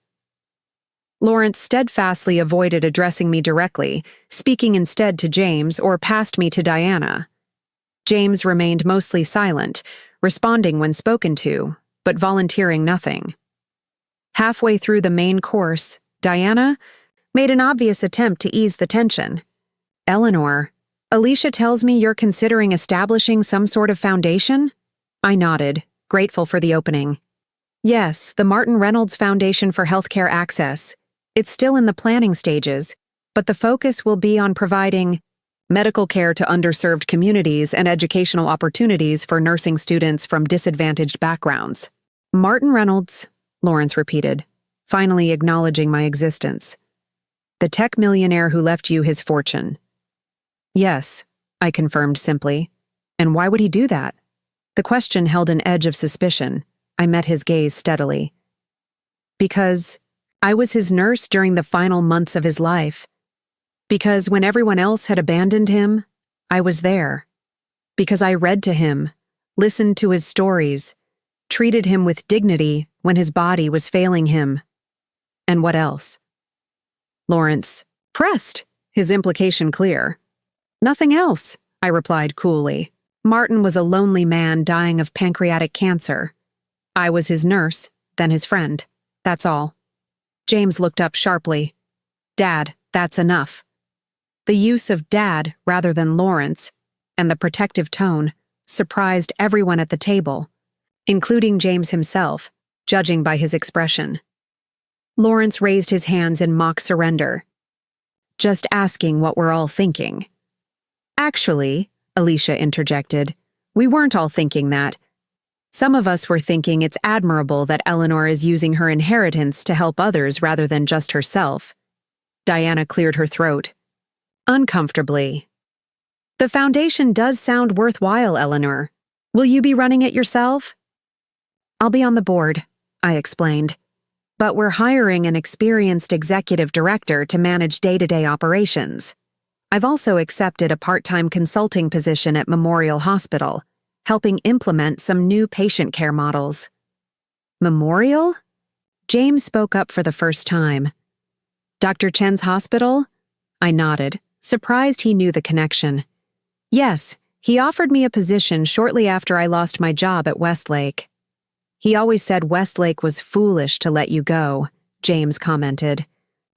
[SPEAKER 1] Lawrence steadfastly avoided addressing me directly, speaking instead to James or passed me to Diana. James remained mostly silent, responding when spoken to, but volunteering nothing. Halfway through the main course, Diana made an obvious attempt to ease the tension. "Eleanor," Alicia tells me you're considering establishing some sort of foundation? I nodded, grateful for the opening. Yes, the Martin Reynolds Foundation for Healthcare Access. It's still in the planning stages, but the focus will be on providing medical care to underserved communities and educational opportunities for nursing students from disadvantaged backgrounds. Martin Reynolds, Lawrence repeated, finally acknowledging my existence. The tech millionaire who left you his fortune. Yes, I confirmed simply. And why would he do that? The question held an edge of suspicion. I met his gaze steadily. Because I was his nurse during the final months of his life. Because when everyone else had abandoned him, I was there. Because I read to him, listened to his stories, treated him with dignity when his body was failing him. And what else? Lawrence pressed, his implication clear. Nothing else, I replied coolly. Martin was a lonely man dying of pancreatic cancer. I was his nurse, then his friend. That's all. James looked up sharply. Dad, that's enough. The use of Dad rather than Lawrence, and the protective tone, surprised everyone at the table, including James himself, judging by his expression. Lawrence raised his hands in mock surrender. Just asking what we're all thinking. Actually, Alicia interjected, we weren't all thinking that. Some of us were thinking it's admirable that Eleanor is using her inheritance to help others rather than just herself. Diana cleared her throat. Uncomfortably. The foundation does sound worthwhile, Eleanor. Will you be running it yourself? I'll be on the board, I explained. But we're hiring an experienced executive director to manage day-to-day operations. I've also accepted a part-time consulting position at Memorial Hospital, helping implement some new patient care models. Memorial? James spoke up for the first time. Dr. Chen's hospital? I nodded, surprised he knew the connection. Yes, he offered me a position shortly after I lost my job at Westlake. He always said Westlake was foolish to let you go, James commented,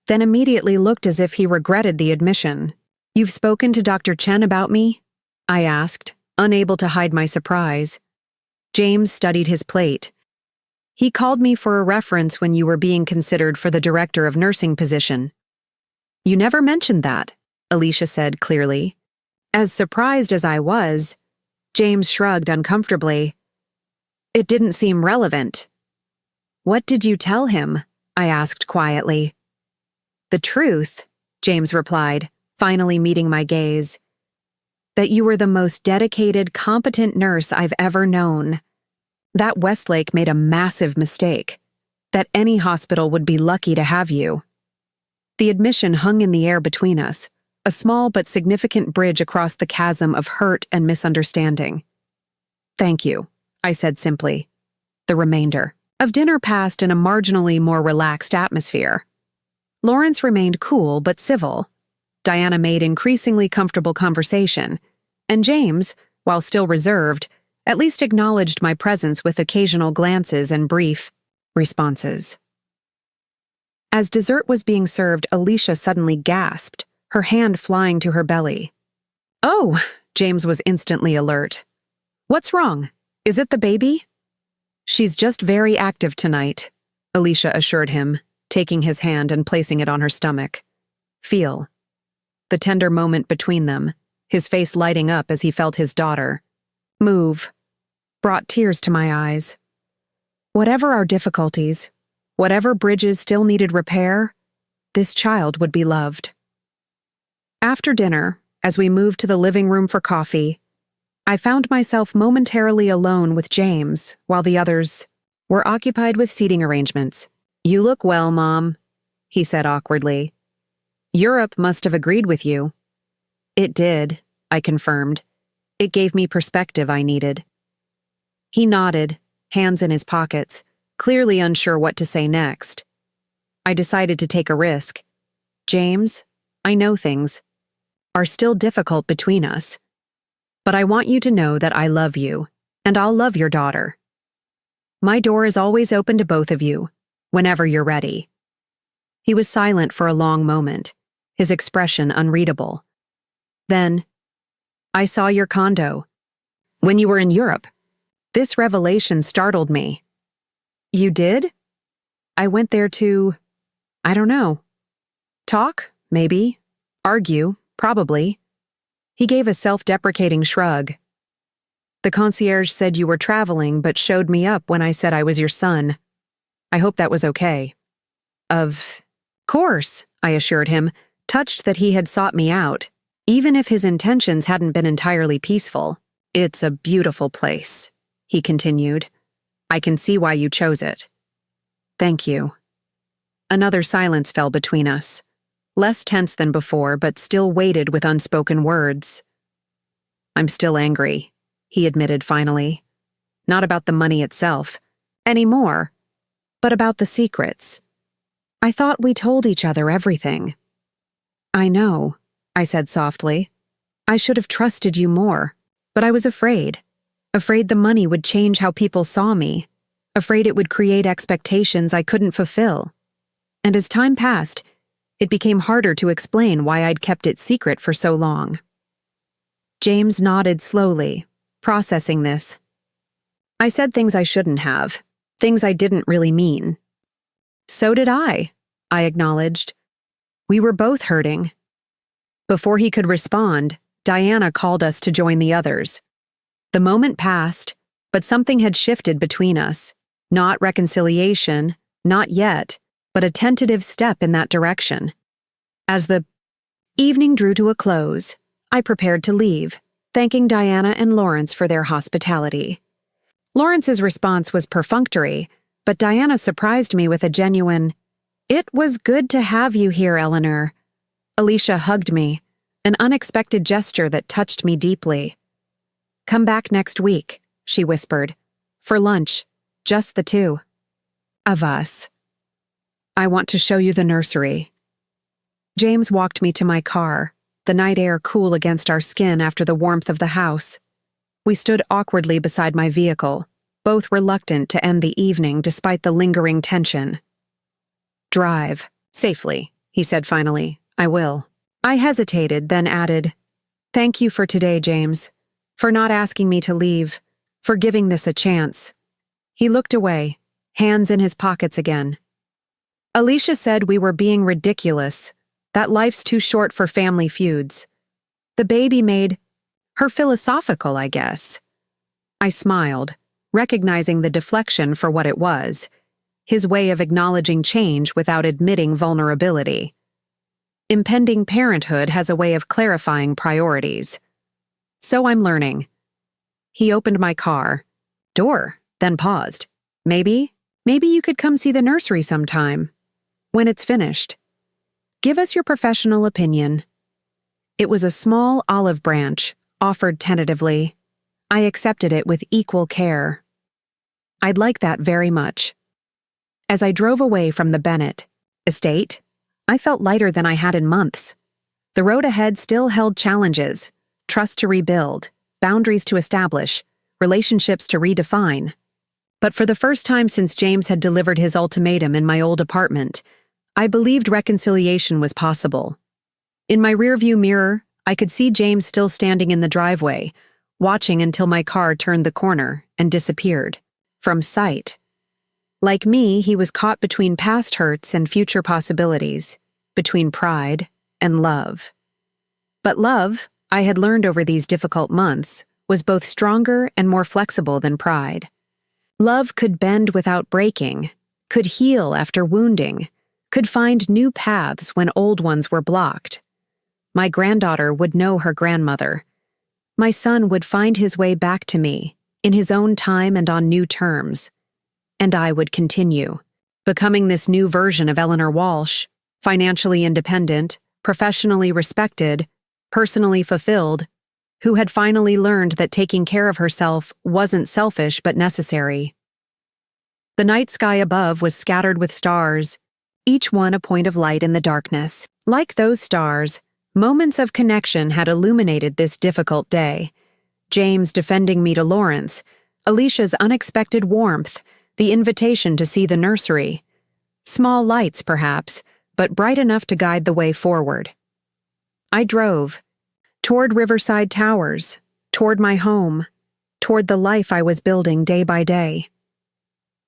[SPEAKER 1] then immediately looked as if he regretted the admission. You've spoken to Dr. Chen about me? I asked, unable to hide my surprise. James studied his plate. He called me for a reference when you were being considered for the director of nursing position. You never mentioned that, Alicia said clearly. As surprised as I was, James shrugged uncomfortably. It didn't seem relevant. What did you tell him? I asked quietly. The truth, James replied, finally meeting my gaze. That you were the most dedicated, competent nurse I've ever known. That Westlake made a massive mistake. That any hospital would be lucky to have you. The admission hung in the air between us, a small but significant bridge across the chasm of hurt and misunderstanding. Thank you, I said simply. The remainder of dinner passed in a marginally more relaxed atmosphere. Lawrence remained cool but civil. Diana made increasingly comfortable conversation, and James, while still reserved, at least acknowledged my presence with occasional glances and brief responses. As dessert was being served, Alicia suddenly gasped, her hand flying to her belly. Oh, James was instantly alert. What's wrong? Is it the baby? She's just very active tonight, Alicia assured him, taking his hand and placing it on her stomach. Feel. The tender moment between them, his face lighting up as he felt his daughter move, brought tears to my eyes. Whatever our difficulties, whatever bridges still needed repair, this child would be loved. After dinner, as we moved to the living room for coffee, I found myself momentarily alone with James while the others were occupied with seating arrangements. You look well, Mom, he said awkwardly. Europe must have agreed with you. It did, I confirmed. It gave me perspective I needed. He nodded, hands in his pockets, clearly unsure what to say next. I decided to take a risk. James, I know things are still difficult between us. But I want you to know that I love you, and I'll love your daughter. My door is always open to both of you, whenever you're ready. He was silent for a long moment, his expression unreadable. Then, I saw your condo. When you were in Europe. This revelation startled me. You did? I went there to, I don't know. Talk, maybe. Argue, probably. He gave a self-deprecating shrug. The concierge said you were traveling but showed me up when I said I was your son. I hope that was okay. Of course, I assured him, touched that he had sought me out, even if his intentions hadn't been entirely peaceful. It's a beautiful place, he continued. I can see why you chose it. Thank you. Another silence fell between us, less tense than before, but still weighted with unspoken words. I'm still angry, he admitted finally. Not about the money itself, anymore, but about the secrets. I thought we told each other everything. I know, I said softly. I should have trusted you more, but I was afraid. Afraid the money would change how people saw me. Afraid it would create expectations I couldn't fulfill. And as time passed, it became harder to explain why I'd kept it secret for so long. James nodded slowly, processing this. I said things I shouldn't have, things I didn't really mean. So did I acknowledged. We were both hurting. Before he could respond, Diana called us to join the others. The moment passed, but something had shifted between us. Not reconciliation, not yet, but a tentative step in that direction. As the evening drew to a close, I prepared to leave, thanking Diana and Lawrence for their hospitality. Lawrence's response was perfunctory, but Diana surprised me with a genuine, "It was good to have you here, Eleanor." Alicia hugged me, an unexpected gesture that touched me deeply. Come back next week, she whispered. For lunch, just the two. Of us. I want to show you the nursery. James walked me to my car, the night air cool against our skin after the warmth of the house. We stood awkwardly beside my vehicle, both reluctant to end the evening despite the lingering tension. Drive, safely, he said finally. I will. I hesitated, then added, Thank you for today, James. For not asking me to leave, for giving this a chance. He looked away, hands in his pockets again. Alicia said we were being ridiculous, that life's too short for family feuds. The baby made her philosophical, I guess. I smiled, recognizing the deflection for what it was, his way of acknowledging change without admitting vulnerability. Impending parenthood has a way of clarifying priorities. So I'm learning. He opened my car door, then paused. Maybe you could come see the nursery sometime. When it's finished. Give us your professional opinion. It was a small olive branch, offered tentatively. I accepted it with equal care. I'd like that very much. As I drove away from the Bennett estate, I felt lighter than I had in months. The road ahead still held challenges, trust to rebuild, boundaries to establish, relationships to redefine. But for the first time since James had delivered his ultimatum in my old apartment, I believed reconciliation was possible. In my rearview mirror, I could see James still standing in the driveway, watching until my car turned the corner and disappeared from sight. Like me, he was caught between past hurts and future possibilities, between pride and love. But love, I had learned over these difficult months, was both stronger and more flexible than pride. Love could bend without breaking, could heal after wounding, could find new paths when old ones were blocked. My granddaughter would know her grandmother. My son would find his way back to me, in his own time and on new terms. And I would continue, becoming this new version of Eleanor Walsh, financially independent, professionally respected, personally fulfilled, who had finally learned that taking care of herself wasn't selfish but necessary. The night sky above was scattered with stars, each one a point of light in the darkness. Like those stars, moments of connection had illuminated this difficult day. James defending me to Lawrence, Alicia's unexpected warmth, the invitation to see the nursery. Small lights, perhaps, but bright enough to guide the way forward. I drove, toward Riverside Towers, toward my home, toward the life I was building day by day.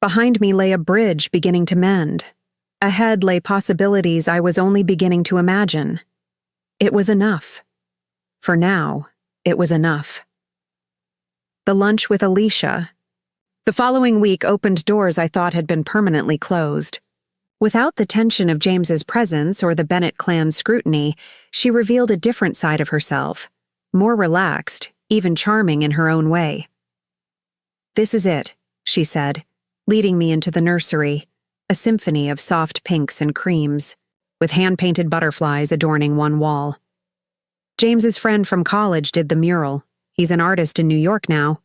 [SPEAKER 1] Behind me lay a bridge beginning to mend. Ahead lay possibilities I was only beginning to imagine. It was enough. For now, it was enough. The lunch with Alicia. The following week opened doors I thought had been permanently closed. Without the tension of James's presence or the Bennett clan's scrutiny, she revealed a different side of herself, more relaxed, even charming in her own way. "This is it," she said, leading me into the nursery, a symphony of soft pinks and creams, with hand-painted butterflies adorning one wall. James's friend from college did the mural. He's an artist in New York now.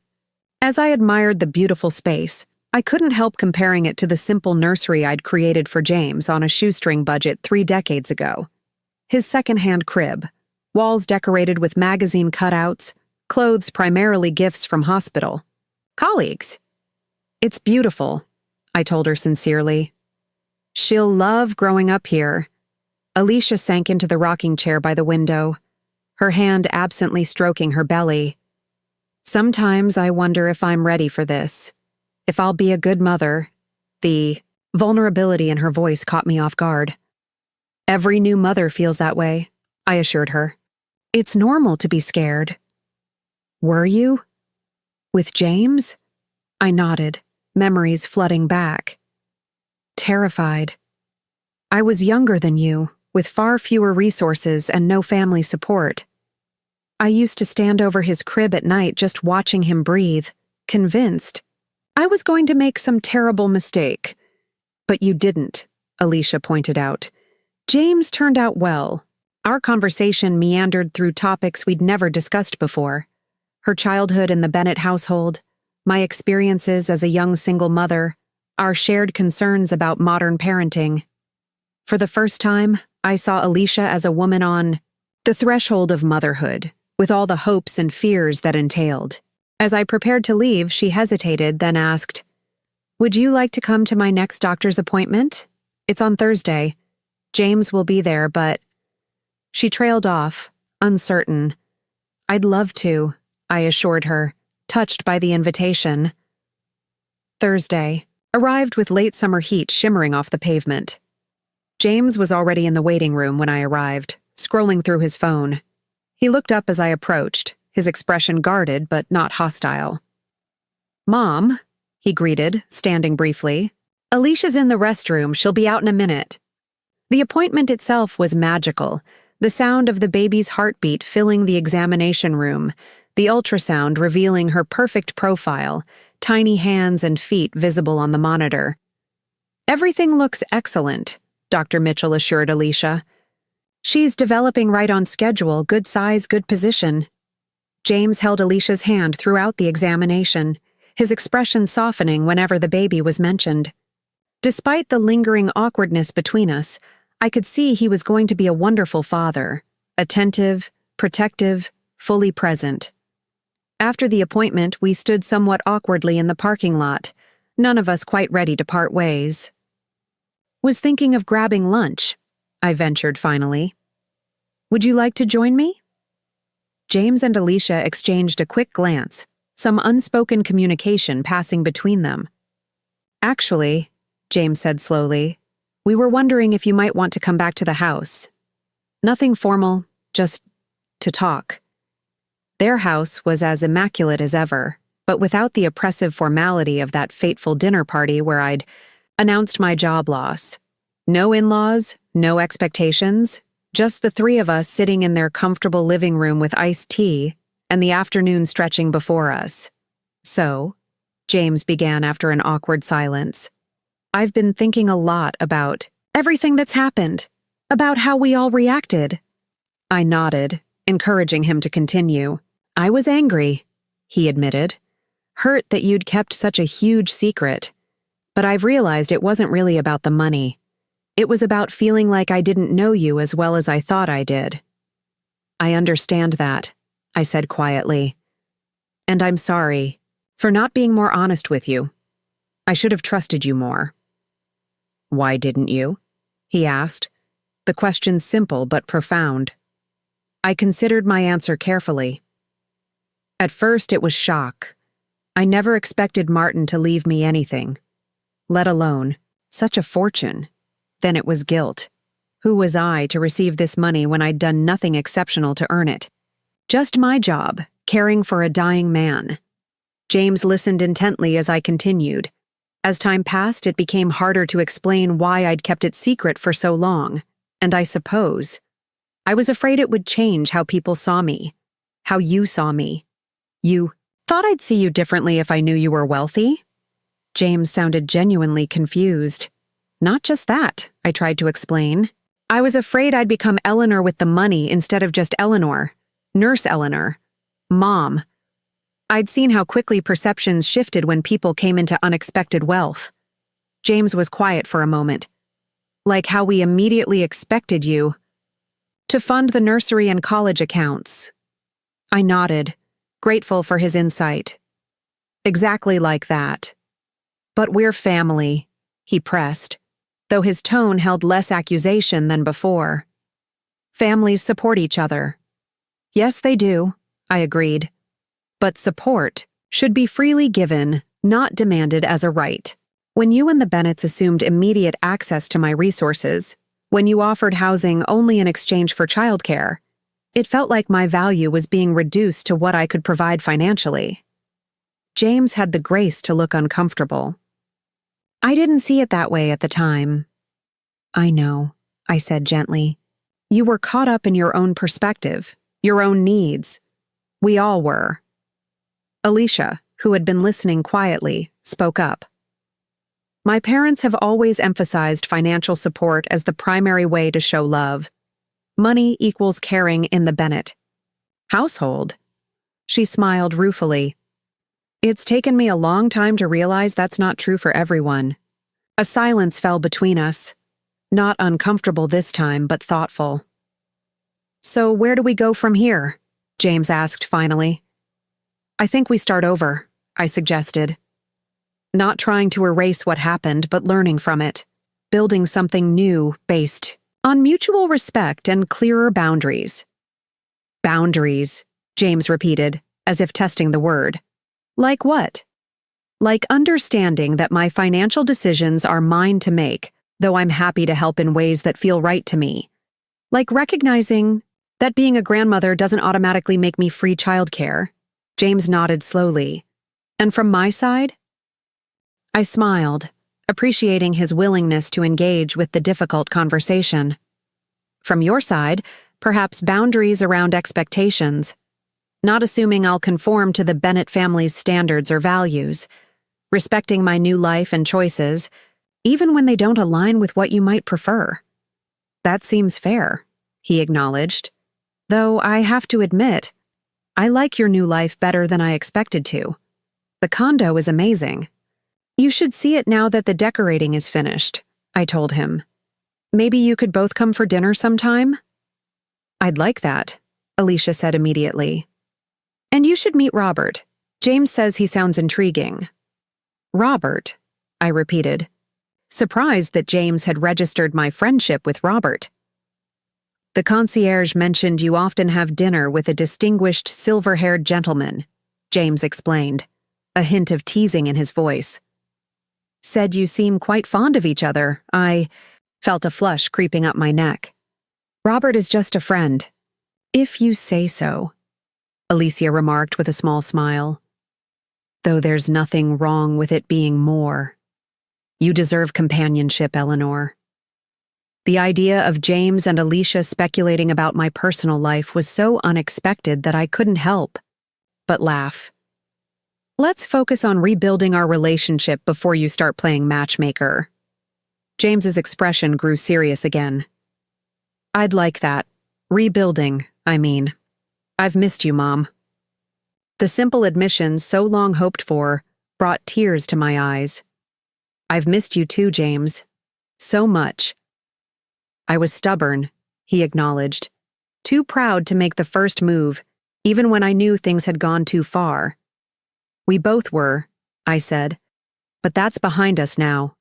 [SPEAKER 1] As I admired the beautiful space, I couldn't help comparing it to the simple nursery I'd created for James on a shoestring budget 3 decades ago. His second-hand crib, walls decorated with magazine cutouts, clothes primarily gifts from hospital. Colleagues. "It's beautiful," I told her sincerely. "She'll love growing up here." Alicia sank into the rocking chair by the window, her hand absently stroking her belly. "Sometimes I wonder if I'm ready for this. If I'll be a good mother." The vulnerability in her voice caught me off guard. "Every new mother feels that way," I assured her. "It's normal to be scared." "Were you? With James?" I nodded, memories flooding back. "Terrified. I was younger than you, with far fewer resources and no family support. I used to stand over his crib at night just watching him breathe, convinced I was going to make some terrible mistake. But you didn't," Alicia pointed out. "James turned out well." Our conversation meandered through topics we'd never discussed before. Her childhood in the Bennett household, my experiences as a young single mother, our shared concerns about modern parenting. For the first time, I saw Alicia as a woman on the threshold of motherhood, with all the hopes and fears that entailed. As I prepared to leave, she hesitated, then asked, "Would you like to come to my next doctor's appointment? It's on Thursday. James will be there, but—" She trailed off, uncertain. "I'd love to," I assured her, touched by the invitation. Thursday arrived with late summer heat shimmering off the pavement. James was already in the waiting room when I arrived, scrolling through his phone. He looked up as I approached, his expression guarded but not hostile. "Mom," he greeted, standing briefly. "Alicia's in the restroom. She'll be out in a minute." The appointment itself was magical, the sound of the baby's heartbeat filling the examination room, the ultrasound revealing her perfect profile, tiny hands and feet visible on the monitor. "Everything looks excellent," Dr. Mitchell assured Alicia. "She's developing right on schedule, good size, good position." James held Alicia's hand throughout the examination, his expression softening whenever the baby was mentioned. Despite the lingering awkwardness between us, I could see he was going to be a wonderful father, attentive, protective, fully present. After the appointment, we stood somewhat awkwardly in the parking lot, none of us quite ready to part ways. "Was thinking of grabbing lunch," I ventured finally. "Would you like to join me?" James and Alicia exchanged a quick glance, some unspoken communication passing between them. "Actually," James said slowly, "we were wondering if you might want to come back to the house. Nothing formal, just to talk." Their house was as immaculate as ever, but without the oppressive formality of that fateful dinner party where I'd announced my job loss. No in-laws, no expectations, just the 3 of us sitting in their comfortable living room with iced tea and the afternoon stretching before us. "So," James began after an awkward silence, "I've been thinking a lot about everything that's happened, about how we all reacted." I nodded, encouraging him to continue. "I was angry," he admitted, "hurt that you'd kept such a huge secret. But I've realized it wasn't really about the money. It was about feeling like I didn't know you as well as I thought I did." "I understand that," I said quietly. "And I'm sorry for not being more honest with you. I should have trusted you more." "Why didn't you?" he asked, the question simple but profound. I considered my answer carefully. At first, it was shock. I never expected Martin to leave me anything, let alone such a fortune. Then it was guilt. Who was I to receive this money when I'd done nothing exceptional to earn it? Just my job, caring for a dying man. James listened intently as I continued. As time passed, it became harder to explain why I'd kept it secret for so long, and I suppose I was afraid it would change how people saw me, how you saw me. You thought I'd see you differently if I knew you were wealthy? James sounded genuinely confused. Not just that, I tried to explain. I was afraid I'd become Eleanor with the money instead of just Eleanor, Nurse Eleanor, Mom. I'd seen how quickly perceptions shifted when people came into unexpected wealth. James was quiet for a moment. Like how we immediately expected you to fund the nursery and college accounts. I nodded, grateful for his insight. Exactly like that. But we're family, he pressed, though his tone held less accusation than before. Families support each other. Yes, they do, I agreed. But support should be freely given, not demanded as a right. When you and the Bennetts assumed immediate access to my resources, when you offered housing only in exchange for childcare, it felt like my value was being reduced to what I could provide financially. James had the grace to look uncomfortable. I didn't see it that way at the time. I know, I said gently. You were caught up in your own perspective, your own needs. We all were. Alicia, who had been listening quietly, spoke up. My parents have always emphasized financial support as the primary way to show love. Money equals caring in the Bennett household. She smiled ruefully. It's taken me a long time to realize that's not true for everyone. A silence fell between us. Not uncomfortable this time, but thoughtful. So where do we go from here? James asked finally. I think we start over, I suggested. Not trying to erase what happened, but learning from it. Building something new based on mutual respect and clearer boundaries. Boundaries, James repeated, as if testing the word. Like what? Like understanding that my financial decisions are mine to make, though I'm happy to help in ways that feel right to me. Like recognizing that being a grandmother doesn't automatically make me free childcare. James nodded slowly. And from my side? I smiled, appreciating his willingness to engage with the difficult conversation. From your side, perhaps boundaries around expectations. Not assuming I'll conform to the Bennett family's standards or values. Respecting my new life and choices, even when they don't align with what you might prefer. That seems fair, he acknowledged. Though I have to admit, I like your new life better than I expected to. The condo is amazing. You should see it now that the decorating is finished, I told him. Maybe you could both come for dinner sometime? I'd like that, Alicia said immediately. And you should meet Robert. James says he sounds intriguing. Robert, I repeated, surprised that James had registered my friendship with Robert. The concierge mentioned you often have dinner with a distinguished silver-haired gentleman, James explained, a hint of teasing in his voice. Said you seem quite fond of each other. I felt a flush creeping up my neck. Robert is just a friend. If you say so, Alicia remarked with a small smile. Though there's nothing wrong with it being more. You deserve companionship, Eleanor. The idea of James and Alicia speculating about my personal life was so unexpected that I couldn't help but laugh. Let's focus on rebuilding our relationship before you start playing matchmaker. James's expression grew serious again. I'd like that. Rebuilding, I mean. I've missed you, Mom. The simple admission so long hoped for brought tears to my eyes. I've missed you too, James. So much. I was stubborn, he acknowledged. Too proud to make the first move, even when I knew things had gone too far. We both were, I said. But that's behind us now.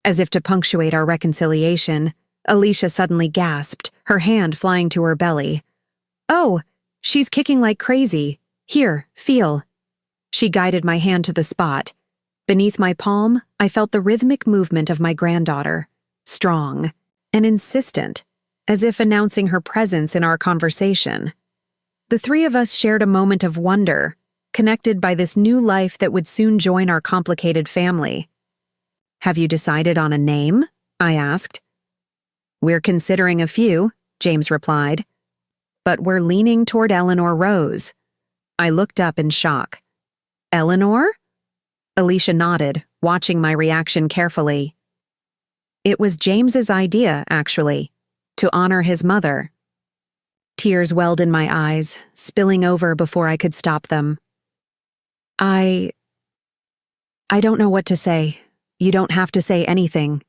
[SPEAKER 1] As if to punctuate our reconciliation, Alicia suddenly gasped, her hand flying to her belly. Oh, she's kicking like crazy. Here, feel. She guided my hand to the spot. Beneath my palm, I felt the rhythmic movement of my granddaughter, strong and insistent, as if announcing her presence in our conversation. The three of us shared a moment of wonder, connected by this new life that would soon join our complicated family. Have you decided on a name? I asked. We're considering a few, James replied. But we're leaning toward Eleanor Rose. I looked up in shock. Eleanor? Alicia nodded, watching my reaction carefully. It was James's idea, actually, to honor his mother. Tears welled in my eyes, spilling over before I could stop them. I don't know what to say. You don't have to say anything,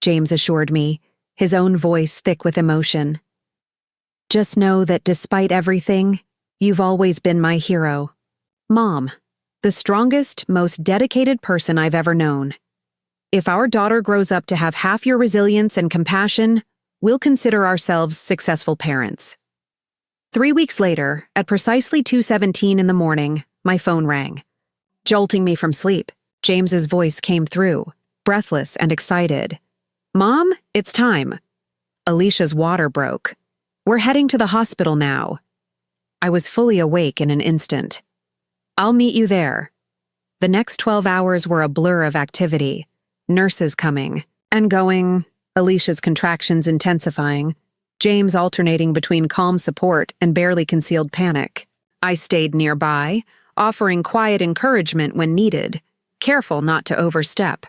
[SPEAKER 1] James assured me, his own voice thick with emotion. Just know that despite everything, you've always been my hero. Mom, the strongest, most dedicated person I've ever known. If our daughter grows up to have half your resilience and compassion, we'll consider ourselves successful parents. 3 weeks later, at precisely 2:17 in the morning, my phone rang. Jolting me from sleep, James's voice came through, breathless and excited. Mom, it's time. Alicia's water broke. We're heading to the hospital now. I was fully awake in an instant. I'll meet you there. The next 12 hours were a blur of activity. Nurses coming and going, Alicia's contractions intensifying, James alternating between calm support and barely concealed panic. I stayed nearby, offering quiet encouragement when needed, careful not to overstep.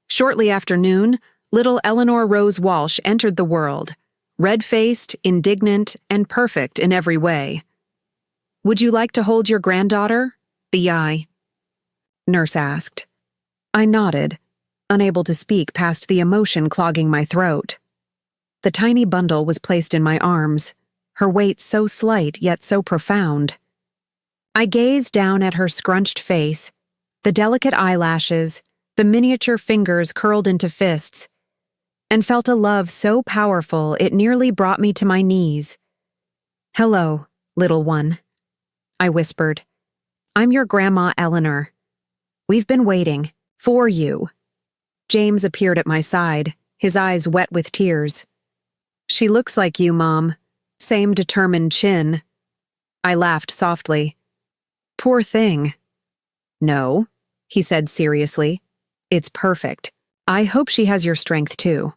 [SPEAKER 1] Shortly after noon, little Eleanor Rose Walsh entered the world, red-faced, indignant, and perfect in every way. Would you like to hold your granddaughter? The nurse asked. I nodded, unable to speak past the emotion clogging my throat. The tiny bundle was placed in my arms, her weight so slight yet so profound. I gazed down at her scrunched face, the delicate eyelashes, the miniature fingers curled into fists, and felt a love so powerful it nearly brought me to my knees. Hello, little one, I whispered. I'm your Grandma Eleanor. We've been waiting for you. James appeared at my side, his eyes wet with tears. She looks like you, Mom. Same determined chin. I laughed softly. Poor thing. No, he said seriously. It's perfect. I hope she has your strength too.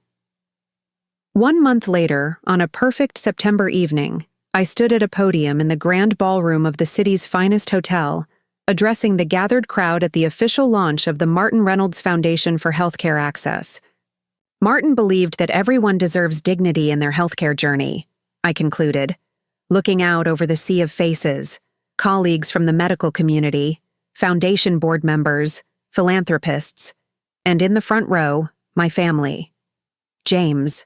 [SPEAKER 1] 1 month later, on a perfect September evening, I stood at a podium in the grand ballroom of the city's finest hotel, addressing the gathered crowd at the official launch of the Martin Reynolds Foundation for Healthcare Access. Martin believed that everyone deserves dignity in their healthcare journey, I concluded, looking out over the sea of faces, colleagues from the medical community, foundation board members, philanthropists, and in the front row, my family. James.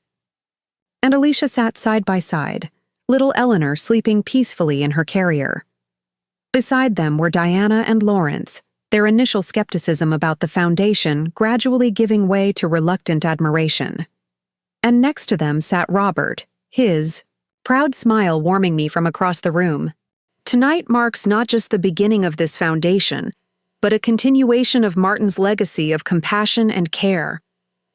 [SPEAKER 1] And Alicia sat side by side, little Eleanor sleeping peacefully in her carrier. Beside them were Diana and Lawrence, their initial skepticism about the foundation gradually giving way to reluctant admiration. And next to them sat Robert, his proud smile warming me from across the room. Tonight marks not just the beginning of this foundation, but a continuation of Martin's legacy of compassion and care.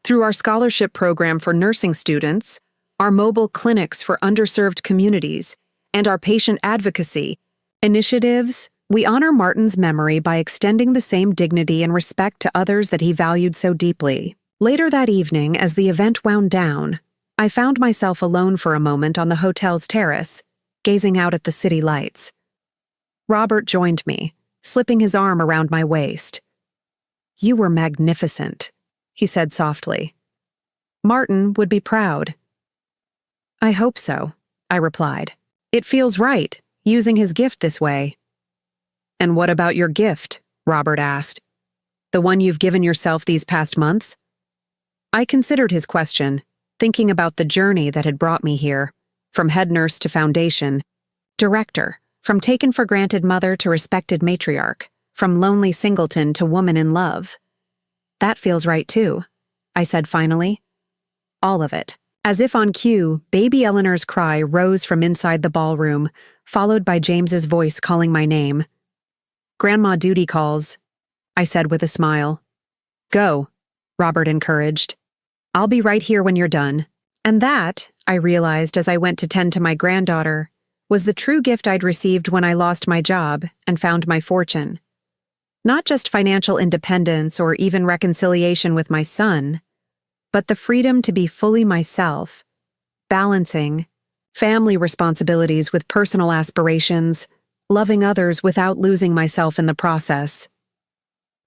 [SPEAKER 1] Through our scholarship program for nursing students, our mobile clinics for underserved communities, and our patient advocacy initiatives, we honor Martin's memory by extending the same dignity and respect to others that he valued so deeply. Later that evening, as the event wound down, I found myself alone for a moment on the hotel's terrace, gazing out at the city lights. Robert joined me, slipping his arm around my waist. You were magnificent, he said softly. Martin would be proud. I hope so, I replied. It feels right, using his gift this way. And what about your gift? Robert asked. The one you've given yourself these past months? I considered his question, thinking about the journey that had brought me here, from head nurse to foundation, director, from taken-for-granted mother to respected matriarch, from lonely singleton to woman in love. That feels right too, I said finally. All of it. As if on cue, baby Eleanor's cry rose from inside the ballroom, followed by James's voice calling my name. "Grandma duty calls," I said with a smile. "Go," Robert encouraged. "I'll be right here when you're done." And that, I realized as I went to tend to my granddaughter, was the true gift I'd received when I lost my job and found my fortune. Not just financial independence or even reconciliation with my son, but the freedom to be fully myself, balancing family responsibilities with personal aspirations, loving others without losing myself in the process.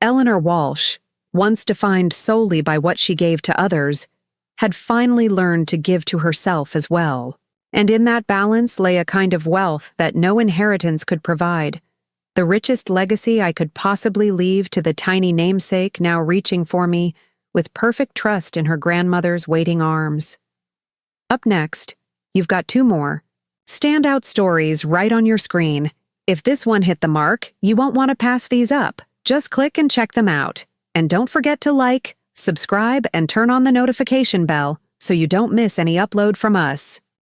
[SPEAKER 1] Eleanor Walsh, once defined solely by what she gave to others, had finally learned to give to herself as well. And in that balance lay a kind of wealth that no inheritance could provide, the richest legacy I could possibly leave to the tiny namesake now reaching for me with perfect trust in her grandmother's waiting arms. Up next, you've got 2 more standout stories right on your screen. If this one hit the mark, you won't want to pass these up. Just click and check them out. And don't forget to like, subscribe, and turn on the notification bell so you don't miss any upload from us.